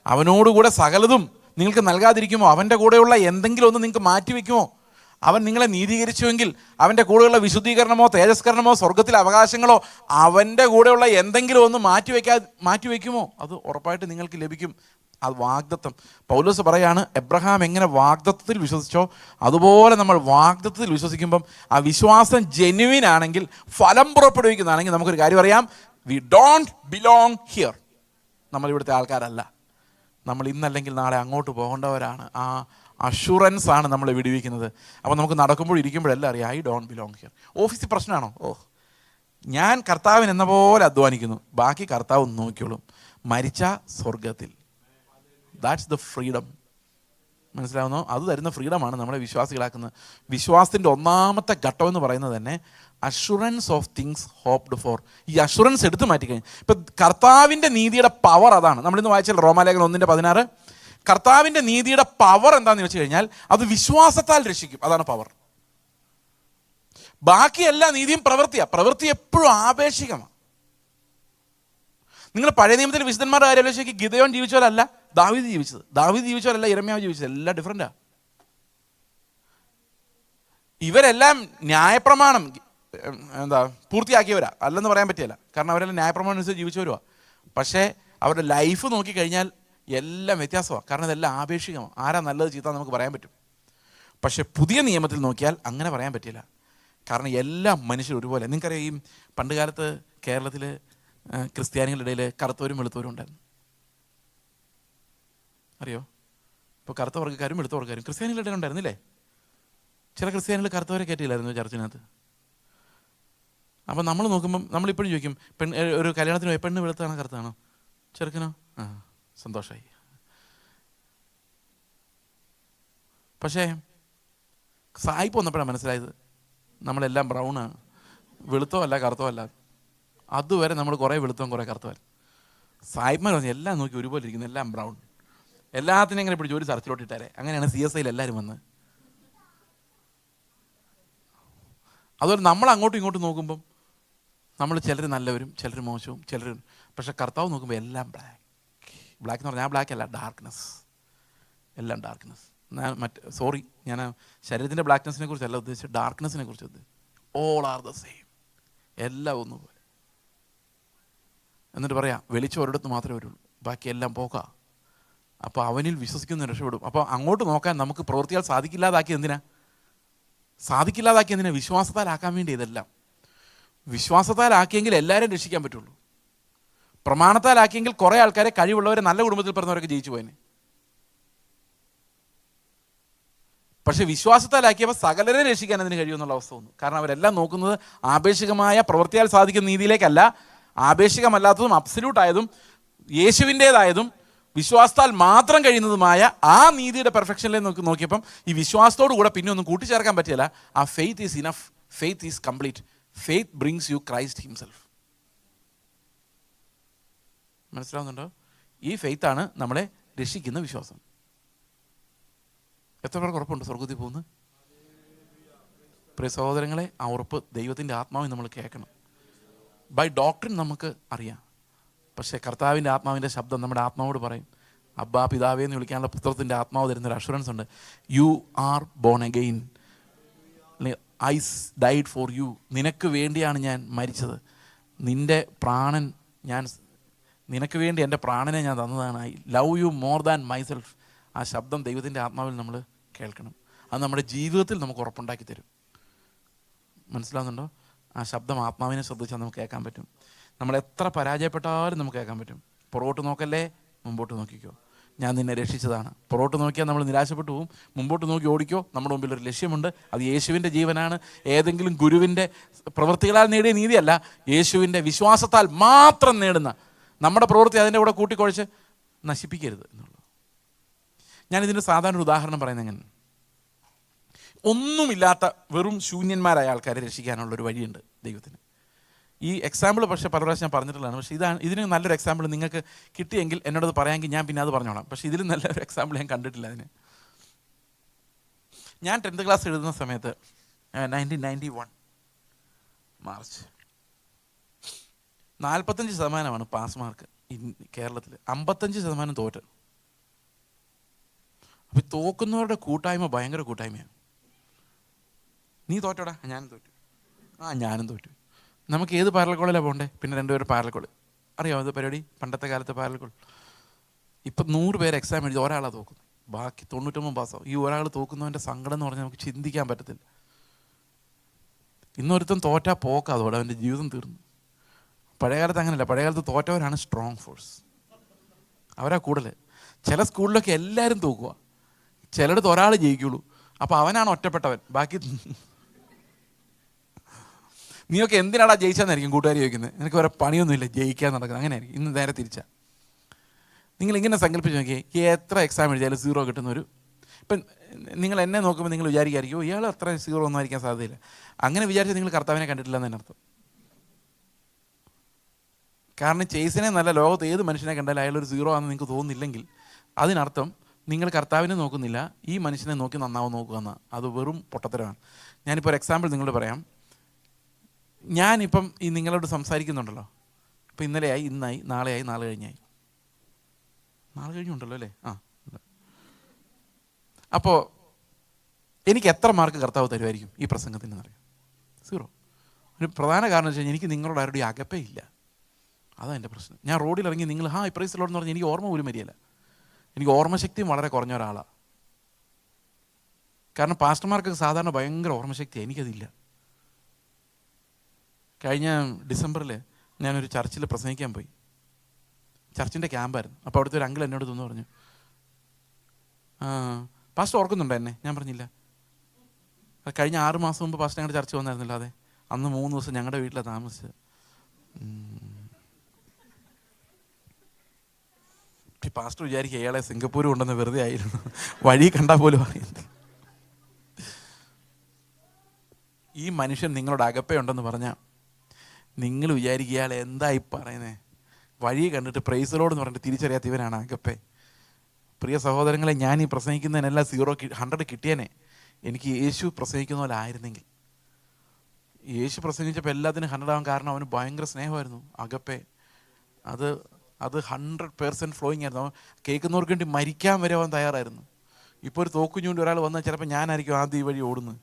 അവനോടുകൂടെ സകലതും നിങ്ങൾക്ക് നൽകാതിരിക്കുമോ? അവൻ്റെ കൂടെയുള്ള എന്തെങ്കിലും ഒന്ന് നിങ്ങൾക്ക് മാറ്റിവെക്കുമോ? അവൻ നിങ്ങളെ നീതീകരിച്ചുവെങ്കിൽ അവൻ്റെ കൂടെയുള്ള വിശുദ്ധീകരണമോ തേജസ്കരണമോ സ്വർഗത്തിലെ അവകാശങ്ങളോ അവൻ്റെ കൂടെയുള്ള എന്തെങ്കിലും ഒന്ന് മാറ്റിവെക്കുമോ? അത് ഉറപ്പായിട്ട് നിങ്ങൾക്ക് ലഭിക്കും. അത് വാഗ്ദത്തം. പൗലോസ് പറയാണ്, എബ്രഹാം എങ്ങനെ വാഗ്ദത്തത്തിൽ വിശ്വസിച്ചോ അതുപോലെ നമ്മൾ വാഗ്ദത്തത്തിൽ വിശ്വസിക്കുമ്പം ആ വിശ്വാസം ജെന്യുവിൻ ആണെങ്കിൽ, ഫലം പുറപ്പെടുവിക്കുന്നതാണെങ്കിൽ നമുക്കൊരു കാര്യം അറിയാം, വി ഡോണ്ട് ബിലോങ് ഹിയർ. നമ്മൾ ഇവിടുത്തെ ആൾക്കാരല്ല. നമ്മൾ ഇന്നല്ലെങ്കിൽ നാളെ അങ്ങോട്ട് പോകേണ്ടവരാണ്. ആ അഷുറൻസ് ആണ് നമ്മളെ വിടുവിക്കുന്നത്. അപ്പോൾ നമുക്ക് നടക്കുമ്പോൾ ഇരിക്കുമ്പോഴെല്ലാം അറിയാം, ഐ ഡോണ്ട് ബിലോങ് ഹിയർ. ഓഫീസിൽ പ്രശ്നമാണോ? ഞാൻ കർത്താവിന് എന്ന പോലെ അധ്വാനിക്കുന്നു, ബാക്കി കർത്താവ് നോക്കിയോളും. മരിച്ച സ്വർഗത്തിൽ. That's the freedom. മനസ്സിലാവുന്നോ? അത് തരുന്ന ഫ്രീഡമാണ് നമ്മളെ വിശ്വാസികളാക്കുന്നത്. വിശ്വാസത്തിൻ്റെ ഒന്നാമത്തെ ഘട്ടം എന്ന് പറയുന്നത് തന്നെ assurance of things hoped for. ഈ അഷുറൻസ് എടുത്ത് മാറ്റിക്കഴിഞ്ഞു. ഇപ്പം കർത്താവിൻ്റെ നീതിയുടെ പവർ അതാണ്. നമ്മളിന്ന് വായിച്ചാൽ റോമാലേഖനം 1:16, കർത്താവിൻ്റെ നീതിയുടെ പവർ എന്താണെന്ന് വെച്ച് കഴിഞ്ഞാൽ അത് വിശ്വാസത്താൽ രക്ഷിക്കും. അതാണ് പവർ. ബാക്കി എല്ലാ നീതിയും പ്രവൃത്തി എപ്പോഴും ആപേക്ഷികമാണ്. നിങ്ങൾ പഴയ നിയമത്തിലെ വിശുദ്ധന്മാരുടെ കാര്യം ആലോചിച്ച് ഗിദെയോൻ ജീവിച്ചവരല്ല ദാവീദ് ജീവിച്ചവരല്ല യിരെമ്യാവ് ജീവിച്ചത്. എല്ലാം ഡിഫറൻറ്റാ. ഇവരെല്ലാം ന്യായപ്രമാണം പൂർത്തിയാക്കിയവരാ, അല്ലെന്ന് പറയാൻ പറ്റില്ല. കാരണം അവരെല്ലാം ന്യായപ്രമാണം അനുസരിച്ച് ജീവിച്ചവരുവാ. പക്ഷേ അവരുടെ ലൈഫ് നോക്കിക്കഴിഞ്ഞാൽ എല്ലാം വ്യത്യാസമാണ്. കാരണം ഇതെല്ലാം ആപേക്ഷികമാണ്. ആരാ നല്ലത് ചീത്ത നമുക്ക് പറയാൻ പറ്റും. പക്ഷെ പുതിയ നിയമത്തിൽ നോക്കിയാൽ അങ്ങനെ പറയാൻ പറ്റില്ല. കാരണം എല്ലാ മനുഷ്യരും ഒരുപോലെ. നിങ്ങൾക്കറിയാം, ഈ പണ്ട് കാലത്ത് കേരളത്തിൽ ക്രിസ്ത്യാനികളുടെ ഇടയിൽ കറുത്തവരും വെളുത്തവരും ഉണ്ടായിരുന്നു. അറിയോ? ഇപ്പോൾ കറുത്തവർക്കാരും വെളുത്തവർക്കാരും ക്രിസ്ത്യാനികളുടെ ഇടയിൽ ഉണ്ടായിരുന്നില്ലേ? ചില ക്രിസ്ത്യാനികൾ കറുത്തവരെ കയറ്റിയില്ലായിരുന്നു ചർച്ചിനകത്ത്. അപ്പം നമ്മൾ നോക്കുമ്പം നമ്മളിപ്പോഴും ചോദിക്കും, ഒരു കല്യാണത്തിന് പോയി പെണ്ണ് വെളുത്താണോ കറുത്താണോ? ചെറുക്കനോ? സന്തോഷമായി. പക്ഷേ സായിപ്പ് വന്നപ്പോഴാണ് മനസ്സിലായത് നമ്മളെല്ലാം ബ്രൗണാണ്, വെളുത്തോ അല്ല കറുത്തോ അല്ല. അതുവരെ നമ്മൾ കുറേ വെളുത്തവും കുറേ കറുത്തവരും. സായിപ്പ്മാർ പറഞ്ഞു എല്ലാം നോക്കി ഒരുപോലെ ഇരിക്കുന്നു, എല്ലാം ബ്രൗൺ, എല്ലാത്തിനും ഇങ്ങനെ പിടിച്ച് ഒരു സർച്ചിലോട്ട് ഇട്ടാരെ. അങ്ങനെയാണ് CSIയിൽ എല്ലാവരും വന്ന്. അതുപോലെ നമ്മൾ അങ്ങോട്ടും ഇങ്ങോട്ടും നോക്കുമ്പം നമ്മൾ ചിലർ നല്ലവരും ചിലർ മോശവും ചിലർ, പക്ഷെ കർത്താവ് നോക്കുമ്പോൾ എല്ലാം ബ്ലാക്ക്. ബ്ലാക്ക് എന്ന് പറഞ്ഞാൽ ബ്ലാക്ക് അല്ല, ഡാർക്ക്നെസ്, എല്ലാം ഡാർക്ക്നെസ്. ഞാൻ ശരീരത്തിൻ്റെ ബ്ലാക്ക്നെസ്സിനെ കുറിച്ചല്ല ഉദ്ദേശിച്ചത്, ഡാർക്ക്നെസ്സിനെ കുറിച്ച് ഉദ്ദേശിച്ചത്. ഓൾ ആർ ദ സെയിം, എല്ലാം ഒന്നുപോലെ. എന്നിട്ട് പറയാം വെളിച്ചം ഒരിടത്ത് മാത്രമേ വരുള്ളൂ, ബാക്കിയെല്ലാം പോകാം. അപ്പോൾ അവനിൽ വിശ്വസിക്കുന്ന രക്ഷപ്പെടും. അപ്പോൾ അങ്ങോട്ട് നോക്കാൻ നമുക്ക് പ്രവൃത്തിയാൽ സാധിക്കില്ലാതാക്കി എന്തിനാ? വിശ്വാസത്താലാക്കാൻ വേണ്ടി. ഇതെല്ലാം വിശ്വാസത്താലാക്കിയെങ്കിൽ എല്ലാവരും രക്ഷിക്കാൻ പറ്റുള്ളൂ. പ്രമാണത്താലാക്കിയെങ്കിൽ കുറേ ആൾക്കാരെ, കഴിവുള്ളവരെ, നല്ല കുടുംബത്തിൽ പിറന്നവരൊക്കെ ജയിച്ചു പോയനെ. പക്ഷെ വിശ്വാസത്താലാക്കിയപ്പോൾ സകലരെ രക്ഷിക്കാൻ അതിന് കഴിയുമെന്നുള്ള അവസ്ഥ വന്നു. കാരണം അവരെല്ലാം നോക്കുന്നത് ആപേക്ഷികമായ പ്രവൃത്തിയാൽ സാധിക്കുന്ന നീതിയിലേക്കല്ല, ആപേക്ഷികമല്ലാത്തതും അബ്സല്യൂട്ടായതും യേശുവിൻ്റേതായതും വിശ്വാസത്താൽ മാത്രം കഴിയുന്നതുമായ ആ നീതിയുടെ പെർഫെക്ഷനിലേക്ക് നോക്കിയപ്പം ഈ വിശ്വാസത്തോടു കൂടെ പിന്നെ ഒന്നും കൂട്ടിച്ചേർക്കാൻ പറ്റില്ല. ആ faith is enough, faith is complete, faith brings U Christ himself. മനസ്സിലാവുന്നുണ്ടോ? ഈ ഫെയ്ത്താണ് നമ്മളെ രക്ഷിക്കുന്ന വിശ്വാസം. എത്ര പേർക്ക് ഉറപ്പുണ്ട് സ്വർഗത്തിൽ പോകുന്നത്? പ്രിയ സഹോദരങ്ങളെ, ആ ഉറപ്പ് ദൈവത്തിൻ്റെ ആത്മാവിൽ നമ്മൾ കേൾക്കണം. ബൈ ഡോക്ട്രിൻ നമുക്ക് അറിയാം, പക്ഷേ കർത്താവിൻ്റെ ആത്മാവിൻ്റെ ശബ്ദം നമ്മുടെ ആത്മാവോട് പറയും. അബ്ബാ പിതാവേ എന്ന് വിളിക്കാനുള്ള പുത്രത്തിൻ്റെ ആത്മാവ് തരുന്നൊരു അഷുറൻസ് ഉണ്ട്. You are born again, I died for you. നിനക്ക് വേണ്ടിയാണ് ഞാൻ മരിച്ചത്, നിനക്ക് വേണ്ടി എൻ്റെ പ്രാണനെ ഞാൻ തന്നതാണ്. I love you more than myself. ആ ശബ്ദം ദൈവത്തിൻ്റെ ആത്മാവിൽ നമ്മൾ കേൾക്കണം. അത് നമ്മുടെ ജീവിതത്തിൽ നമുക്ക് ഉറപ്പുണ്ടാക്കി തരും. മനസ്സിലാവുന്നുണ്ടോ? ആ ശബ്ദം ആത്മാവിനെ ശ്രദ്ധിച്ചാൽ നമുക്ക് കേൾക്കാൻ പറ്റും. നമ്മൾ എത്ര പരാജയപ്പെട്ടാലും നമുക്ക് കേൾക്കാൻ പറ്റും. പുറകോട്ട് നോക്കല്ലേ, മുമ്പോട്ട് നോക്കിക്കോ, ഞാൻ നിന്നെ രക്ഷിച്ചതാണ്. പുറകോട്ട് നോക്കിയാൽ നമ്മൾ നിരാശപ്പെട്ടു പോകും. മുമ്പോട്ട് നോക്കി ഓടിക്കോ, നമ്മുടെ മുമ്പിൽ ഒരു ലക്ഷ്യമുണ്ട്. അത് യേശുവിൻ്റെ ജീവനാണ്. ഏതെങ്കിലും ഗുരുവിൻ്റെ പ്രവൃത്തികളാൽ നേടിയ നീതിയല്ല, യേശുവിൻ്റെ വിശ്വാസത്താൽ മാത്രം നേടുന്ന നമ്മുടെ പ്രവൃത്തി അതിൻ്റെ കൂടെ കൂട്ടിക്കുഴച്ച് നശിപ്പിക്കരുത് എന്നുള്ളത്. ഞാനിതിൻ്റെ സാധാരണ ഒരു ഉദാഹരണം പറയുന്നത് എങ്ങനെ, ഒന്നുമില്ലാത്ത വെറും ശൂന്യന്മാരായ ആൾക്കാരെ രക്ഷിക്കാനുള്ളൊരു വഴിയുണ്ട് ദൈവത്തിന്. ഈ എക്സാമ്പിൾ പക്ഷേ പല പ്രാവശ്യം ഞാൻ പറഞ്ഞിട്ടുള്ളതാണ്. പക്ഷേ ഇതിന് നല്ലൊരു എക്സാമ്പിൾ നിങ്ങൾക്ക് കിട്ടിയെങ്കിൽ എന്നോടത് പറയാമെങ്കിൽ ഞാൻ പിന്നെ അത് പറഞ്ഞോളാം. പക്ഷേ ഇതിലും നല്ലൊരു എക്സാമ്പിൾ ഞാൻ കണ്ടിട്ടില്ല അതിന്. ഞാൻ 10th ക്ലാസ് എഴുതുന്ന സമയത്ത് 1991 മാർച്ച് 45% പാസ് മാർക്ക് കേരളത്തിൽ, 55% തോറ്റ്. അപ്പോൾ തോക്കുന്നവരുടെ കൂട്ടായ്മ ഭയങ്കര കൂട്ടായ്മയാണ്. നീ തോറ്റോടാ, ഞാനും തോറ്റു, ഞാനും തോറ്റു. നമുക്ക് ഏത് പാരലൽ കോളേജിലാണ് പോകണ്ടേ? പിന്നെ 2 പേര് പാരലൽ കോളേജ്. അറിയാമോ അത് പരിപാടി? പണ്ടത്തെ കാലത്തെ പാരലൽ കോളേജ്. ഇപ്പം 100 പേര് എക്സാം എഴുതി ഒരാളാണ് തോക്കുന്നത്, ബാക്കി 99 പാസ്സാവും. ഈ ഒരാൾ തോക്കുന്നവൻ്റെ സങ്കടം എന്ന് പറഞ്ഞാൽ നമുക്ക് ചിന്തിക്കാൻ പറ്റത്തില്ല. ഇന്നൊരുത്തൻ തോറ്റാൽ പോക്കാം, അതോടെ അവൻ്റെ ജീവിതം തീർന്നു. പഴയകാലത്ത് അങ്ങനെയല്ല. പഴയകാലത്ത് തോറ്റവരാണ് സ്ട്രോങ് ഫോഴ്സ്, അവരാ കൂടുതൽ. ചില സ്കൂളിലൊക്കെ എല്ലാവരും തോക്കുക, ചിലടത്ത് ഒരാൾ ജയിക്കുള്ളൂ. അപ്പോൾ അവനാണ് ഒറ്റപ്പെട്ടവൻ, ബാക്കി നീയൊക്കെ എന്തിനാടാ ജയിച്ചാന്നായിരിക്കും കൂട്ടുകാർ ചോദിക്കുന്നത്. നിനക്ക് വേറെ പണിയൊന്നുമില്ല, ജയിക്കാൻ നടക്കുന്നത്. അങ്ങനെയായിരിക്കും. ഇന്ന് നേരെ തിരിച്ചാൽ. നിങ്ങളിങ്ങനെ സങ്കല്പിച്ച് നോക്കിയേ, എത്ര എക്സാം എഴുതിയാലും 0 കിട്ടുന്നൊരു. ഇപ്പം നിങ്ങൾ എന്നെ നോക്കുമ്പോൾ നിങ്ങൾ വിചാരിക്കുമോ ഇയാൾ അത്ര 0 ഒന്നും ആയിരിക്കാൻ സാധ്യതയില്ല. അങ്ങനെ വിചാരിച്ചാൽ നിങ്ങൾ കർത്താവിനെ കണ്ടിട്ടില്ല എന്നതിനർത്ഥം. കാരണം ചേസിനെ നല്ല ലോകത്ത് ഏത് മനുഷ്യനെ കണ്ടാലും അയാളൊരു 0 ആണെന്ന് നിങ്ങൾക്ക് തോന്നുന്നില്ലെങ്കിൽ അതിനർത്ഥം നിങ്ങൾ കർത്താവിനെ നോക്കുന്നില്ല, ഈ മനുഷ്യനെ നോക്കി നന്നാവും നോക്കുക എന്നാണ്. അത് വെറും പൊട്ടത്തരമാണ്. ഞാനിപ്പോൾ ഒരു എക്സാമ്പിൾ നിങ്ങളോട് പറയാം. ഞാനിപ്പം ഈ നിങ്ങളോട് സംസാരിക്കുന്നുണ്ടല്ലോ, ഇപ്പം ഇന്നലെയായി, ഇന്നായി, നാളെയായി, നാളെ കഴിഞ്ഞായി. നാളെ കഴിഞ്ഞുണ്ടല്ലോ അല്ലേ? അപ്പോൾ എനിക്ക് എത്ര മാർക്ക് കർത്താവ് തരുമായിരിക്കും ഈ പ്രസംഗത്തിന് എന്നറിയാം? 0. ഒരു പ്രധാന കാരണം വെച്ച് കഴിഞ്ഞാൽ എനിക്ക് നിങ്ങളോട് ആരുടെയും അകപ്പേ ഇല്ല. അതാണ് എൻ്റെ പ്രശ്നം. ഞാൻ റോഡിൽ ഇറങ്ങി നിങ്ങൾ പ്രൈസ് ലോഡ് എന്ന് പറഞ്ഞാൽ എനിക്ക് ഓർമ്മ പോലും വരികയില്ല. എനിക്ക് ഓർമ്മശക്തിയും വളരെ കുറഞ്ഞ ഒരാളാണ്. കാരണം പാസ്റ്റർമാർക്കൊക്കെ സാധാരണ ഭയങ്കര ഓർമ്മശക്തിയാണ്, എനിക്കതില്ല. കഴിഞ്ഞ ഡിസംബറിൽ ഞാനൊരു ചർച്ചിൽ പ്രസംഗിക്കാൻ പോയി. ചർച്ചിൻ്റെ ക്യാമ്പായിരുന്നു. അപ്പോൾ അവിടുത്തെ ഒരു അങ്കിൾ എന്നോട് തോന്നു പറഞ്ഞു, പാസ്റ്റർ ഓർക്കുന്നുണ്ടോ എന്നെ? ഞാൻ പറഞ്ഞില്ല. കഴിഞ്ഞ 6 മാസം മുമ്പ് പാസ്റ്റർ ഞങ്ങളുടെ ചർച്ച വന്നായിരുന്നില്ല. അതെ, അന്ന് 3 ദിവസം ഞങ്ങളുടെ വീട്ടിലാണ് താമസിച്ചത്. പാസ്റ്റർ വിചാരിക്കുക അയാളെ സിംഗപ്പൂർ കൊണ്ടുവന്ന് വെറുതെ ആയിരുന്നു, വഴി കണ്ടാൽ പോലും പറയുന്നത്. ഈ മനുഷ്യൻ നിങ്ങളുടെ അകപ്പേ ഉണ്ടെന്ന് പറഞ്ഞാൽ നിങ്ങൾ വിചാരിക്കുക ഇയാൾ എന്തായി പറയുന്നത്, വഴി കണ്ടിട്ട് പ്രൈസ് ലോഡ് എന്ന് പറഞ്ഞിട്ട് തിരിച്ചറിയാത്ത ഇവനാണ് അഗപ്പെ. പ്രിയ സഹോദരങ്ങളെ, ഞാൻ ഈ പ്രസംഗിക്കുന്നതിനെല്ലാം 100 കിട്ടിയേനെ എനിക്ക് യേശു പ്രസംഗിക്കുന്ന പോലെ ആയിരുന്നെങ്കിൽ. യേശു പ്രസംഗിച്ചപ്പോൾ എല്ലാത്തിനും 100 ആവാൻ കാരണം അവന് ഭയങ്കര സ്നേഹമായിരുന്നു അഗപ്പെ. അത് 100% ഫ്ലോയിങ് ആയിരുന്നു. അവൻ കേൾക്കുന്നവർക്ക് വേണ്ടി മരിക്കാൻ വരെ അവൻ തയ്യാറായിരുന്നു. ഇപ്പോൾ ഒരു തോക്കുഞ്ഞുകൊണ്ട് ഒരാൾ വന്നാൽ ചിലപ്പോൾ ഞാനായിരിക്കും ആദ്യം ഈ വഴി ഓടുന്നത്.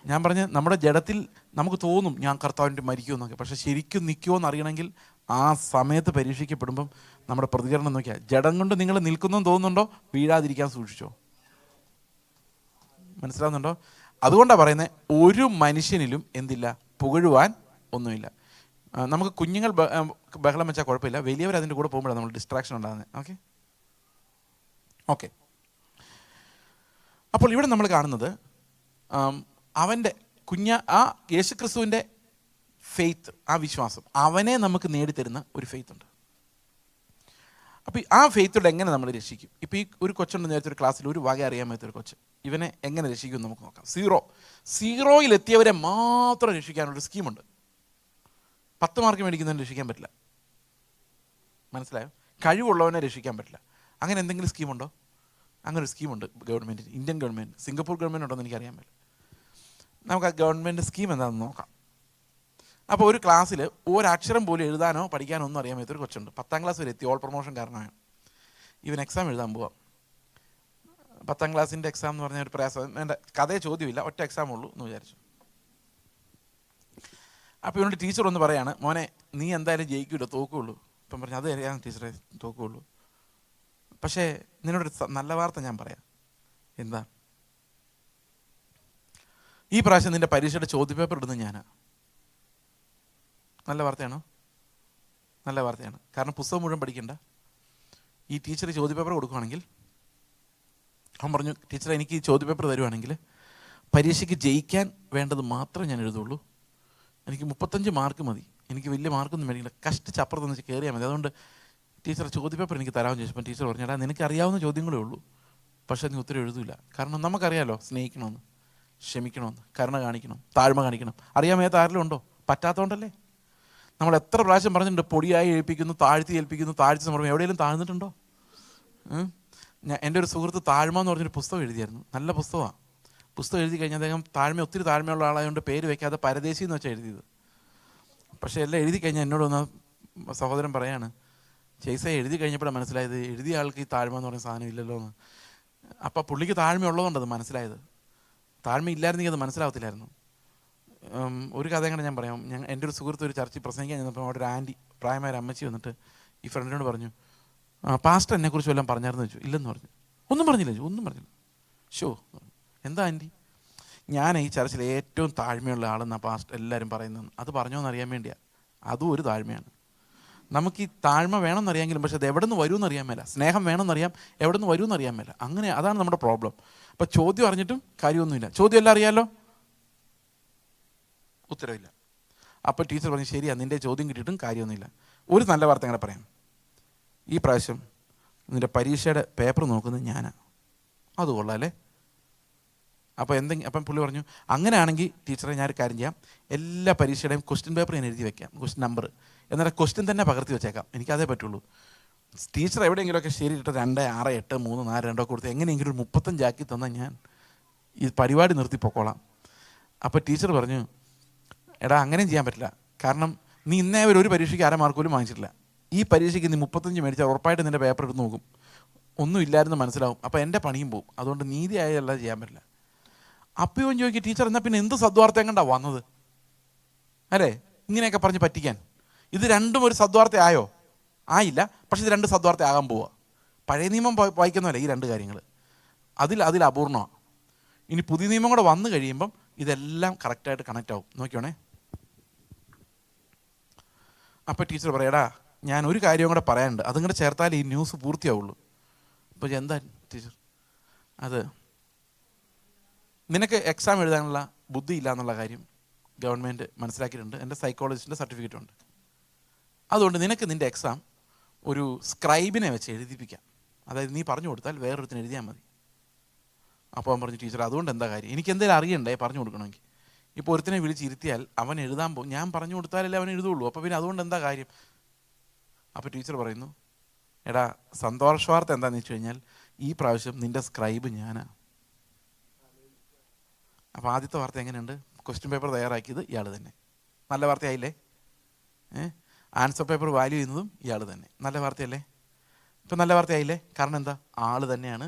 ഞാൻ പറഞ്ഞ നമ്മുടെ ജഡത്തിൽ നമുക്ക് തോന്നും ഞാൻ കർത്താവിൻ്റെ മരിക്കുമെന്നൊക്കെ, പക്ഷെ ശരിക്കും നിൽക്കുമോ എന്ന് അറിയണമെങ്കിൽ ആ സമയത്ത് പരീക്ഷിക്കപ്പെടുമ്പം നമ്മുടെ പ്രതികരണം നോക്കിയാൽ. ജഡം കൊണ്ട് നിങ്ങൾ നിൽക്കുന്നെന്ന് തോന്നുന്നുണ്ടോ, വീഴാതിരിക്കാൻ സൂക്ഷിച്ചോ. മനസ്സിലാവുന്നുണ്ടോ? അതുകൊണ്ടാണ് പറയുന്നത്, ഒരു മനുഷ്യനിലും എന്തില്ല, പുകഴുവാൻ ഒന്നുമില്ല. നമുക്ക് കുഞ്ഞുങ്ങൾ ബഹളം വെച്ചാൽ കുഴപ്പമില്ല, വലിയവർ അതിൻ്റെ കൂടെ പോകുമ്പോഴാണ് നമ്മൾ ഡിസ്ട്രാക്ഷൻ ഉണ്ടാകുന്നത്. ഓക്കെ ഓക്കെ അപ്പോൾ ഇവിടെ നമ്മൾ കാണുന്നത് അവൻ്റെ ആ യേശുക്രിസ്തുവിൻ്റെ ഫെയ്ത്ത്, ആ വിശ്വാസം അവനെ നമുക്ക് നേടിത്തരുന്ന ഒരു ഫെയ്ത്ത് ഉണ്ട്. അപ്പോൾ ആ ഫെയ്ത്തോടെ എങ്ങനെ നമ്മൾ രക്ഷിക്കും? ഇപ്പോൾ ഈ ഒരു കൊച്ചുണ്ട്, നേരത്തെ ഒരു ക്ലാസ്സിൽ ഒരു വക അറിയാൻ പറ്റൊരു കൊച്ച്, ഇവനെ എങ്ങനെ രക്ഷിക്കും നമുക്ക് നോക്കാം. 0-യിലെത്തിയവരെ മാത്രം രക്ഷിക്കാനുള്ളൊരു സ്കീമുണ്ട്. 10 മാർക്ക് മേടിക്കുന്നതിന് രക്ഷിക്കാൻ പറ്റില്ല, മനസ്സിലായോ? കഴിവുള്ളവനെ രക്ഷിക്കാൻ പറ്റില്ല. അങ്ങനെ എന്തെങ്കിലും സ്കീമുണ്ടോ? അങ്ങനെ ഒരു സ്കീമുണ്ട് ഗവൺമെൻറ്റിന്, ഇന്ത്യൻ ഗവൺമെൻറ്. സിംഗപ്പൂർ ഗവൺമെൻറ് ഉണ്ടോ എന്ന് എനിക്കറിയാൻ പറ്റില്ല. നമുക്ക് ആ ഗവൺമെൻറ് സ്കീം എന്താണെന്ന് നോക്കാം. അപ്പോൾ ഒരു ക്ലാസ്സിൽ ഒരക്ഷരം പോലും എഴുതാനോ പഠിക്കാനോ ഒന്നും അറിയാൻ പറ്റൊരു കൊച്ചുണ്ട്. 10ാം ക്ലാസ് വരെ എത്തി, ഓൾ പ്രൊമോഷൻ കാരണമാണ്. ഇവൻ എക്സാം എഴുതാൻ പോവാം. 10ാം ക്ലാസ്സിൻ്റെ എക്സാം എന്ന് പറഞ്ഞ ഒരു പ്രയാസം, എൻ്റെ കഥയെ ചോദ്യമില്ല, ഒറ്റ എക്സാം ഉള്ളൂ എന്ന് വിചാരിച്ചു. അപ്പോൾ ഇവനോട് ടീച്ചർ ഒന്ന് പറയാണ്, മോനെ നീ എന്തായാലും ജയിക്കൂല്ലോ, തോക്കുള്ളൂ. ഇപ്പം പറഞ്ഞു, അത് അറിയാം ടീച്ചറെ, തോക്കുള്ളൂ. പക്ഷേ നിന്നോടൊരു നല്ല വാർത്ത ഞാൻ പറയാം. എന്താ? ഈ പ്രാവശ്യം നിൻ്റെ പരീക്ഷയുടെ ചോദ്യപേപ്പർ ഇടുന്നത് ഞാനാ. നല്ല വാർത്തയാണോ? നല്ല വാർത്തയാണ്. കാരണം പുസ്തകം മുഴുവൻ പഠിക്കണ്ട. ഈ ടീച്ചർ ചോദ്യപേപ്പർ കൊടുക്കുകയാണെങ്കിൽ, അവൻ പറഞ്ഞു, ടീച്ചറെ എനിക്ക് ഈ ചോദ്യപേപ്പർ തരുവാണെങ്കിൽ പരീക്ഷയ്ക്ക് ജയിക്കാൻ വേണ്ടത് മാത്രമേ ഞാൻ എഴുതുള്ളൂ. എനിക്ക് 35 മാർക്ക് മതി, എനിക്ക് വലിയ മാർക്കൊന്നും വേണ്ടിയില്ല, കഷ്ടിച്ച് അപ്പുറത്തൊന്ന് വെച്ച് കയറിയാൽ മതി. അതുകൊണ്ട് ടീച്ചർ ചോദ്യപേപ്പർ എനിക്ക് തരാമെന്ന് ചോദിച്ചപ്പോൾ ടീച്ചർ പറഞ്ഞാൽ, നിനക്ക് അറിയാവുന്ന ചോദ്യങ്ങളേ ഉള്ളൂ, പക്ഷേ നീ ഉത്തരം എഴുതില്ല. കാരണം നമുക്കറിയാമല്ലോ, സ്നേഹിക്കണമെന്ന്, ക്ഷമിക്കണമെന്ന്, കരുണ കാണിക്കണം, താഴ്മ കാണിക്കണം. അറിയാൻ മേത്ത ആരെങ്കിലും ഉണ്ടോ? പറ്റാത്തതുകൊണ്ടല്ലേ. നമ്മൾ എത്ര പ്രാവശ്യം പറഞ്ഞിട്ടുണ്ട്, പൊടിയായി ഏൽപ്പിക്കുന്നു, താഴ്ത്തി ഏൽപ്പിക്കുന്നു, താഴ്ത്തി സമർപ്പം. എവിടെയെങ്കിലും താഴ്ന്നിട്ടുണ്ടോ? എൻ്റെ ഒരു സുഹൃത്ത് താഴ്മ എന്ന് പറഞ്ഞൊരു പുസ്തകം എഴുതിയായിരുന്നു. നല്ല പുസ്തകമാണ്. പുസ്തകം എഴുതി കഴിഞ്ഞാൽ അദ്ദേഹം ഒത്തിരി താഴ്മയുള്ള ആളായതുകൊണ്ട് പേര് വയ്ക്കാതെ പരദേശി എന്ന് വെച്ചാൽ എഴുതിയത്. പക്ഷേ എല്ലാം എഴുതി കഴിഞ്ഞാൽ എന്നോട് വന്ന സഹോദരൻ പറയാണ്, ചേസ എഴുതി കഴിഞ്ഞപ്പോഴാണ് മനസ്സിലായത് എഴുതിയ ആൾക്ക് ഈ താഴ്മ എന്ന് പറയുന്ന സാധനം ഇല്ലല്ലോ എന്ന്. അപ്പം പുള്ളിക്ക് താഴ്മ ഉള്ളതുകൊണ്ട് അത് മനസ്സിലായത്. താഴ്മ ഇല്ലായിരുന്നെങ്കിൽ അത് മനസ്സിലാവത്തില്ലായിരുന്നു. ഒരു കഥ കൂടെ ഞാൻ പറയാം. എൻ്റെ ഒരു സുഹൃത്ത് ഒരു ചർച്ചിൽ പ്രസംഗിക്കാൻ ചെന്നപ്പോൾ അവിടെ ഒരു ആൻറ്റി, പ്രായമായ ഒരു അമ്മച്ചി വന്നിട്ട് ഈ ഫ്രണ്ടിനോട് പറഞ്ഞു, പാസ്റ്റർ എന്നെക്കുറിച്ച് വല്ലതും പറഞ്ഞായിരുന്നു ചോദിച്ചു. ഇല്ലെന്ന് പറഞ്ഞു. ഒന്നും പറഞ്ഞില്ല, ഒന്നും പറഞ്ഞില്ല. ഷോ, എന്താ ആൻറ്റി? ഞാൻ ഈ ചർച്ചിൽ ഏറ്റവും താഴ്മയുള്ള ആളെന്നാണ് പാസ്റ്റർ എല്ലാവരും പറയുന്നത്. അത് പറഞ്ഞോന്ന് അറിയാൻ വേണ്ടിയാണ്. അതും ഒരു താഴ്മയാണ്. നമുക്ക് ഈ താഴ്മ വേണമെന്നറിയാമെങ്കിലും പക്ഷെ അത് എവിടെ നിന്ന് വരുമെന്ന് അറിയാൻ മേല. സ്നേഹം വേണമെന്നറിയാം, എവിടെ നിന്ന് വരുമെന്ന് അറിയാൻ മേല. അങ്ങനെ അതാണ് നമ്മുടെ പ്രോബ്ലം. അപ്പോൾ ചോദ്യം അറിഞ്ഞിട്ടും കാര്യമൊന്നുമില്ല. ചോദ്യം എല്ലാം അറിയാമല്ലോ, ഉത്തരവില്ല. അപ്പോൾ ടീച്ചർ പറഞ്ഞു, ശരിയാ, നിൻ്റെ ചോദ്യം കിട്ടിയിട്ടും കാര്യമൊന്നുമില്ല. ഒരു നല്ല വാർത്ത അങ്ങനെ പറയാം. ഈ പ്രാവശ്യം നിൻ്റെ പരീക്ഷയുടെ പേപ്പർ നോക്കുന്നത് ഞാനാണ്. അത് കൊള്ളാം അല്ലേ? അപ്പം പുള്ളി പറഞ്ഞു, അങ്ങനെയാണെങ്കിൽ ടീച്ചറെ ഞാനൊരു കാര്യം ചെയ്യാം, എല്ലാ പരീക്ഷയുടെയും ക്വസ്റ്റ്യൻ പേപ്പർ ഞാൻ എഴുതി വെക്കാം, ക്വസ്റ്റ്യൻ നമ്പർ, എന്നാൽ ക്വസ്റ്റ്യൻ തന്നെ പകർത്തി വെച്ചേക്കാം, എനിക്കതേ പറ്റുള്ളൂ. ടീച്ചർ എവിടെയെങ്കിലുമൊക്കെ ശരിയിട്ട് 2, 6, 8, 3, 4, 2 കൊടുത്ത് എങ്ങനെയെങ്കിലും ഒരു 35 ആക്കി തന്നാൽ ഞാൻ ഈ പരിപാടി നിർത്തി പൊക്കോളാം. അപ്പോൾ ടീച്ചർ പറഞ്ഞു, എടാ അങ്ങനെയും ചെയ്യാൻ പറ്റില്ല. കാരണം നീ ഇന്നേ ഒരു പരീക്ഷയ്ക്ക് 1/2 മാർക്ക് പോലും വാങ്ങിച്ചിട്ടില്ല. ഈ പരീക്ഷയ്ക്ക് നീ 35 മേടിച്ചാൽ ഉറപ്പായിട്ട് നിൻ്റെ പേപ്പർ എടുത്ത് നോക്കും, ഒന്നും ഇല്ലായിരുന്നു മനസ്സിലാവും. അപ്പോൾ എൻ്റെ പണിയും പോവും. അതുകൊണ്ട് നീതിയായതല്ല ചെയ്യാൻ പറ്റില്ല. അപ്പോൾ ഇവൻ ചോദിക്കും, ടീച്ചർ എന്നാൽ പിന്നെ എന്ത് സദ്വാർത്ത കണ്ടാ വന്നത് അല്ലേ ഇങ്ങനെയൊക്കെ പറഞ്ഞ് പറ്റിക്കാൻ? ഇത് രണ്ടും ഒരു സദ്വാർത്ത ആയോ? ആയില്ല. പക്ഷെ ഇത് 2 സദ്വാർത്ത ആകാൻ പോവുക. പഴയ നിയമം വായിക്കുന്നതല്ലേ ഈ 2 കാര്യങ്ങൾ, അതിൽ അപൂർണമാണ്. ഇനി പുതിയ നിയമം കൂടെ വന്നു കഴിയുമ്പം ഇതെല്ലാം കറക്റ്റായിട്ട് കണക്റ്റ് ആവും. നോക്കിയോണേ. അപ്പോൾ ടീച്ചർ പറയടാ, ഞാൻ ഒരു കാര്യം കൂടെ പറയാനുണ്ട്, അതും കൂടെ ചേർത്താൽ ഈ ന്യൂസ് പൂർത്തിയാവുള്ളൂ. അപ്പോൾ എന്താ ടീച്ചർ? അത് നിനക്ക് എക്സാം എഴുതാനുള്ള ബുദ്ധി ഇല്ല എന്നുള്ള കാര്യം ഗവൺമെൻറ് മനസ്സിലാക്കിയിട്ടുണ്ട്. എൻ്റെ സൈക്കോളജിസ്റ്റിൻ്റെ സർട്ടിഫിക്കറ്റ് ഉണ്ട്. അതുകൊണ്ട് നിനക്ക് നിൻ്റെ എക്സാം ഒരു സ്ക്രൈബിനെ വെച്ച് എഴുതിപ്പിക്കാം. അതായത് നീ പറഞ്ഞു കൊടുത്താൽ വേറൊരുത്തിന് എഴുതിയാൽ മതി. അപ്പോൾ അവൻ പറഞ്ഞു, ടീച്ചർ അതുകൊണ്ട് എന്താ കാര്യം? എനിക്ക് എന്തെങ്കിലും അറിയണ്ടേ പറഞ്ഞു കൊടുക്കണമെങ്കിൽ? ഇപ്പോൾ ഒരുത്തിനെ വിളിച്ചിരുത്തിയാൽ അവൻ എഴുതാൻ പോകും, ഞാൻ പറഞ്ഞു കൊടുത്താലല്ലേ അവൻ എഴുതുള്ളൂ. അപ്പോൾ പിന്നെ അതുകൊണ്ട് എന്താ കാര്യം? അപ്പോൾ ടീച്ചർ പറയുന്നു, എടാ സന്തോഷ വാർത്ത എന്താണെന്ന് വെച്ച് കഴിഞ്ഞാൽ ഈ പ്രാവശ്യം നിൻ്റെ സ്ക്രൈബ് ഞാനാ. അപ്പോൾ ആദ്യത്തെ വാർത്ത എങ്ങനെയുണ്ട്? ക്വസ്റ്റ്യൻ പേപ്പർ തയ്യാറാക്കിയത് ഇയാൾ തന്നെ. നല്ല വാർത്തയായില്ലേ? ആൻസർ പേപ്പർ വാല്യൂ ചെയ്യുന്നതും ഇയാൾ തന്നെ. നല്ല വാർത്തയല്ലേ? ഇപ്പം നല്ല വാർത്തയായില്ലേ? കാരണം എന്താ? ആൾ തന്നെയാണ്.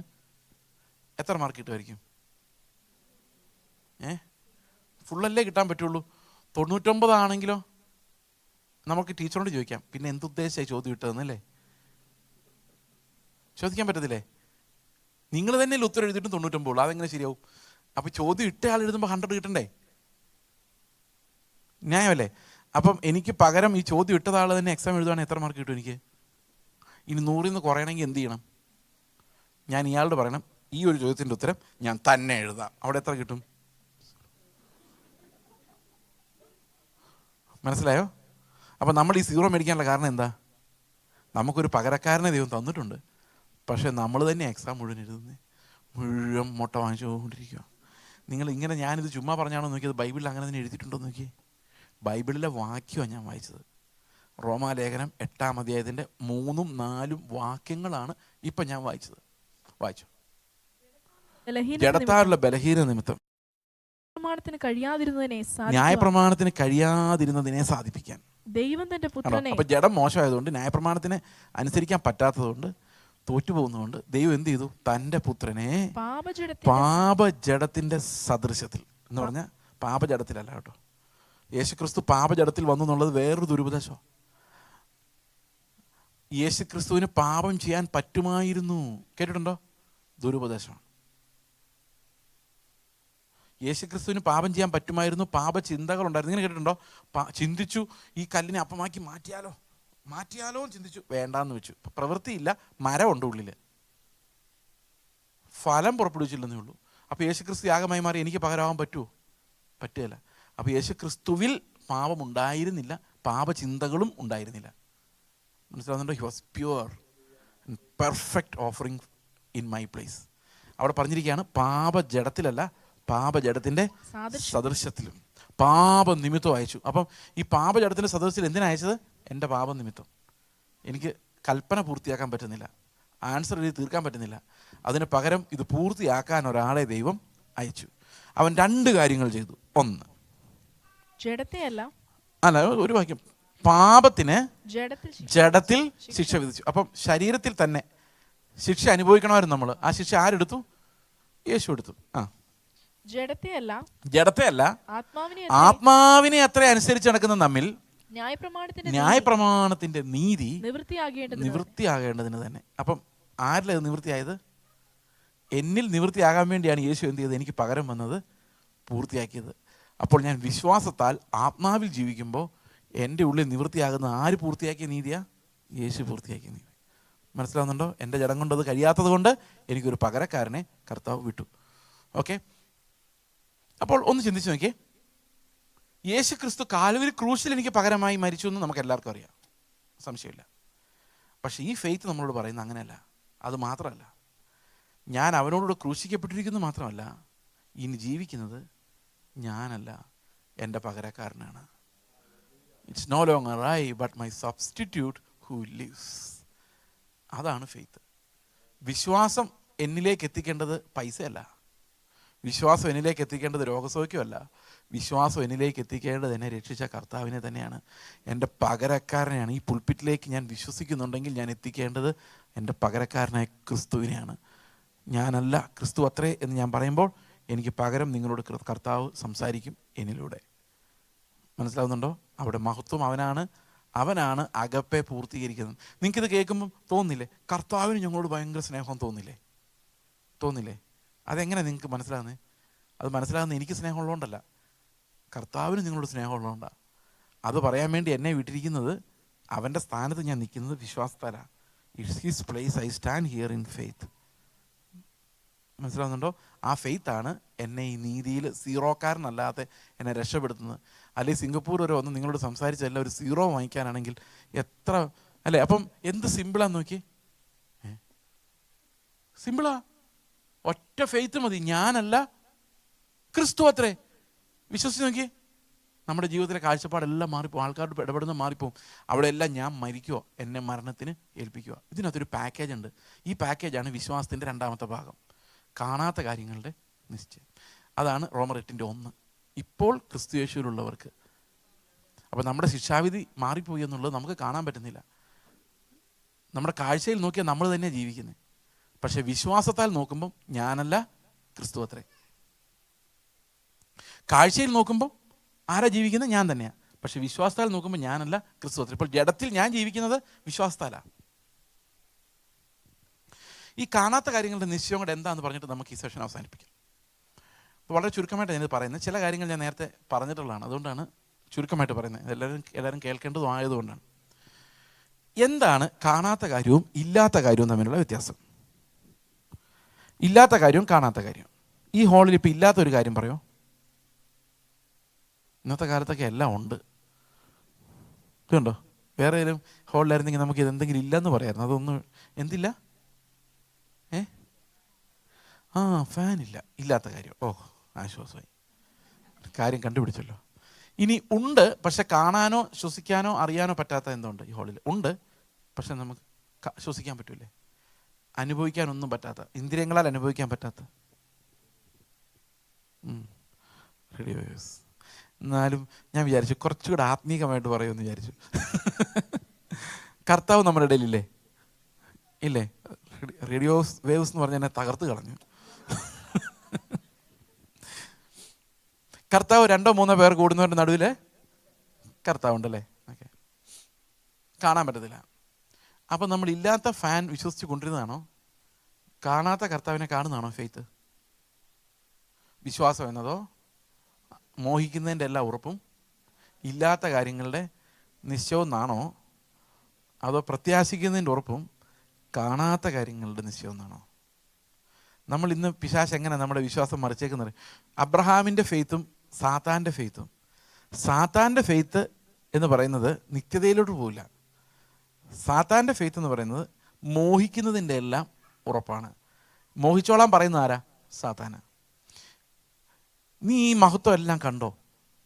എത്ര മാർക്ക് കിട്ടുമായിരിക്കും? ഫുള്ളല്ലേ കിട്ടാൻ പറ്റുള്ളൂ. 99 ആണെങ്കിലോ നമുക്ക് ടീച്ചറോട് ചോദിക്കാം, പിന്നെ എന്തുദ്ദേശിച്ചായി ചോദ്യം ഇട്ടതെന്നല്ലേ? ചോദിക്കാൻ പറ്റത്തില്ലേ? നിങ്ങൾ തന്നെ ഉത്തരം എഴുതിയിട്ടും 99, അതെങ്ങനെ ശരിയാവും? അപ്പോൾ ചോദ്യം ഇട്ട ആൾ എഴുതുമ്പോൾ 100 കിട്ടണ്ടേ? ന്യായമല്ലേ? അപ്പം എനിക്ക് പകരം ഈ ചോദ്യം ഇട്ടതാൾ തന്നെ എക്സാം എഴുതുവാണെങ്കിൽ എത്ര മാർക്ക് കിട്ടും എനിക്ക്? ഇനി 100ൽ നിന്ന് കുറയണമെങ്കിൽ എന്ത് ചെയ്യണം? ഞാൻ ഇയാളോട് പറയണം, ഈ ഒരു ചോദ്യത്തിൻ്റെ ഉത്തരം ഞാൻ തന്നെ എഴുതാം. അവിടെ എത്ര കിട്ടും? മനസ്സിലായോ? അപ്പം നമ്മൾ ഈ 0 മേടിക്കാനുള്ള കാരണം എന്താ? നമുക്കൊരു പകരക്കാരനെ ദൈവം തന്നിട്ടുണ്ട്. പക്ഷേ നമ്മൾ തന്നെ എക്സാം മുഴുവൻ എഴുതുന്നത്, മുഴുവൻ മുട്ട വാങ്ങിച്ചുകൊണ്ടിരിക്കുക. നിങ്ങൾ ഇങ്ങനെ, ഞാനിത് ചുമ്മാ പറഞ്ഞാണോ നോക്കിയത്? ബൈബിളിൽ അങ്ങനെ തന്നെ എഴുതിയിട്ടുണ്ടോ നോക്കി. ബൈബിളിലെ വാക്യമാണ് ഞാൻ വായിച്ചത്. റോമാലേഖനം 8-ാം അധ്യായത്തിൻ്റെ 3ഉം 4ഉം വാക്യങ്ങളാണ് ഇപ്പം ഞാൻ വായിച്ചത്. വായിച്ചു. ജഡത്താലുള്ള ബലഹീന നിമിത്തം ന്യായപ്രമാണത്തിന് കഴിയാതിരുന്നതിനെ സാധിപ്പിക്കാൻ ദൈവം തന്റെ പുത്രനെ. അപ്പൊ ജഡം മോശമായതുകൊണ്ട്, ന്യായപ്രമാണത്തിന് അനുസരിക്കാൻ പറ്റാത്തതുകൊണ്ട്, തോറ്റുപോകുന്നതുകൊണ്ട് ദൈവം എന്ത് ചെയ്തു? തൻ്റെ പുത്രനെ പാപജഡത്തിന്റെ സദൃശത്തിൽ എന്ന് പറഞ്ഞാൽ പാപജഡത്തിലല്ല കേട്ടോ. യേശുക്രിസ്തു പാപജഡത്തിൽ വന്നു എന്നുള്ളത് വേറൊരു ദുരുപദേശം. യേശുക്രിസ്തുവിന് പാപം ചെയ്യാൻ പറ്റുമായിരുന്നു. കേട്ടിട്ടുണ്ടോ? ദുരുപദേശമാണ്. യേശുക്രിസ്തുവിന് പാപം ചെയ്യാൻ പറ്റുമായിരുന്നു. പാപചിന്തകൾ ഉണ്ടായിരുന്നു. ഇങ്ങനെ കേട്ടിട്ടുണ്ടോ? ചിന്തിച്ചു ഈ കല്ലിനെ അപ്പമാക്കി മാറ്റിയാലോ ചിന്തിച്ചു, വേണ്ടാന്ന് വെച്ചു. പ്രവൃത്തിയില്ല, മരമുണ്ട് ഉള്ളിൽ, ഫലം പുറപ്പെടുവിച്ചില്ലെന്നേ ഉള്ളൂ. അപ്പോൾ യേശുക്രിസ്തു യാഗമായി മാറി എനിക്ക് പകരമാവാൻ പറ്റുമോ? പറ്റുകയില്ല. അപ്പോൾ യേശുക്രിസ്തുവിൽ പാപമുണ്ടായിരുന്നില്ല, പാപചിന്തകളും ഉണ്ടായിരുന്നില്ല. മനസ്സിലാവുന്നുണ്ടോ? He was pure and perfect offering in my place. അവിടെ പറഞ്ഞിരിക്കുകയാണ്, പാപജഡത്തിലല്ല, പാപജഡത്തിൻ്റെ സദൃശ്യത്തിലും പാപനിമിത്തം അയച്ചു. അപ്പം ഈ പാപജഡത്തിൻ്റെ സദൃശ്യത്തിൽ എന്തിനാ അയച്ചത്? എൻ്റെ പാപനിമിത്തം. എനിക്ക് കൽപ്പന പൂർത്തിയാക്കാൻ പറ്റുന്നില്ല, ആൻസർ എഴുതി തീർക്കാൻ പറ്റുന്നില്ല. അതിന് പകരം ഇത് പൂർത്തിയാക്കാൻ ഒരാളെ ദൈവം അയച്ചു. അവൻ 2 കാര്യങ്ങൾ ചെയ്തു. ഒന്ന്, ഒരു വാക്യം, പാപത്തിന് ജഡത്തിൽ ശിക്ഷ വിധിച്ചു. അപ്പം ശരീരത്തിൽ തന്നെ ശിക്ഷ അനുഭവിക്കണമായിരുന്നു നമ്മൾ. ആ ശിക്ഷ ആരെടുത്തു? യേശു എടുത്തു. ജഡത്തെയല്ല, ആത്മാവിനെ അത്ര അനുസരിച്ച് നടക്കുന്ന നമ്മിൽ ന്യായപ്രമാണത്തിന്റെ നീതി നിവൃത്തിയാകേണ്ടതിന് തന്നെ. അപ്പം ആരിലത് നിവൃത്തിയായത്? എന്നിൽ നിവൃത്തിയാകാൻ വേണ്ടിയാണ് യേശു എന്ത് ചെയ്തത്? എനിക്ക് പകരം വന്നത്, പൂർത്തിയാക്കിയത്. അപ്പോൾ ഞാൻ വിശ്വാസത്താൽ ആത്മാവിൽ ജീവിക്കുമ്പോൾ എൻ്റെ ഉള്ളിൽ നിവൃത്തിയാകുന്ന ആര് പൂർത്തിയാക്കിയ നീതിയാ? യേശു പൂർത്തിയാക്കിയ നീതി. മനസ്സിലാവുന്നുണ്ടോ? എൻ്റെ ജഡം കൊണ്ടത് കഴിയാത്തത് കൊണ്ട് എനിക്കൊരു പകരക്കാരനെ കർത്താവ് വിട്ടു. ഓക്കെ, അപ്പോൾ ഒന്ന് ചിന്തിച്ച് നോക്കിയേ. യേശു ക്രിസ്തു കാൽവരി ക്രൂശിൽ എനിക്ക് പകരമായി മരിച്ചു എന്ന് നമുക്ക് എല്ലാവർക്കും അറിയാം, സംശയമില്ല. പക്ഷേ ഈ ഫെയ്ത്ത് നമ്മളോട് പറയുന്നത് അങ്ങനെയല്ല. അത് മാത്രമല്ല, ഞാൻ അവനോടുകൂടെ ക്രൂശിക്കപ്പെട്ടിരിക്കുന്നത് മാത്രമല്ല, ഇനി ജീവിക്കുന്നത് ഞാനല്ല, എൻ്റെ പകരക്കാരനാണ്. It's no longer I but my substitute who lives. അതാണ് ഫെയ്ത്ത്. വിശ്വാസം എന്നിലേക്ക് എത്തിക്കേണ്ടത് പൈസയല്ല, വിശ്വാസം എന്നിലേക്ക് എത്തിക്കേണ്ടത് രോഗസൗഖ്യമല്ല, വിശ്വാസം എന്നിലേക്ക് എത്തിക്കേണ്ടത് എന്നെ രക്ഷിച്ച കർത്താവിനെ തന്നെയാണ്, എൻ്റെ പകരക്കാരനെയാണ്. ഈ പുൾപ്പിറ്റിലേക്ക് ഞാൻ വിശ്വസിക്കുന്നുണ്ടെങ്കിൽ ഞാൻ എത്തിക്കേണ്ടത് എൻ്റെ പകരക്കാരനായ ക്രിസ്തുവിനെയാണ്. ഞാനല്ല, ക്രിസ്തു അത്രേ എന്ന് ഞാൻ പറയുമ്പോൾ എനിക്ക് പകരം നിങ്ങളോട് കർത്താവ് സംസാരിക്കും എന്നിലൂടെ. മനസ്സിലാവുന്നുണ്ടോ? അവിടെ മഹത്വം അവനാണ് അകപ്പെ പൂർത്തീകരിക്കുന്നത്. നിങ്ങൾക്കിത് കേൾക്കുമ്പം തോന്നില്ലേ, കർത്താവിന് ഞങ്ങളോട് ഭയങ്കര സ്നേഹം തോന്നില്ലേ? അതെങ്ങനെ നിങ്ങൾക്ക് മനസ്സിലാകുന്നത്? അത് മനസ്സിലാകുന്നത് എനിക്ക് സ്നേഹമുള്ളതുകൊണ്ടല്ല, കർത്താവിന് നിങ്ങളോട് സ്നേഹമുള്ളതുകൊണ്ടാണ്. അത് പറയാൻ വേണ്ടി എന്നെ വിട്ടിരിക്കുന്നത്, അവൻ്റെ സ്ഥാനത്ത് ഞാൻ നിൽക്കുന്നത് വിശ്വാസത്താലാണ്. It's his place, I stand here in faith. മനസ്സിലാവുന്നുണ്ടോ? ആ ഫെയ്ത്താണ് എന്നെ ഈ നീതിയിൽ സീറോക്കാരനല്ലാതെ എന്നെ രക്ഷപ്പെടുത്തുന്നത്. അല്ലെങ്കിൽ സിംഗപ്പൂർ വരെ വന്ന് നിങ്ങളോട് സംസാരിച്ചല്ല ഒരു 0 വാങ്ങിക്കാനാണെങ്കിൽ എത്ര അല്ലേ? അപ്പം എന്ത് സിമ്പിളാന്ന് നോക്കി, സിമ്പിളാ. ഒറ്റ ഫെയ്ത്ത് മതി. ഞാനല്ല, ക്രിസ്തു അത്രേ. വിശ്വസിച്ച് നോക്കി, നമ്മുടെ ജീവിതത്തിലെ കാഴ്ചപ്പാടെല്ലാം മാറിപ്പോവും, ആൾക്കാരുടെ ഇടപെടുന്ന മാറിപ്പോവും. അവിടെയെല്ലാം ഞാൻ മരിക്കുമോ, എന്നെ മരണത്തിന് ഏൽപ്പിക്കുക. ഇതിനകത്തൊരു പാക്കേജ് ഉണ്ട്. ഈ പാക്കേജാണ് വിശ്വാസത്തിൻ്റെ രണ്ടാമത്തെ ഭാഗം, കാണാത്ത കാര്യങ്ങളുടെ നിശ്ചയം. അതാണ് റോമർ 8:1. ഇപ്പോൾ ക്രിസ്തു യേശുവിലുള്ളവർക്ക്. അപ്പോൾ നമ്മുടെ ശിക്ഷാവിധി മാറിപ്പോയി എന്നുള്ളത് നമുക്ക് കാണാൻ പറ്റുന്നില്ല. നമ്മുടെ കാഴ്ചയിൽ നോക്കിയാൽ നമ്മൾ തന്നെയാണ് ജീവിക്കുന്നത്. പക്ഷേ വിശ്വാസത്താൽ നോക്കുമ്പം ഞാനല്ല, ക്രിസ്തു അത്രേ. കാഴ്ചയിൽ നോക്കുമ്പോൾ ആരാ ജീവിക്കുന്നത്? ഞാൻ തന്നെയാണ്. പക്ഷെ വിശ്വാസത്താൽ നോക്കുമ്പോൾ ഞാനല്ല, ക്രിസ്തു അത്രേ. ഇപ്പോൾ ജഡത്തിൽ ഞാൻ ജീവിക്കുന്നത് വിശ്വാസത്താലാണ്. ഈ കാണാത്ത കാര്യങ്ങളുടെ നിശ്ചയം കൂടെ എന്താണെന്ന് പറഞ്ഞിട്ട് നമുക്ക് ഈ സെഷൻ അവസാനിപ്പിക്കാം. വളരെ ചുരുക്കമായിട്ട് ഞാനിത് പറയുന്നത്. ചില കാര്യങ്ങൾ ഞാൻ നേരത്തെ പറഞ്ഞിട്ടുള്ളതാണ്, അതുകൊണ്ടാണ് ചുരുക്കമായിട്ട് പറയുന്നത്. എല്ലാവരും കേൾക്കേണ്ടതും ആയതുകൊണ്ടാണ്. എന്താണ് കാണാത്ത കാര്യവും ഇല്ലാത്ത കാര്യവും തമ്മിലുള്ള വ്യത്യാസം? ഇല്ലാത്ത കാര്യവും കാണാത്ത കാര്യവും. ഈ ഹാളിൽ ഇപ്പോൾ ഇല്ലാത്തൊരു കാര്യം പറയോ? ഇന്നത്തെ കാലത്തൊക്കെ എല്ലാം ഉണ്ട്. ഇതുണ്ടോ? വേറെ ഏതെങ്കിലും ഹാളിലായിരുന്നെങ്കിൽ നമുക്ക് ഇതെന്തെങ്കിലും ഇല്ലെന്ന് പറയായിരുന്നു. അതൊന്നും എന്തില്ല? ഫാനില്ല, ഇല്ലാത്ത കാര്യം. ആശ്വാസമായി, കാര്യം കണ്ടുപിടിച്ചല്ലോ. ഇനി ഉണ്ട്, പക്ഷെ കാണാനോ ശ്വസിക്കാനോ അറിയാനോ പറ്റാത്ത എന്തുണ്ട്? ഈ ഹാളിൽ ഉണ്ട്, പക്ഷെ നമുക്ക് ശ്വസിക്കാൻ പറ്റൂലേ? അനുഭവിക്കാനൊന്നും പറ്റാത്ത, ഇന്ദ്രിയങ്ങളാൽ അനുഭവിക്കാൻ പറ്റാത്ത. റേഡിയോസ്. എന്നാലും ഞാൻ വിചാരിച്ചു കുറച്ചുകൂടെ ആത്മീകമായിട്ട് പറയുമെന്ന് വിചാരിച്ചു. കർത്താവ് നമ്മുടെ ഇടയിലില്ലേ? ഇല്ലേ? റേഡിയോസ് വേവ്സ് എന്ന് പറഞ്ഞാൽ എന്നെ തകർത്ത് കളഞ്ഞു. കർത്താവ് 2-3 പേർ കൂടുന്നവരുടെ നടുവിൽ കർത്താവുണ്ടല്ലേ? ഓക്കെ, കാണാൻ പറ്റത്തില്ല. അപ്പം നമ്മൾ ഇല്ലാത്ത ഫാൻ വിശ്വസിച്ച് കൊണ്ടിരുന്നതാണോ? കാണാത്ത കർത്താവിനെ കാണുന്നതാണോ ഫെയ്ത്ത്? വിശ്വാസം എന്നതോ മോഹിക്കുന്നതിൻ്റെ എല്ലാ ഉറപ്പും ഇല്ലാത്ത കാര്യങ്ങളുടെ നിശ്ചയവും എന്നാണോ? അതോ പ്രത്യാശിക്കുന്നതിൻ്റെ ഉറപ്പും കാണാത്ത കാര്യങ്ങളുടെ നിശ്ചയം എന്നാണോ? നമ്മൾ ഇന്ന് പിശാച് എങ്ങനെ നമ്മുടെ വിശ്വാസം മറിച്ചേക്കുന്നത്? അബ്രഹാമിൻ്റെ ഫെയ്ത്തും സാത്താൻ്റെ ഫെയ്ത്തും. സാത്താൻ്റെ ഫെയ്ത്ത് എന്ന് പറയുന്നത് നിത്യതയിലോട്ട് പോവില്ല. സാത്താൻ്റെ ഫെയ്ത്ത് എന്ന് പറയുന്നത് മോഹിക്കുന്നതിൻ്റെ എല്ലാം ഉറപ്പാണ്. മോഹിച്ചോളാൻ പറയുന്ന ആരാ? സാത്താന. നീ ഈ മഹത്വം എല്ലാം കണ്ടോ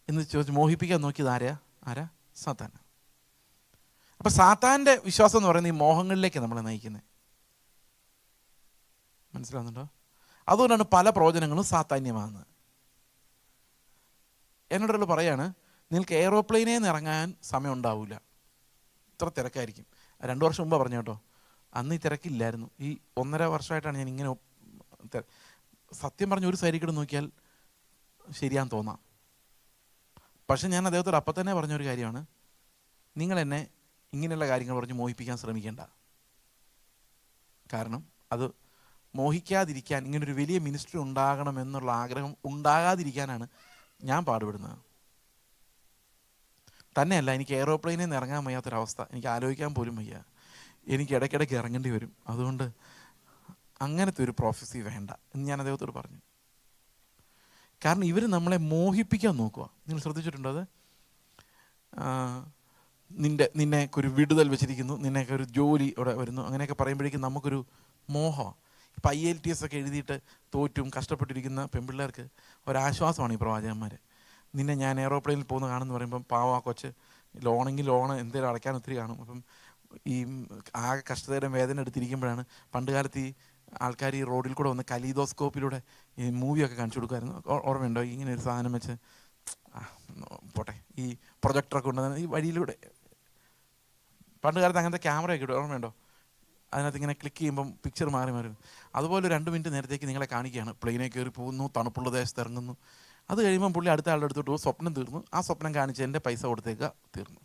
എന്ന് ചോദിച്ച് മോഹിപ്പിക്കാൻ നോക്കിയത് ആരാ? സാത്താന. അപ്പം സാത്താൻ്റെ വിശ്വാസം എന്ന് പറയുന്നത് ഈ മോഹങ്ങളിലേക്ക് നമ്മളെ നയിക്കുന്നത്. മനസ്സിലാവുന്നുണ്ടോ? അതുകൊണ്ടാണ് പല പ്രവചനങ്ങളും സാത്താന്യമാകുന്നത്. എന്നോടുള്ള പറയാണ്, നിങ്ങൾക്ക് എയ്റോപ്ലെയിനിൽ നിന്ന് ഇറങ്ങാൻ സമയം ഉണ്ടാവില്ല, ഇത്ര തിരക്കായിരിക്കും. 2 വർഷം മുമ്പ് പറഞ്ഞു കേട്ടോ. അന്ന് ഈ തിരക്കില്ലായിരുന്നു. ഈ 1.5 വർഷമായിട്ടാണ് ഞാൻ ഇങ്ങനെ. സത്യം പറഞ്ഞ ഒരു സൈഡിൽ കൂടെ നോക്കിയാൽ ശരിയാന്ന് തോന്നാം. പക്ഷെ ഞാൻ അദ്ദേഹത്തോട് അപ്പം തന്നെ പറഞ്ഞൊരു കാര്യമാണ്, നിങ്ങൾ എന്നെ ഇങ്ങനെയുള്ള കാര്യങ്ങൾ പറഞ്ഞ് മോഹിപ്പിക്കാൻ ശ്രമിക്കേണ്ട. കാരണം അത് മോഹിക്കാതിരിക്കാൻ, ഇങ്ങനൊരു വലിയ മിനിസ്ട്രി ഉണ്ടാകണമെന്നുള്ള ആഗ്രഹം ഉണ്ടാകാതിരിക്കാനാണ് ഞാൻ പാടുപെടുന്നത്. തന്നെയല്ല, എനിക്ക് എയ്റോപ്ലെയിനിൽ നിന്ന് ഇറങ്ങാൻ വയ്യാത്തൊരവസ്ഥ, എനിക്ക് ആലോചിക്കാൻ പോലും വയ്യ. എനിക്ക് ഇടയ്ക്കിടയ്ക്ക് ഇറങ്ങേണ്ടി വരും. അതുകൊണ്ട് അങ്ങനത്തെ ഒരു പ്രോഫസി വേണ്ട എന്ന് ഞാൻ അദ്ദേഹത്തോട് പറഞ്ഞു. കാരണം ഇവർ നമ്മളെ മോഹിപ്പിക്കാൻ നോക്കുക. നിങ്ങൾ ശ്രദ്ധിച്ചിട്ടുണ്ടോ അത്? നിന്നെയൊക്കെ ഒരു വിടുതൽ വെച്ചിരിക്കുന്നു, നിന്നെയൊക്കെ ഒരു ജോലി ഇവിടെ വരുന്നു, അങ്ങനെയൊക്കെ പറയുമ്പോഴേക്കും നമുക്കൊരു മോഹമാണ്. ഇപ്പം IELTS ഒക്കെ എഴുതിയിട്ട് തോറ്റും കഷ്ടപ്പെട്ടിരിക്കുന്ന പെൺപിള്ളേർക്ക് ഒരാശ്വാസമാണ് ഈ പ്രവാചകന്മാർ. നിന്നെ ഞാൻ എയ്റോപ്ലെയിനിൽ പോകുന്ന കാണുമെന്ന് പറയുമ്പം പാവം ആ കൊച്ച് ലോണെങ്കിൽ ലോണ് എന്തെങ്കിലും അടയ്ക്കാൻ ഒത്തിരി കാണും. അപ്പം ഈ ആകെ കഷ്ടതയുടെ വേദന എടുത്തിരിക്കുമ്പോഴാണ് പണ്ട് കാലത്ത് ഈ ആൾക്കാർ ഈ റോഡിൽ കൂടെ വന്ന് കലീഡോസ്കോപ്പിലൂടെ ഈ മൂവിയൊക്കെ കാണിച്ചു കൊടുക്കുമായിരുന്നു. ഓർമ്മയുണ്ടോ? ഇങ്ങനെ ഒരു സാധനം വെച്ച് പോട്ടെ, ഈ പ്രൊജക്ടറൊക്കെ കൊണ്ടുവന്ന് ഈ വഴിയിലൂടെ പണ്ട് കാലത്ത് അങ്ങനത്തെ ക്യാമറയൊക്കെ ഇടും. ഓർമ്മയുണ്ടോ? അതിനകത്ത് ഇങ്ങനെ ക്ലിക്ക് ചെയ്യുമ്പം പിക്ചർ മാറി മാറി. അതുപോലെ 2 മിനിറ്റ് നേരത്തേക്ക് നിങ്ങളെ കാണിക്കുകയാണ്. പ്ലെയിനെ കയറി പോകുന്നു, തണുപ്പുള്ള ദേശത്ത് ഇറങ്ങുന്നു. അത് കഴിയുമ്പം പുള്ളി അടുത്ത ആളുടെ അടുത്തോട്ട് പോകും, സ്വപ്നം തീർന്നു. ആ സ്വപ്നം കാണിച്ച് എൻ്റെ പൈസ കൊടുത്തേക്കുക, തീർന്നു.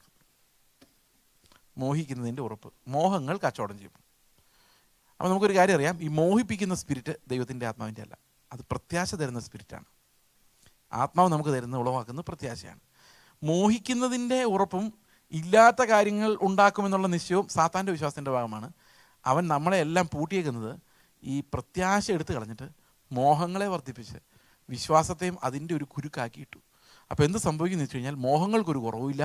മോഹിക്കുന്നതിൻ്റെ ഉറപ്പ്. മോഹങ്ങൾ കച്ചവടം ചെയ്യും. അപ്പോൾ നമുക്കൊരു കാര്യം അറിയാം, ഈ മോഹിപ്പിക്കുന്ന സ്പിരിറ്റ് ദൈവത്തിൻ്റെ ആത്മാവിൻ്റെ അല്ല, അത് പ്രത്യാശ തരുന്ന സ്പിരിറ്റാണ്. ആത്മാവ് നമുക്ക് തരുന്ന ഉളവാക്കുന്ന പ്രത്യാശയാണ്. മോഹിക്കുന്നതിൻ്റെ ഉറപ്പും ഇല്ലാത്ത കാര്യങ്ങൾ ഉണ്ടാക്കുമെന്നുള്ള നിശ്ചയവും സാത്താൻ്റെ വിശ്വാസത്തിൻ്റെ ഭാഗമാണ്. അവൻ നമ്മളെ എല്ലാം പൂട്ടിയേക്കുന്നത് ഈ പ്രത്യാശ എടുത്ത് കളഞ്ഞിട്ട് മോഹങ്ങളെ വർദ്ധിപ്പിച്ച് വിശ്വാസത്തെയും അതിൻ്റെ ഒരു കുരുക്കാക്കിയിട്ടു. അപ്പോൾ എന്ത് സംഭവിക്കുന്നു വെച്ച് കഴിഞ്ഞാൽ മോഹങ്ങൾക്കൊരു കുറവുമില്ല,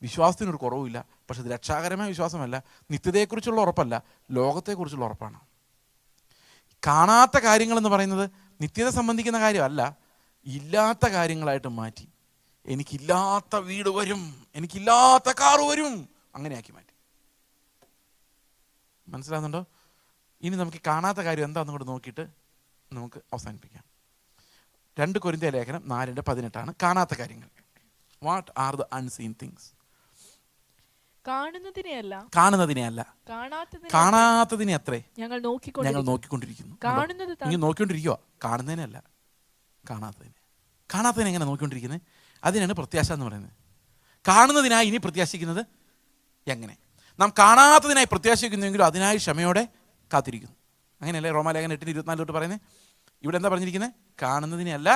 വിശ്വാസത്തിനൊരു കുറവുമില്ല. പക്ഷെ ഇത് രക്ഷാകരമായ വിശ്വാസമല്ല, നിത്യതയെക്കുറിച്ചുള്ള ഉറപ്പല്ല, ലോകത്തെക്കുറിച്ചുള്ള ഉറപ്പാണ്. കാണാത്ത കാര്യങ്ങളെന്ന് പറയുന്നത് നിത്യത സംബന്ധിക്കുന്ന കാര്യമല്ല, ഇല്ലാത്ത കാര്യങ്ങളായിട്ട് മാറ്റി എനിക്കില്ലാത്ത വീട് വരും, എനിക്കില്ലാത്ത കാറ് വരും, അങ്ങനെയാക്കി മാറ്റി. മനസ്സിലാകുന്നുണ്ടോ? ഇനി നമുക്ക് കാണാത്ത കാര്യം എന്താണെന്ന് കൂടെ നോക്കിയിട്ട് നമുക്ക് അവസാനിപ്പിക്കാം. 2 കൊരിന്ത്യർ ലേഖനം 4:18 കാണാത്ത കാര്യങ്ങൾ. What are the unseen things? കാണുന്നതിനെയല്ല, കാണാത്തതിനെ അത്രേ ഞങ്ങൾ നോക്കിക്കൊണ്ടിരിക്കുന്നു. കാണുന്നത് ഇങ്ങനെ നോക്കിക്കൊണ്ടിരിക്കുക, കാണുന്നതിനല്ല, കാണാത്തതിനെ എങ്ങനെ നോക്കിക്കൊണ്ടിരിക്കുന്നത്? അതിനാണ് പ്രത്യാശ എന്ന് പറയുന്നത്. കാണുന്നതിനായി ഇനി പ്രത്യാശിക്കുന്നത് എങ്ങനെ? നാം കാണാത്തതിനായി പ്രത്യാശിക്കുന്നുവെങ്കിലും അതിനായി ക്ഷമയോടെ കാത്തിരിക്കുന്നു. അങ്ങനെയല്ലേ റോമാലേഖനം 8:24 പറയുന്നത്? ഇവിടെ എന്താ പറഞ്ഞിരിക്കുന്നത്? കാണുന്നതിനെ അല്ല,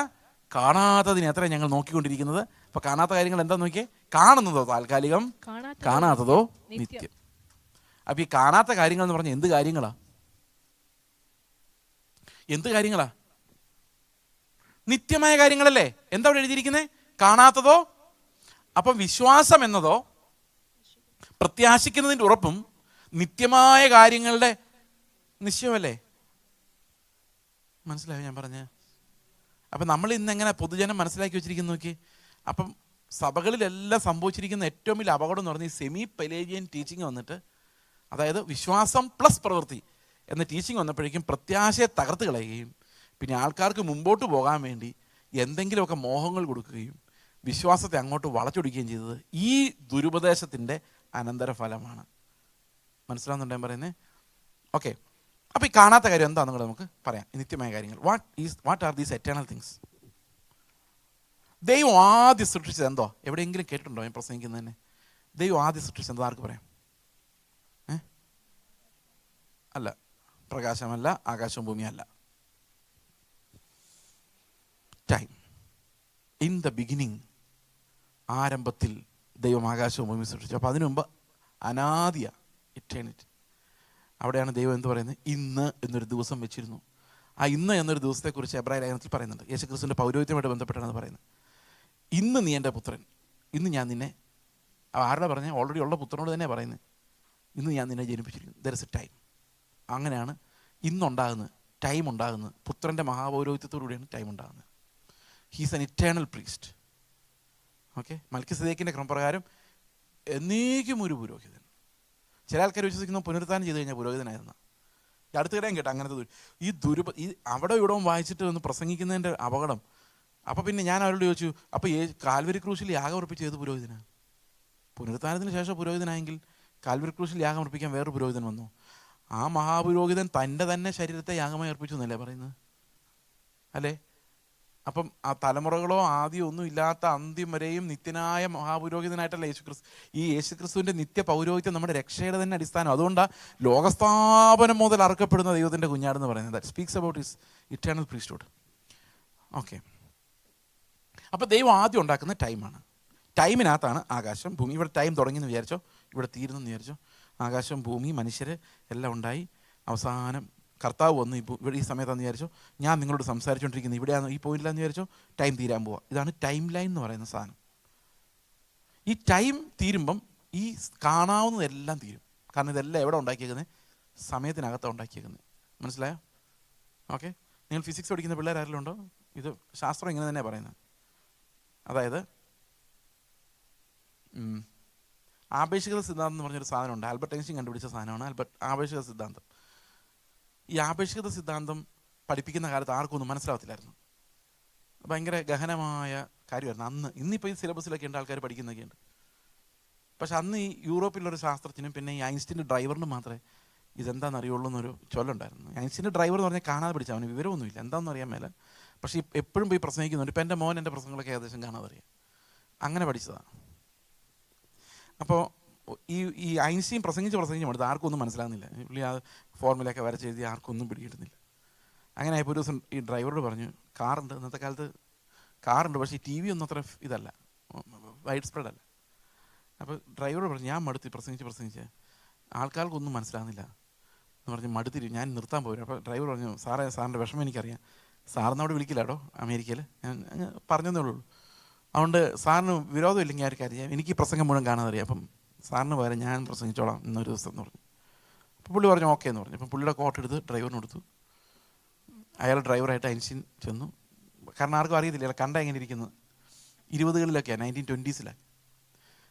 കാണാത്തതിനെ അത്ര ഞങ്ങൾ നോക്കിക്കൊണ്ടിരിക്കുന്നത്. അപ്പൊ കാണാത്ത കാര്യങ്ങൾ എന്താ നോക്കിയേ? കാണുന്നതോ താൽക്കാലികം, കാണാത്തതോ നിത്യം. അപ്പൊ ഈ കാണാത്ത കാര്യങ്ങൾ എന്ന് പറഞ്ഞാൽ എന്ത് കാര്യങ്ങളാ? നിത്യമായ കാര്യങ്ങളല്ലേ? എന്താ ഇവിടെ എഴുതിയിരിക്കുന്നത്? കാണാത്തതോ. അപ്പം വിശ്വാസം എന്നതോ പ്രത്യാശിക്കുന്നതിൻ്റെ ഉറപ്പും നിത്യമായ കാര്യങ്ങളുടെ നിശ്ചയമല്ലേ? മനസ്സിലായോ ഞാൻ പറഞ്ഞ? അപ്പം നമ്മൾ ഇന്ന് എങ്ങനെ പൊതുജനം മനസ്സിലാക്കി വെച്ചിരിക്കുന്നു നോക്കി. അപ്പം സഭകളിലെല്ലാം സംഭവിച്ചിരിക്കുന്ന ഏറ്റവും വലിയ അപകടം എന്ന് പറഞ്ഞാൽ ഈ സെമി പെലേജിയൻ ടീച്ചിങ് വന്നിട്ട്, അതായത് വിശ്വാസം പ്ലസ് പ്രവൃത്തി എന്ന ടീച്ചിങ് വന്നപ്പോഴേക്കും പ്രത്യാശയെ തകർത്ത് കളയുകയും പിന്നെ ആൾക്കാർക്ക് മുമ്പോട്ട് പോകാൻ വേണ്ടി എന്തെങ്കിലുമൊക്കെ മോഹങ്ങൾ കൊടുക്കുകയും വിശ്വാസത്തെ അങ്ങോട്ട് വളച്ചൊടിക്കുകയും ചെയ്തത് ഈ ദുരുപദേശത്തിൻ്റെ അനന്തരഫലമാണ്. മനസ്സിലാവുന്നുണ്ടോ ഞാൻ പറയുന്നത്? ഓക്കെ. അപ്പോൾ ഈ കാണാത്ത കാര്യം എന്താണെന്ന് കൂടെ നമുക്ക് പറയാം. നിത്യമായ കാര്യങ്ങൾ. What are these eternal things? ദൈവം ആദ്യം സൃഷ്ടിച്ചത് എന്തോ? എവിടെയെങ്കിലും കേട്ടിട്ടുണ്ടോ ഞാൻ പ്രസംഗിക്കുന്നതന്നെ? ദൈവം ആദ്യം സൃഷ്ടിച്ചത് എന്തോ? ആർക്ക് പറയാം? അല്ല, പ്രകാശമല്ല, ആകാശവും ഭൂമിയല്ല. ടൈം. ഇൻ ദ ബിഗിനിങ്, ആരംഭത്തിൽ ദൈവം ആകാശവും ഭൂമി സൃഷ്ടിച്ചു. അപ്പോൾ അതിനു മുമ്പ് അനാദിയ, ഇറ്റേണിറ്റി. അവിടെയാണ് ദൈവം എന്ത് പറയുന്നത്? ഇന്ന് എന്നൊരു ദിവസം വെച്ചിരുന്നു. ആ ഇന്ന് എന്നൊരു ദിവസത്തെക്കുറിച്ച് എബ്രായ ലേഖനത്തിൽ പറയുന്നുണ്ട്. യേശുക്രിസ്തുവിൻ്റെ പൗരോഹിത്യമായിട്ട് ബന്ധപ്പെട്ടാണ് പറയുന്നത്. ഇന്ന് നീ എൻ്റെ പുത്രൻ, ഇന്ന് ഞാൻ നിന്നെ, ആരുടെ പറഞ്ഞ? ഓൾറെഡി ഉള്ള പുത്രനോട് തന്നെ പറയുന്നത്. ഇന്ന് ഞാൻ നിന്നെ ജനിപ്പിച്ചിരിക്കുന്നു. There is a time. അങ്ങനെയാണ് ഇന്നുണ്ടാകുന്നത്, ടൈം ഉണ്ടാകുന്നത്. പുത്രൻ്റെ മഹാപൗരോഹിത്യത്തോടുകൂടിയാണ് ടൈം ഉണ്ടാകുന്നത്. He's an eternal priest. Okay. മൽക്കിസദേക്കിൻ്റെ ക്രമപ്രകാരം എന്നേക്കും ഒരു പുരോഹിതൻ. ചില ആൾക്കാർ വിശ്വസിക്കുന്നു പുനരുത്ഥാനം ചെയ്ത് കഴിഞ്ഞാൽ പുരോഹിതനായിരുന്നു. ഈ അടുത്തിടെയും കേട്ടോ അങ്ങനത്തെ ഈ അവിടെ ഇവിടവും വായിച്ചിട്ട് ഒന്ന് പ്രസംഗിക്കുന്നതിൻ്റെ അപകടം. അപ്പോൾ പിന്നെ ഞാൻ അവരോട് ചോദിച്ചു, അപ്പോൾ കാൽവരി ക്രൂശിൽ യാഗം അർപ്പിച്ച് ഏത് പുരോഹിതനാണ്? പുനരുത്ഥാനത്തിന് ശേഷം പുരോഹിതനായെങ്കിൽ കാൽവരി ക്രൂശിൽ യാഗം അർപ്പിക്കാൻ വേറൊരു പുരോഹിതൻ വന്നു. ആ മഹാപുരോഹിതൻ തൻ്റെ തന്നെ ശരീരത്തെ യാഗമായി അർപ്പിച്ചു എന്നല്ലേ പറയുന്നത്? അല്ലേ? അപ്പം ആ തലമുറകളോ ആദ്യം ഒന്നും ഇല്ലാത്ത അന്ത്യം വരെയും നിത്യനായ മഹാപുരോഹിതനായിട്ടല്ല യേശുക്രിസ്തു. ഈ യേശുക്രിസ്തുവിൻ്റെ നിത്യ പൗരോഹിത്യം നമ്മുടെ രക്ഷയുടെ തന്നെ അടിസ്ഥാനം. അതുകൊണ്ടാണ് ലോകസ്ഥാപനം മുതൽ അറുക്കപ്പെടുന്ന ദൈവത്തിൻ്റെ കുഞ്ഞാടെന്ന് പറയുന്നത്. That speaks about his eternal priesthood. Okay. അപ്പോൾ ദൈവം ആദ്യം ഉണ്ടാക്കുന്ന ടൈമാണ്. ടൈമിനകത്താണ് ആകാശം ഭൂമി. ഇവിടെ ടൈം തുടങ്ങിയെന്ന് വിചാരിച്ചോ, ഇവിടെ തീരുന്നെന്ന് വിചാരിച്ചോ. ആകാശം ഭൂമി മനുഷ്യർ എല്ലാം ഉണ്ടായി. അവസാനം കർത്താവ് വന്ന് ഇവിടെ ഈ സമയത്താണെന്ന് വിചാരിച്ചോ. ഞാൻ നിങ്ങളോട് സംസാരിച്ചുകൊണ്ടിരിക്കുന്നത് ഇവിടെയാണ്, ഈ പോയിന്റിലാന്ന് വിചാരിച്ചോ. ടൈം തീരാൻ പോവുക. ഇതാണ് ടൈം ലൈൻ എന്ന് പറയുന്ന സാധനം. ഈ ടൈം തീരുമ്പം ഈ കാണാവുന്നതെല്ലാം തീരും. കാരണം ഇതെല്ലാം എവിടെ ഉണ്ടാക്കിയേക്കുന്നത്? സമയത്തിനകത്താണ് ഉണ്ടാക്കിയേക്കുന്നത്. മനസ്സിലായോ? ഓക്കെ. നിങ്ങൾ ഫിസിക്സ് പഠിക്കുന്ന പിള്ളേരാരെങ്കിലും ഉണ്ടോ? ഇത് ശാസ്ത്രം ഇങ്ങനെ തന്നെയാണ് പറയുന്നത്. അതായത് ആപേക്ഷികത സിദ്ധാന്തം എന്ന് പറഞ്ഞൊരു സാധനമുണ്ട്. ആൽബർട്ട് ഐൻസ്റ്റീൻ കണ്ടുപിടിച്ച സാധനമാണ് ആപേക്ഷിക സിദ്ധാന്തം. ഈ ആപേക്ഷികത സിദ്ധാന്തം പഠിപ്പിക്കുന്ന കാലത്ത് ആർക്കും ഒന്നും മനസ്സിലാവത്തില്ലായിരുന്നു. ഭയങ്കര ഗഹനമായ കാര്യമായിരുന്നു അന്ന്. ഇന്നിപ്പോൾ ഈ സിലബസിലൊക്കെ ഉണ്ട്, ആൾക്കാർ പഠിക്കുന്നൊക്കെ ഉണ്ട്. പക്ഷെ അന്ന് ഈ യൂറോപ്പിലൊരു ശാസ്ത്രജ്ഞനും പിന്നെ ഈ ഐൻസ്റ്റീൻ്റെ ഡ്രൈവറിനും മാത്രമേ ഇതെന്താണെന്ന് അറിയുള്ളൂ എന്നൊരു ചൊല്ലുണ്ടായിരുന്നു. ഐൻസ്റ്റീൻ്റെ ഡ്രൈവർ എന്ന് പറഞ്ഞാൽ കാണാതെ പഠിച്ചാൽ അവന് വിവരമൊന്നുമില്ല, എന്താണെന്ന് അറിയാൻ മേല. പക്ഷേ എപ്പോഴും പോയി പ്രസംഗിക്കുന്നുണ്ട്. ഇപ്പം എൻ്റെ മോൻ എൻ്റെ പ്രസംഗങ്ങളൊക്കെ ഏകദേശം കാണാതെ അറിയാം. അങ്ങനെ പഠിച്ചതാണ്. അപ്പോൾ ഈ ഐൻസ്റ്റീൻ പ്രസംഗിച്ച് എടുത്ത് ആർക്കും ഒന്നും മനസ്സിലാകുന്നില്ല. പുള്ളി ആ ഫോർമുലയൊക്കെ വരച്ചെഴുതി ആർക്കും ഒന്നും പിടികിട്ടുന്നില്ല. അങ്ങനെ ആയപ്പോൾ ഒരു ദിവസം ഈ ഡ്രൈവറോട് പറഞ്ഞു, കാറുണ്ട്, ഇന്നത്തെ കാലത്ത് കാറുണ്ട്, പക്ഷേ ഈ ടി വി ഒന്നും അത്ര ഇതല്ല, വൈഡ് സ്പ്രെഡ് അല്ല. അപ്പോൾ ഡ്രൈവറോട് പറഞ്ഞു, ഞാൻ മടുത്ത് പ്രസംഗിച്ച് ആൾക്കാർക്കൊന്നും മനസ്സിലാകുന്നില്ല എന്ന് പറഞ്ഞ് മടുത്തിരി, ഞാൻ നിർത്താൻ പോരും. അപ്പോൾ ഡ്രൈവർ പറഞ്ഞു, സാറിൻ്റെ വിഷമം എനിക്കറിയാം, സാറിനോട് വിളിക്കില്ല കേട്ടോ അമേരിക്കയിൽ, ഞാൻ പറഞ്ഞതേ ഉള്ളൂ. അതുകൊണ്ട് സാറിന് വിരോധമില്ലെങ്കിൽ ആർക്കും അറിയാം, എനിക്ക് ഈ പ്രസംഗം മുഴുവൻ കാണാതെ അറിയാം, അപ്പം സാറിന് പകരം ഞാൻ പ്രസംഗിച്ചോളാം ഇന്നൊരു ദിവസം എന്ന് പറഞ്ഞു. അപ്പോൾ പുള്ളി പറഞ്ഞു ഓക്കെ എന്ന് പറഞ്ഞു. അപ്പം പുള്ളിയുടെ കോട്ട് എടുത്ത് ഡ്രൈവറിന് കൊടുത്തു. അയാൾ ഡ്രൈവറായിട്ട് ഐൻസ്റ്റീൻ ചെന്നു. കാരണം ആർക്കും അറിയത്തില്ല അയാൾ കണ്ട എങ്ങനെ ഇരിക്കുന്നത്. 20കളിലൊക്കെയാണ്, 1920s.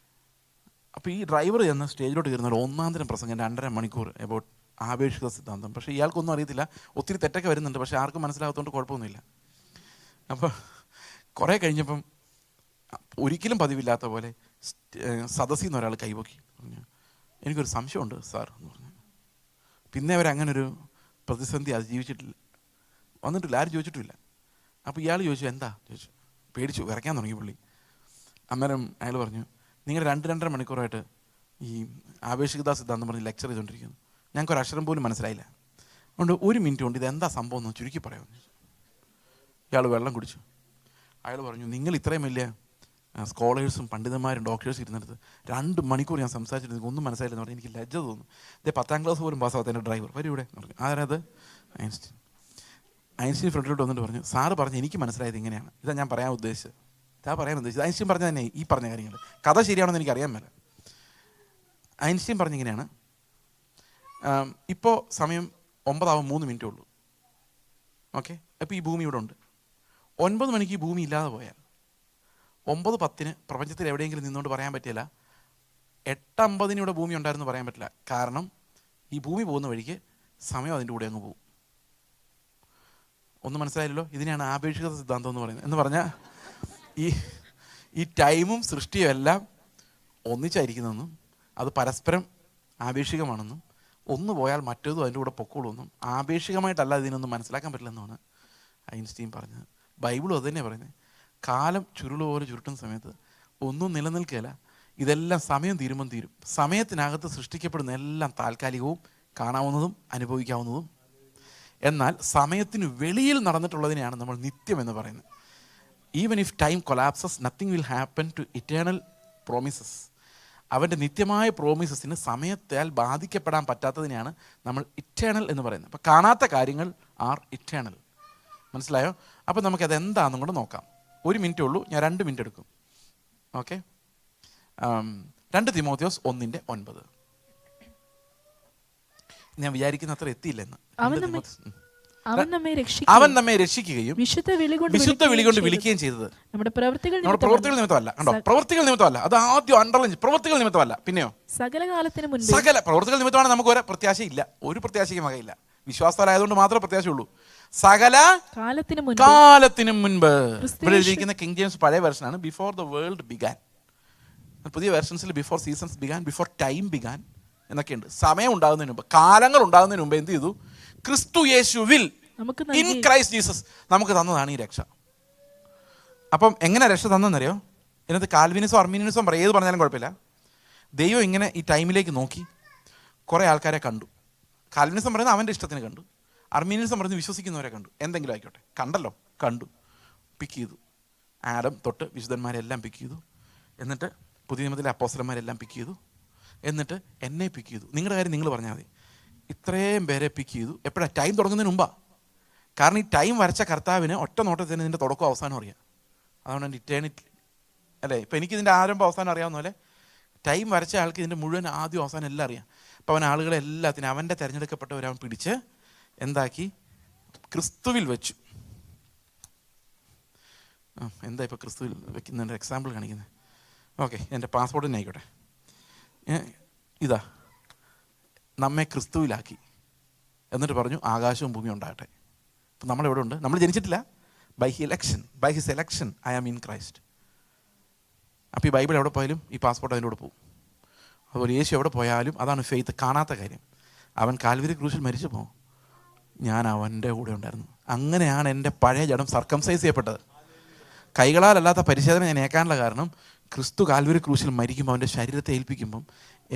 അപ്പോൾ ഈ ഡ്രൈവർ ചെന്ന് സ്റ്റേജിലോട്ട് കയറുന്ന ഒന്നാം തരം പ്രസംഗം 2.5 മണിക്കൂർ എബൌട്ട് ആപേക്ഷിക സിദ്ധാന്തം. പക്ഷേ ഇയാൾക്കൊന്നും അറിയത്തില്ല, ഒത്തിരി തെറ്റൊക്കെ വരുന്നുണ്ട്, പക്ഷേ ആർക്കും മനസ്സിലാകത്തോണ്ട് കുഴപ്പമൊന്നുമില്ല. അപ്പോൾ കുറേ കഴിഞ്ഞപ്പം ഒരിക്കലും പതിവില്ലാത്ത പോലെ സദസ്സിൽ നിന്ന് ഒരാൾ കൈപൊക്കി പറഞ്ഞു, എനിക്കൊരു സംശയമുണ്ട് സാർ എന്ന് പറഞ്ഞു. പിന്നെ അവരങ്ങനൊരു പ്രതിസന്ധി അതിജീവിച്ചിട്ടില്ല, വന്നിട്ടില്ല, ആരും ചോദിച്ചിട്ടില്ല. അപ്പോൾ ഇയാൾ ചോദിച്ചു എന്താ ചോദിച്ചു, പേടിച്ചു, വിറയ്ക്കാൻ തുടങ്ങി പുള്ളി. അന്നേരം അയാൾ പറഞ്ഞു, നിങ്ങൾ 2-2.5 മണിക്കൂറായിട്ട് ഈ ആപേക്ഷികതാ സിദ്ധാന്തം പറഞ്ഞ് ലെക്ചർ ചെയ്തുകൊണ്ടിരിക്കുന്നു, ഞങ്ങൾക്കൊരു അക്ഷരം പോലും മനസ്സിലായില്ല, അതുകൊണ്ട് 1 മിനിറ്റ് കൊണ്ട് ഇതെന്താ സംഭവം എന്ന് ചുരുക്കി പറയാമെന്ന്. ഇയാൾ വെള്ളം കുടിച്ചു. അയാൾ പറഞ്ഞു, നിങ്ങൾ ഇത്രയും വലിയ സ്കോളേഴ്സും പണ്ഡിതന്മാരും ഡോക്ടേഴ്സും ഇരുന്നിടത്ത് 2 മണിക്കൂർ ഞാൻ സംസാരിച്ചിട്ട് ഒന്നും മനസ്സിലായില്ലെന്ന് പറഞ്ഞാൽ എനിക്ക് ലജ്ജ തോന്നുന്നു. ഇതേ 10ാം ക്ലാസ് പോലും പാസ്സാവാത്ത എൻ്റെ ഡ്രൈവർ വരും ഇവിടെ എന്ന് പറഞ്ഞു. ആരത്? ഐൻസ്റ്റീൻ. ഐൻസ്റ്റീൻ ഫ്രണ്ടിലോട്ട് വന്നിട്ട് പറഞ്ഞു, സാറ് പറഞ്ഞ് എനിക്ക് മനസ്സിലായത് ഇങ്ങനെയാണ്, ഇതാ ഞാൻ പറയാൻ ഉദ്ദേശിച്ചത്, ഇതാ പറയാൻ ഉദ്ദേശിച്ചത്. ഐൻസ്റ്റീൻ പറഞ്ഞ തന്നെ ഈ പറഞ്ഞ കാര്യങ്ങൾ, കഥ ശരിയാണെന്ന് എനിക്കറിയാൻ മേല. ഐൻസ്റ്റീൻ പറഞ്ഞിങ്ങനെയാണ്, ഇപ്പോൾ സമയം 9:03 മിനിറ്റേ ഉള്ളൂ, ഓക്കെ. അപ്പോൾ ഈ ഭൂമി ഇവിടെ ഉണ്ട്. 9 മണിക്ക് ഈ ഭൂമി ഇല്ലാതെ പോയാൽ 9:10 പ്രപഞ്ചത്തിൽ എവിടെയെങ്കിലും നിന്നുകൊണ്ട് പറയാൻ പറ്റില്ല, 8:50 ഇവിടെ ഭൂമി ഉണ്ടായിരുന്നു പറയാൻ പറ്റില്ല. കാരണം ഈ ഭൂമി പോകുന്ന വഴിക്ക് സമയം അതിൻ്റെ കൂടെ അങ്ങ് പോകും. ഒന്നും മനസ്സിലായില്ലല്ലോ? ഇതിനെയാണ് ആപേക്ഷിക സിദ്ധാന്തം എന്ന് പറയുന്നത്. എന്ന് പറഞ്ഞാൽ ഈ ടൈമും സൃഷ്ടിയും എല്ലാം ഒന്നിച്ചായിരിക്കുന്നതെന്നും അത് പരസ്പരം ആപേക്ഷികമാണെന്നും ഒന്ന് പോയാൽ മറ്റേതും അതിൻ്റെ കൂടെ പൊക്കോളൂന്നും ആപേക്ഷികമായിട്ടല്ല ഇതിനൊന്നും മനസ്സിലാക്കാൻ പറ്റില്ലെന്നാണ് ഐൻസ്റ്റീൻ പറഞ്ഞത്. ബൈബിളും അത് തന്നെയാണ് പറയുന്നത്. കാലം ചുരുളുപോലെ ചുരുട്ടുന്ന സമയത്ത് ഒന്നും നിലനിൽക്കുകയില്ല, ഇതെല്ലാം സമയം തീരുമ്പം തീരും. സമയത്തിനകത്ത് സൃഷ്ടിക്കപ്പെടുന്ന എല്ലാം താൽക്കാലികവും കാണാവുന്നതും അനുഭവിക്കാവുന്നതും. എന്നാൽ സമയത്തിന് വെളിയിൽ നടന്നിട്ടുള്ളതിനെയാണ് നമ്മൾ നിത്യം എന്ന് പറയുന്നത്. Even if time collapses nothing will happen to eternal promises. അവൻ്റെ നിത്യമായ പ്രോമിസസിന് സമയത്താൽ ബാധിക്കപ്പെടാൻ പറ്റാത്തതിനെയാണ് നമ്മൾ ഇറ്റേണൽ എന്ന് പറയുന്നത്. അപ്പോൾ കാണാത്ത കാര്യങ്ങൾ ആർ ഇറ്റേണൽ. മനസ്സിലായോ? അപ്പോൾ നമുക്കത് എന്താണെന്നും കൂടെ നോക്കാം. 1 മിനിറ്റേ ഉള്ളൂ, ഞാൻ 2 മിനിറ്റ് എടുക്കും. ഓക്കെ. 2 തിമോത്തിയോസ് 1:9. ഞാൻ വിചാരിക്കുന്ന അത്ര എത്തിയില്ലെന്ന്. അവൻ നമ്മെ രക്ഷിക്കുകയും വിശുദ്ധ വിളി കൊണ്ട് വിളിക്കുകയും ചെയ്തത് നമ്മുടെ പ്രവൃത്തികൾ നിമിത്തമല്ല. കണ്ടോ, പ്രവൃത്തികൾ നിമിത്തമല്ല. അത് ആദ്യം അണ്ടർലൈൻ, പ്രവൃത്തികൾ നിമിത്തമല്ല. പിന്നെയോ, സകല പ്രവൃത്തികൾ നിമിത്തമാണ്. നമുക്ക് ഒരു പ്രത്യാശയില്ല, ഒരു പ്രത്യാശയ്ക്കും വകയില്ല. വിശ്വാസത്താലായതുകൊണ്ട് മാത്രമേ പ്രത്യാശയുള്ളൂ. സകല കാലത്തിനും മുൻപ്. ഇവിടെ എഴുതിയിരിക്കുന്ന കിങ് ജെയിംസ് പഴയ വെർഷനാണ്, ബിഫോർ ദ വേൾഡ് ബിഗാൻ. പുതിയ വെർഷൻസിൽ before seasons began, before time began എന്നൊക്കെയുണ്ട്. സമയം ഉണ്ടാകുന്നതിന് മുമ്പ്, കാലങ്ങൾ ഉണ്ടാകുന്നതിന് മുമ്പ് എന്ത് ചെയ്തു? ക്രിസ്തു യേശുവിൽ, ഇൻ ക്രൈസ്റ്റ് ജീസസ് നമുക്ക് തന്നതാണ് ഈ രക്ഷ. അപ്പം എങ്ങനെ രക്ഷ തന്നെന്നറിയോ? ഇതിനകത്ത് കാൽവിനിസം അർമീനിയനിസം പറയും, ഏത് പറഞ്ഞാലും കുഴപ്പമില്ല. ദൈവം ഇങ്ങനെ ഈ ടൈമിലേക്ക് നോക്കി കുറേ ആൾക്കാരെ കണ്ടു. കാൽവിനിസം പറയുന്നത് അവൻ്റെ ഇഷ്ടത്തിന് കണ്ടു, അർമീനിയനിസം പറയുന്നത് വിശ്വസിക്കുന്നവരെ കണ്ടു. എന്തെങ്കിലും ആയിക്കോട്ടെ, കണ്ടല്ലോ, കണ്ടു, പിക്ക് ചെയ്തു. ആഡം തൊട്ട് വിശുദ്ധന്മാരെല്ലാം പിക്ക് ചെയ്തു. എന്നിട്ട് പുതിയ നിയമത്തിലെ അപ്പോസ്തലന്മാരെല്ലാം പിക്ക് ചെയ്തു. എന്നിട്ട് എന്നെ പിക്ക് ചെയ്തു. നിങ്ങളുടെ കാര്യം നിങ്ങൾ പറഞ്ഞാൽ മതി. ഇത്രയും പേരെ പിക്ക് ചെയ്തു. എപ്പോഴാണ്? ടൈം തുടങ്ങുന്നതിന് മുമ്പാണ്. കാരണം ഈ ടൈം വരച്ച കർത്താവിന് ഒറ്റ നോട്ടത്തിന് ഇതിൻ്റെ തുടക്കം അവസാനം അറിയാം. അതുകൊണ്ട് എൻ്റെ ഇറ്റേണിറ്റി അല്ലേ. ഇപ്പം എനിക്കിതിൻ്റെ ആരംഭം അവസാനം അറിയാവുന്ന പോലെ ടൈം വരച്ച ആൾക്ക് ഇതിൻ്റെ മുഴുവൻ ആദ്യം അവസാനം എല്ലാം അറിയാം. അപ്പോൾ അവൻ ആളുകളെ എല്ലാത്തിനും അവൻ്റെ തിരഞ്ഞെടുക്കപ്പെട്ടവരവൻ പിടിച്ച് എന്താക്കി? ക്രിസ്തുവിൽ വെച്ചു. എന്താ ഇപ്പോൾ ക്രിസ്തുവിൽ വെക്കുന്നതിൻ്റെ എക്സാമ്പിൾ കാണിക്കുന്നത്? ഓക്കെ, എൻ്റെ പാസ്പോർട്ട് തന്നെ ആയിക്കോട്ടെ. ഇതാ, നമ്മെ ക്രിസ്തുവിലാക്കി. എന്നിട്ട് പറഞ്ഞു ആകാശവും ഭൂമിയും ഉണ്ടാകട്ടെ. അപ്പം നമ്മളെവിടെ ഉണ്ട്? നമ്മൾ ജനിച്ചിട്ടില്ല. By his election I am in Christ. അപ്പോൾ ഈ ബൈബിൾ എവിടെ പോയാലും ഈ പാസ്പോർട്ട് അതിൻ്റെ കൂടെ പോകും. അതുപോലെ യേശു എവിടെ പോയാലും അതാണ് ഫെയ്ത്ത്. കാണാത്ത കാര്യം. അവൻ കാൽവരി ക്രൂശിൽ മരിച്ചു പോകും, ഞാൻ അവൻ്റെ കൂടെ ഉണ്ടായിരുന്നു. അങ്ങനെയാണ് എൻ്റെ പഴയ ജഡം സർക്കംസൈസ് ചെയ്യപ്പെട്ടത്. കൈകളാലല്ലാത്ത പരിശോധന ഞാൻ ഏക്കാനുള്ള കാരണം, ക്രിസ്തു കാൽവരി ക്രൂശിൽ മരിക്കുമ്പോൾ അവൻ്റെ ശരീരത്തെ ഏൽപ്പിക്കുമ്പം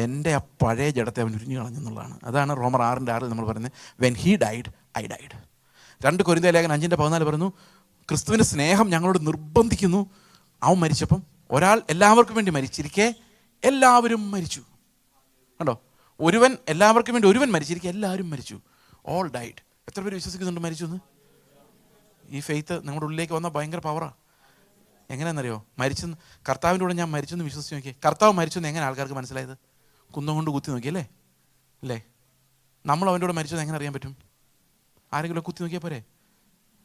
എൻ്റെ ആ പഴയ ജഡത്തെ അവൻ ഉരിഞ്ഞു കളഞ്ഞെന്നുള്ളതാണ്. അതാണ് റോമർ 6:6 നമ്മൾ പറയുന്നത്, when he died I died. 2 കൊരിന്ത്യർ ലേഖനം 5:14 പറയുന്നു, ക്രിസ്തുവിൻ്റെ സ്നേഹം ഞങ്ങളോട് നിർബന്ധിക്കുന്നു. അവൻ മരിച്ചപ്പം ഒരാൾ എല്ലാവർക്കും വേണ്ടി മരിച്ചിരിക്കെ എല്ലാവരും മരിച്ചു. കണ്ടോ, ഒരുവൻ എല്ലാവർക്കും വേണ്ടി ഒരുവൻ മരിച്ചിരിക്കെ എല്ലാവരും മരിച്ചു. All died. എത്ര പേര് വിശ്വസിക്കുന്നുണ്ട് മരിച്ചു എന്ന്? ഈ ഫെയ്ത്ത് നിങ്ങളുടെ ഉള്ളിലേക്ക് വന്ന ഭയങ്കര പവറാണ്. എങ്ങനെയാണെന്നറിയോ? മരിച്ചെന്ന്, കർത്താവിൻ്റെ കൂടെ ഞാൻ മരിച്ചെന്ന് വിശ്വസിച്ച് നോക്കിയേ. കർത്താവ് മരിച്ചെന്ന് എങ്ങനെ ആൾക്കാർക്ക് മനസ്സിലായത്? കുന്തം കൊണ്ട് കുത്തി നോക്കിയല്ലേ അല്ലേ? നമ്മൾ അവൻ്റെ കൂടെ മരിച്ചത് എങ്ങനെ അറിയാൻ പറ്റും? ആരെങ്കിലും കുത്തി നോക്കിയാൽ പോരെ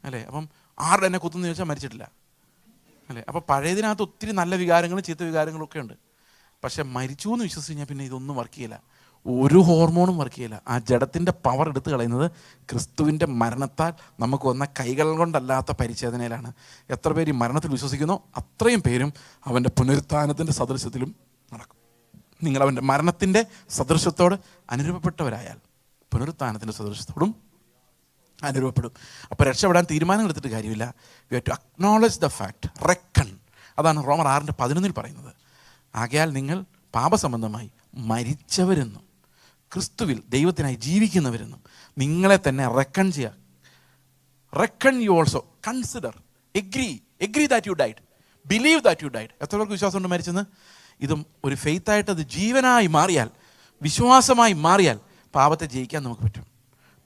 അല്ലേ? അപ്പം ആരുടെ എന്നെ കുത്തുന്നു ചോദിച്ചാൽ മരിച്ചിട്ടില്ല അല്ലേ? അപ്പോൾ പഴയതിനകത്ത് ഒത്തിരി നല്ല വികാരങ്ങളും ചീത്ത വികാരങ്ങളും ഒക്കെ ഉണ്ട്. പക്ഷെ മരിച്ചു എന്ന് വിശ്വസിച്ച് കഴിഞ്ഞാൽ പിന്നെ ഇതൊന്നും വർക്ക് ചെയ്യില്ല, ഒരു ഹോർമോണും വർക്ക് ചെയ്യില്ല. ആ ജഡത്തിൻ്റെ പവർ എടുത്തു കളയുന്നത് ക്രിസ്തുവിൻ്റെ മരണത്താൽ നമുക്ക് വന്ന കൈകൾ കൊണ്ടല്ലാത്ത പരിച്ഛേദനയിലാണ്. എത്ര പേര് ഈ മരണത്തിൽ വിശ്വസിക്കുന്നോ അത്രയും പേരും അവൻ്റെ പുനരുത്ഥാനത്തിൻ്റെ സദൃശ്യത്തിലും നടക്കും. നിങ്ങൾ അവൻ്റെ മരണത്തിൻ്റെ സദൃശ്യത്തോട് അനുരൂപപ്പെട്ടവരായാൽ പുനരുത്ഥാനത്തിൻ്റെ സദൃശ്യത്തോടും അനുരൂപപ്പെടും. അപ്പോൾ രക്ഷപ്പെടാൻ തീരുമാനം എടുത്തിട്ട് കാര്യമില്ല. You have to acknowledge the fact, reckon. അതാണ് റോമർ 6:11 പറയുന്നത്. ആകയാൽ നിങ്ങൾ പാപസംബന്ധമായി മരിച്ചവരെന്നും ക്രിസ്തുവിൽ ദൈവത്തിനായി ജീവിക്കുന്നവരെന്നും നിങ്ങളെ തന്നെ റെക്കൺ ചെയ്യുക. Reckon you also consider, agree that you died, believe that you died. എത്ര പേർക്ക് വിശ്വാസമുണ്ട് മരിച്ചെന്ന്? ഇതും ഒരു ഫെയ്ത്തായിട്ട് അത് ജീവനായി മാറിയാൽ, വിശ്വാസമായി മാറിയാൽ പാപത്തെ ജയിക്കാൻ നമുക്ക് പറ്റും.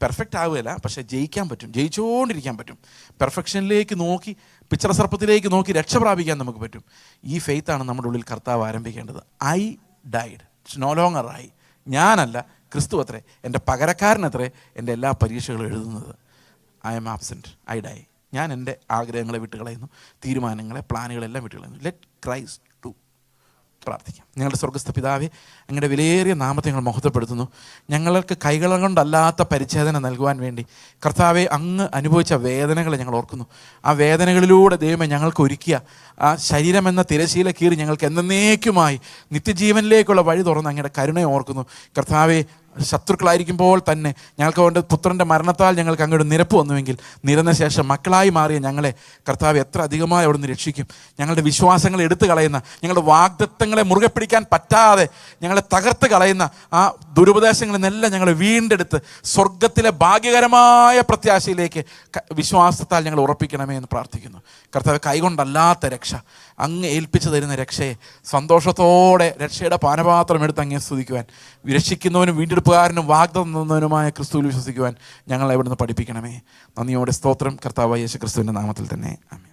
പെർഫെക്റ്റ് ആവുകയില്ല, പക്ഷേ ജയിക്കാൻ പറ്റും, ജയിച്ചുകൊണ്ടിരിക്കാൻ പറ്റും. പെർഫെക്ഷനിലേക്ക് നോക്കി, പിച്ചറസർപ്പത്തിലേക്ക് നോക്കി രക്ഷ പ്രാപിക്കാൻ നമുക്ക് പറ്റും. ഈ ഫെയ്ത്താണ് നമ്മുടെ ഉള്ളിൽ കർത്താവ് ആരംഭിക്കേണ്ടത്. I died, it's no longer I. ഞാനല്ല, ക്രിസ്തു അത്രേ എൻ്റെ പകരക്കാരനത്രേ എൻ്റെ എല്ലാ പരീക്ഷകളും എഴുതുന്നത്. I am absent, I die. ഞാൻ എൻ്റെ ആഗ്രഹങ്ങളെ വിട്ടുകളയുന്നു, തീരുമാനങ്ങളെ, പ്ലാനുകളെല്ലാം വിട്ടുകളയുന്നു. Let Christ do. പ്രാർത്ഥിക്കാം. ഞങ്ങളുടെ സ്വർഗ്ഗസ്ഥ പിതാവേ, അങ്ങയുടെ വിലയേറിയ നാമത്തെ ഞങ്ങൾ മഹത്വപ്പെടുത്തുന്നു. ഞങ്ങൾക്ക് കൈകൾ കൊണ്ടല്ലാത്ത പരിച്ഛേദന നൽകുവാൻ വേണ്ടി കർത്താവെ അങ്ങ് അനുഭവിച്ച വേദനകളെ ഞങ്ങൾ ഓർക്കുന്നു. ആ വേദനകളിലൂടെ ദൈവമേ ഞങ്ങൾക്ക് ഒരുക്കിയ ആ ശരീരമെന്ന തിരശീല കീറി ഞങ്ങൾക്ക് എന്നേക്കുമായി നിത്യജീവനിലേക്കുള്ള വഴി തുറന്ന് അങ്ങയുടെ കരുണയെ ഓർക്കുന്നു. കർത്താവെ, ശത്രുക്കളായിരിക്കുമ്പോൾ തന്നെ ഞങ്ങൾക്ക് കൊണ്ട് പുത്രൻ്റെ മരണത്താൽ ഞങ്ങൾക്ക് അങ്ങോട്ട് നിരപ്പ് വന്നുവെങ്കിൽ നിരന്ന ശേഷം മക്കളായി മാറിയ ഞങ്ങളെ കർത്താവ് എത്ര അധികമായി അവിടെ നിന്ന് രക്ഷിക്കും. ഞങ്ങളുടെ വിശ്വാസങ്ങൾ എടുത്തു കളയുന്ന, ഞങ്ങളുടെ വാഗ്ദത്തങ്ങളെ മുറുകെ പിടിക്കാൻ പറ്റാതെ ഞങ്ങളെ തകർത്ത് കളയുന്ന ആ ദുരുപദേശങ്ങളിൽ നിന്നെല്ലാം ഞങ്ങളെ വീണ്ടെടുത്ത് സ്വർഗത്തിലെ ഭാഗ്യകരമായ പ്രത്യാശയിലേക്ക് വിശ്വാസത്താൽ ഞങ്ങൾ ഉറപ്പിക്കണമേ എന്ന് പ്രാർത്ഥിക്കുന്നു. കർത്താവ്, കൈകൊണ്ടല്ലാത്ത രക്ഷ, അങ്ങ് ഏൽപ്പിച്ചു തരുന്ന രക്ഷയെ സന്തോഷത്തോടെ രക്ഷയുടെ പാനപാത്രം എടുത്ത് അങ്ങേ സ്തുതിക്കുവാൻ, രക്ഷിക്കുന്നവനും വീണ്ടെടുപ്പുകാരനും വാഗ്ദത്തം തന്നവനുമായ ക്രിസ്തുവിൽ വിശ്വസിക്കുവാൻ ഞങ്ങളെ ഇവിടുന്ന് പഠിപ്പിക്കണമേ. നന്ദിയോടെ സ്തോത്രം. കർത്താവായ യേശു ക്രിസ്തുവിൻ്റെ നാമത്തിൽ തന്നെ ആമേൻ.